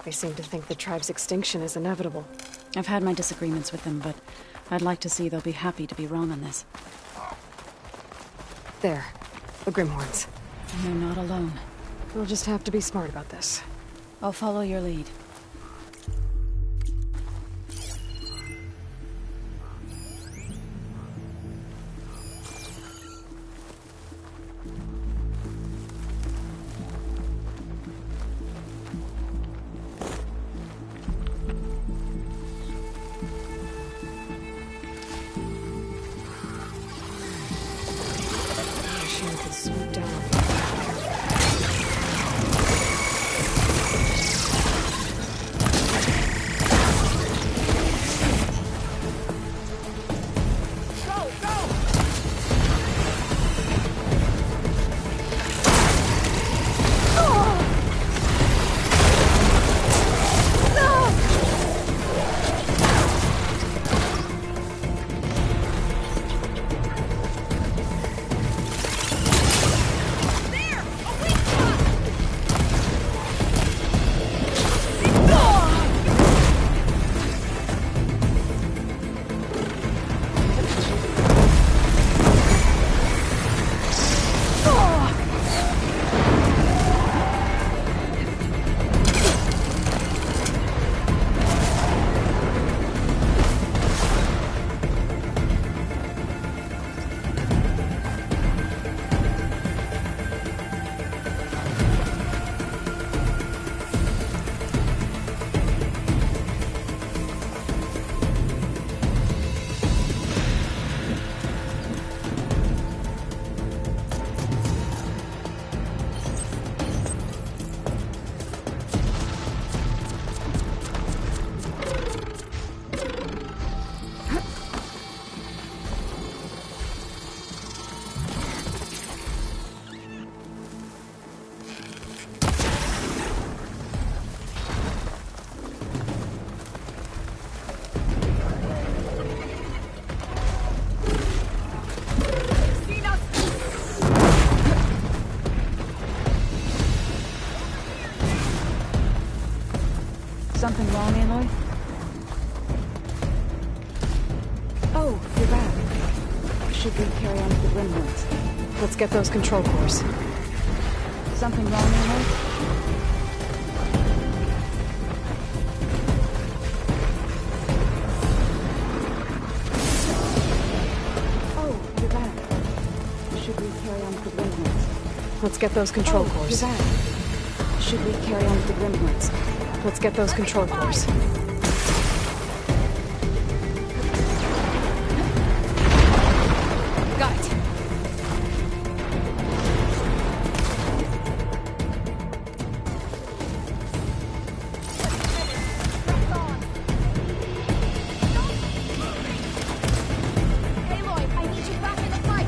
They seem to think the tribe's extinction is inevitable. I've had my disagreements with them, but I'd like to see they'll be happy to be wrong on this. There. The Grimhorns. And they're not alone. We'll just have to be smart about this. I'll follow your lead. There! Something wrong, Aloy? Oh, you're back. Should we carry on with the Grimhorns? Let's get those control cores. Something wrong, Aloy? Oh, you're back. Should we carry on with the Grimhorns? Let's get those control cores. You're back. Should we carry on with the Grimhorns? Let's get those control cores. Got it. Aloy, I need you back in the fight!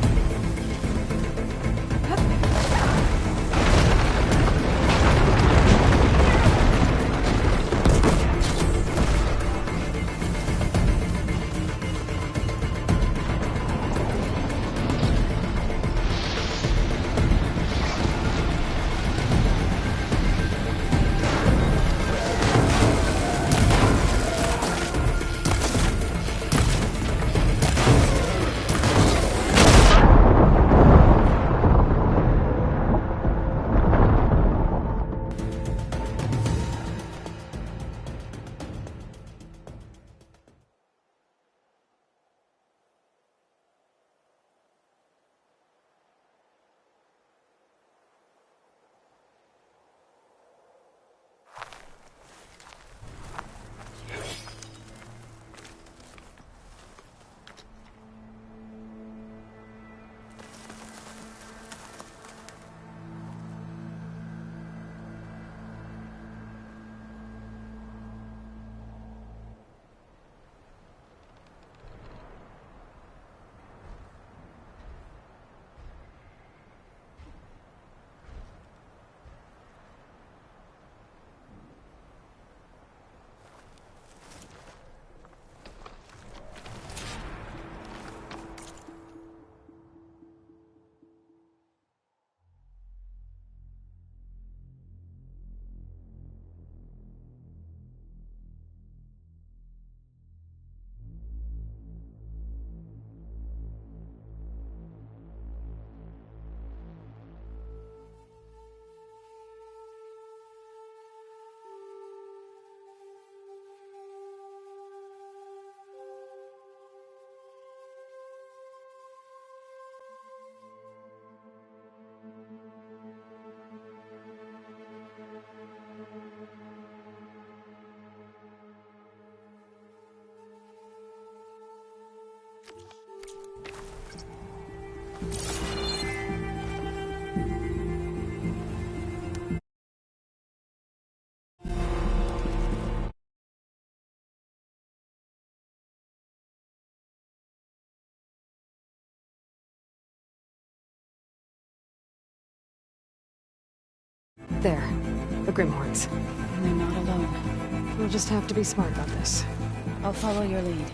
There. The Grimhorns. And they're not alone. We'll just have to be smart about this. I'll follow your lead.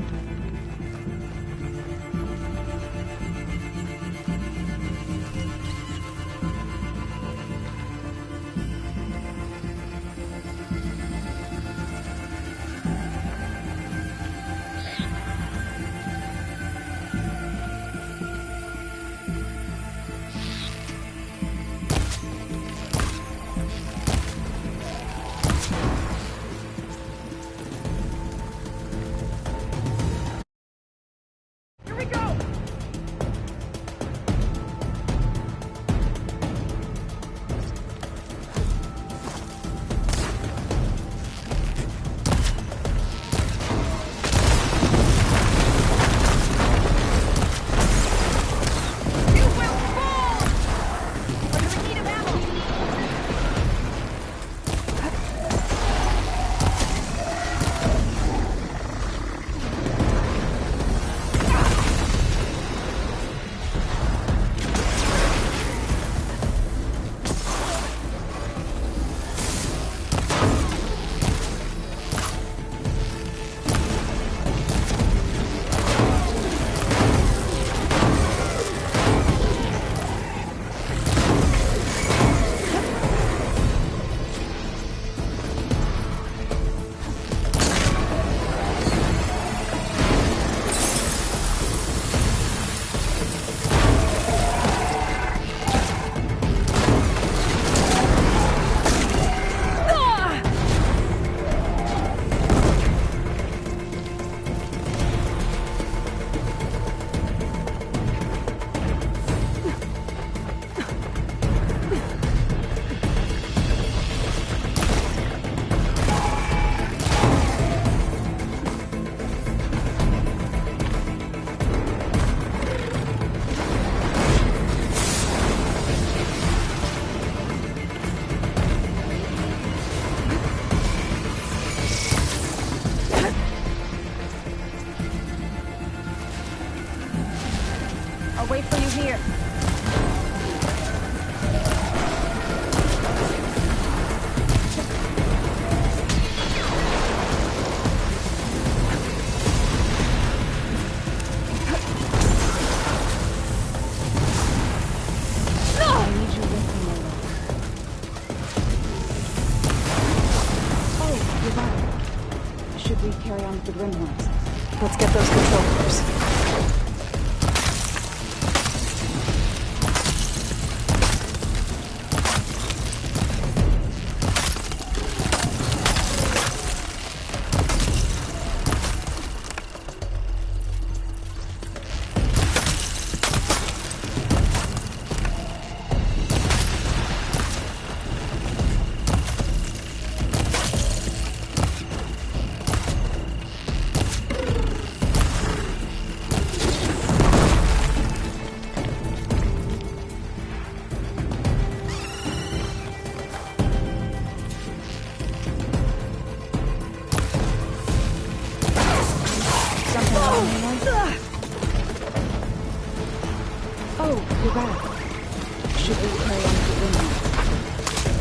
carry on with the Grimhorns? Let's get those control cores.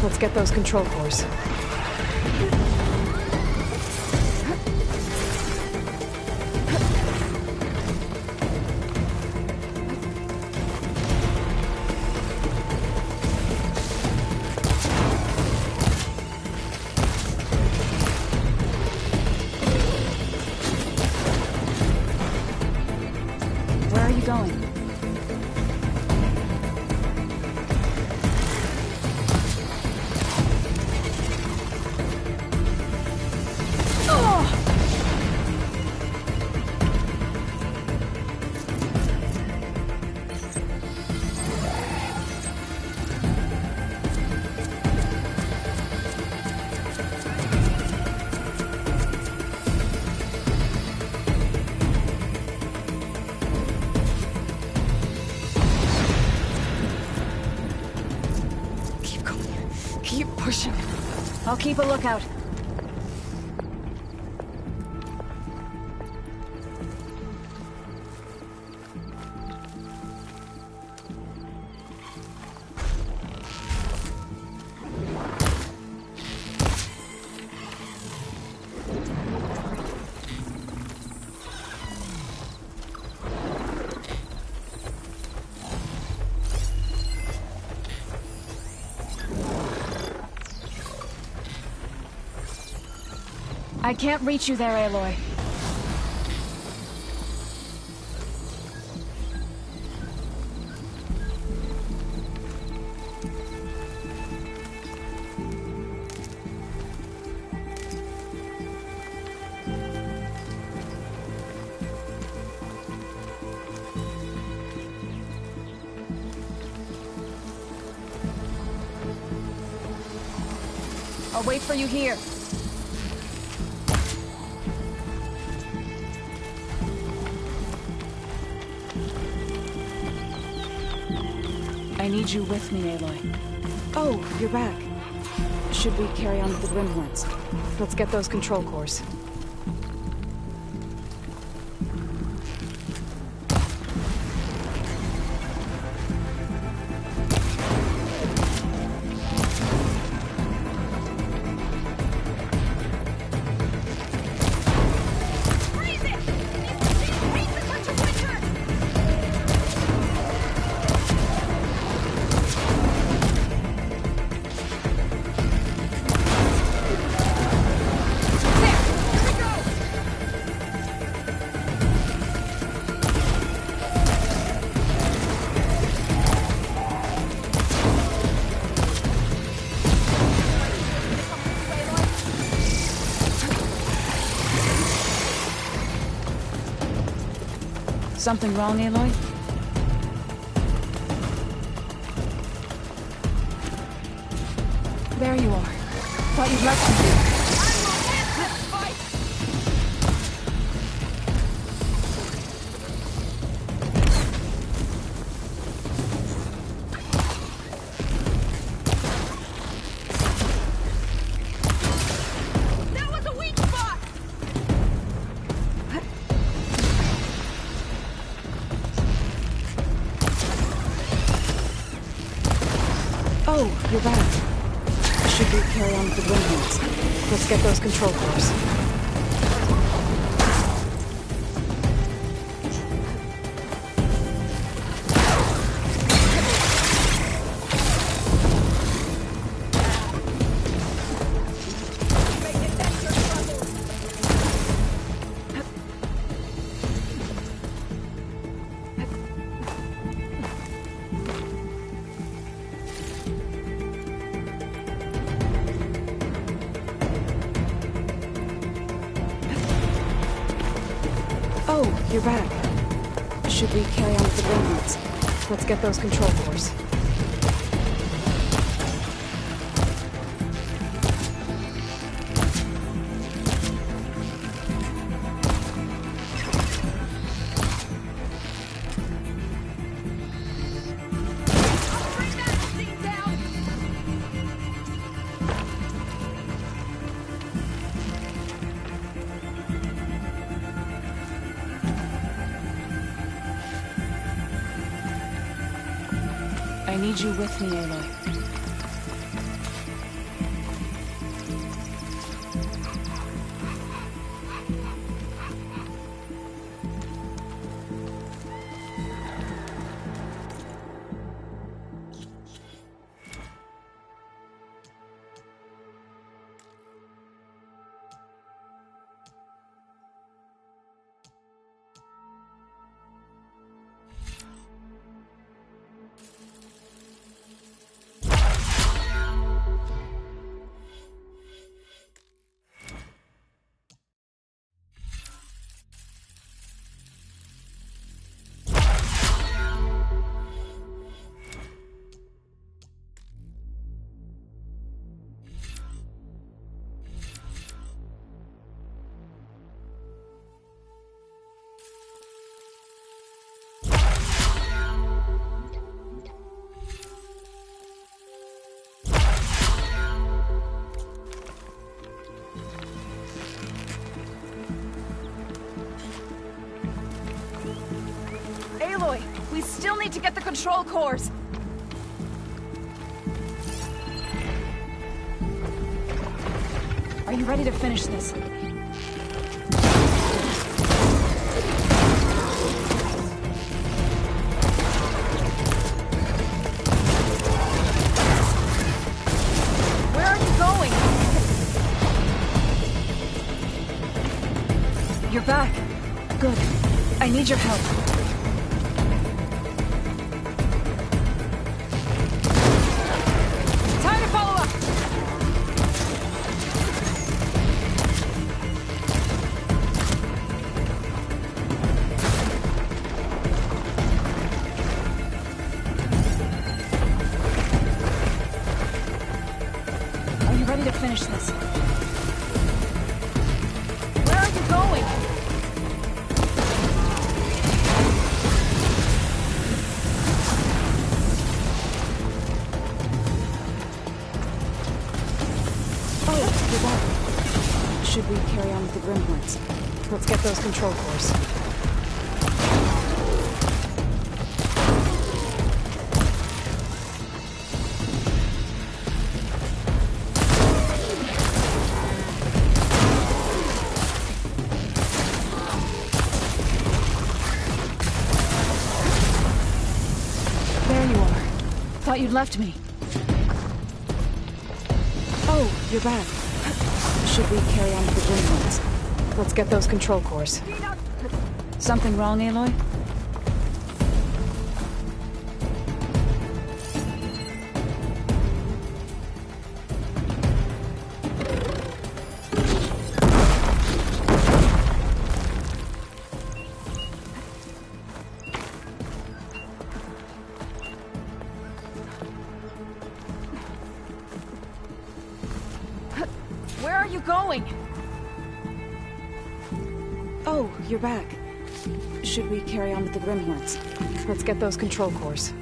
Let's get those control cores. Where are you going? Keep pushing. I'll keep a lookout. I can't reach you there, Aloy. I'll wait for you here. I need you with me, Aloy. Oh, you're back. Should we carry on with the Grimhorns? Let's get those control cores. Something wrong, Aloy? There you are. Thought you'd left me here. Oh, you're back. Should we carry on with the Grimhorns? Let's get those control cores. you're back. Should we carry on with the grenades? Let's get those control cores. I need you with me, Aloy. Aloy, we still need to get the control cores. Are you ready to finish this? Where are you going? You're back. Good. I need your help. Time to follow up. Are you ready to finish this? Where are you going? Should we carry on with the Grimhorns? Let's get those control cores. There you are. Thought you'd left me. Oh, you're back. Should we carry on with the Grimhorns? Let's get those control cores. Something wrong, Aloy? Where are you going? Oh, you're back. Should we carry on with the Grimhorns? Let's get those control cores.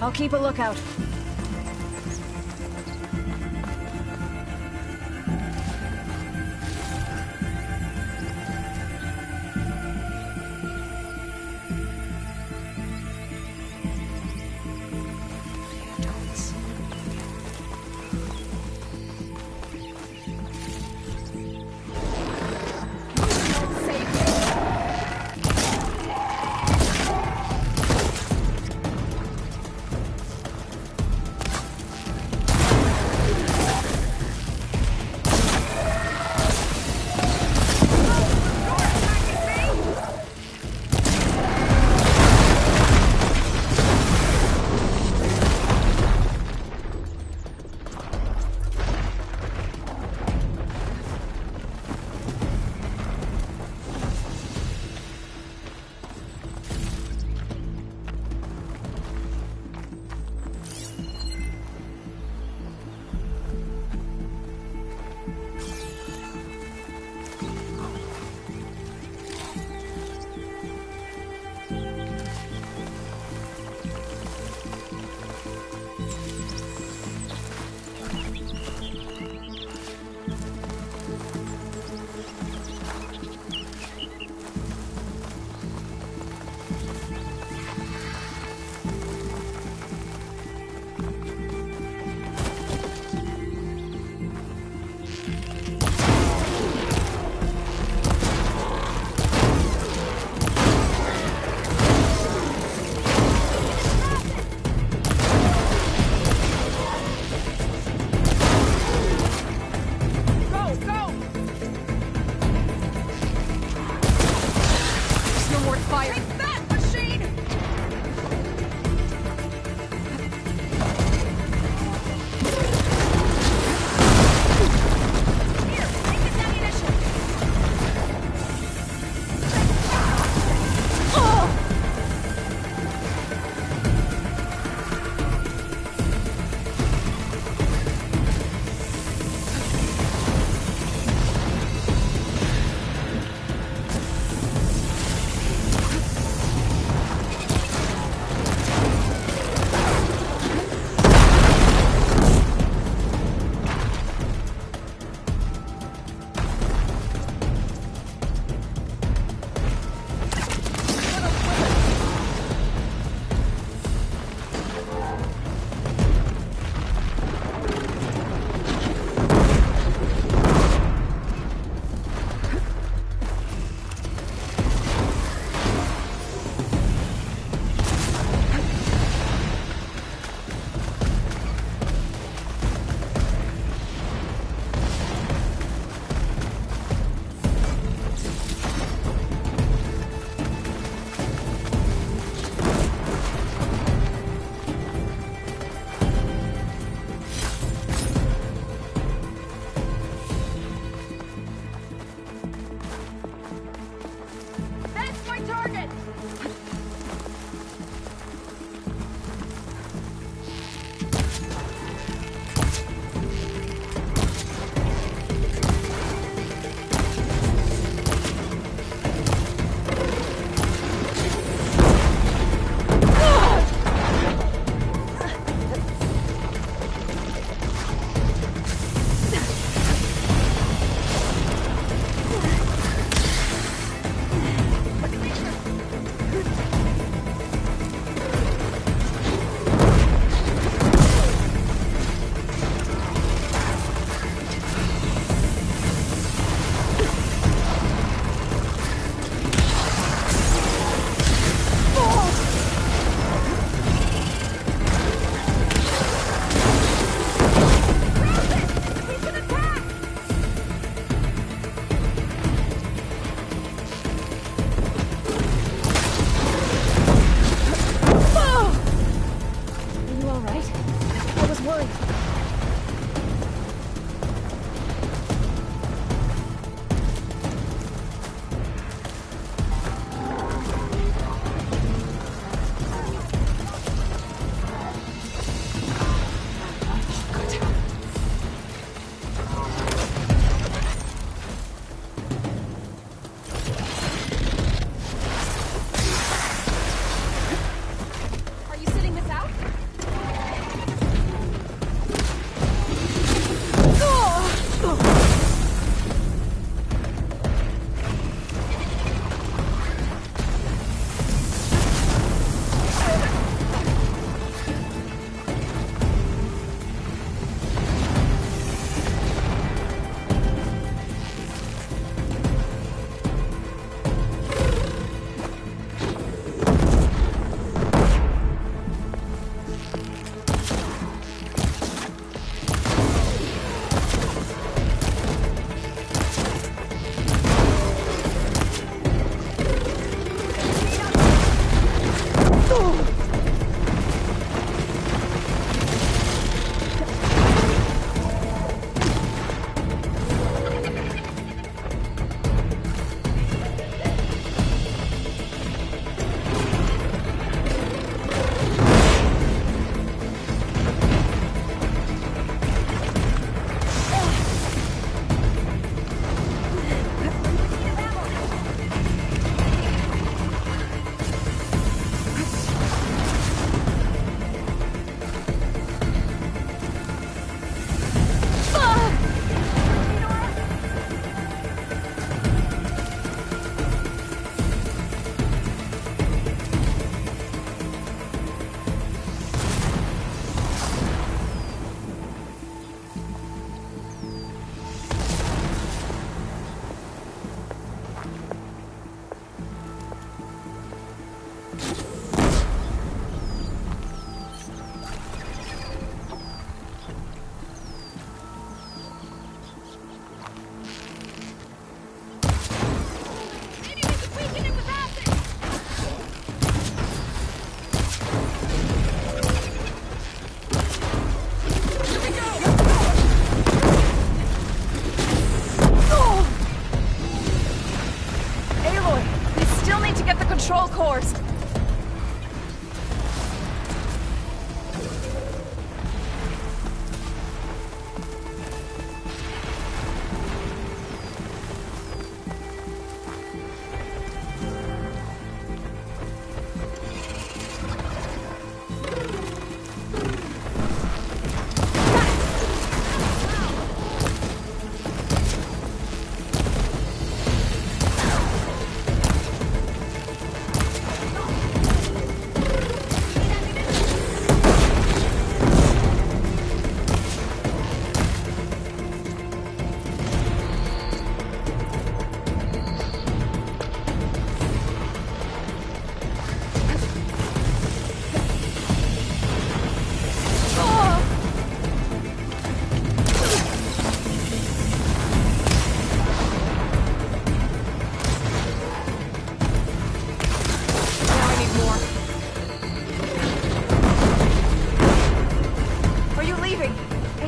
I'll keep a lookout.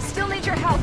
still need your help.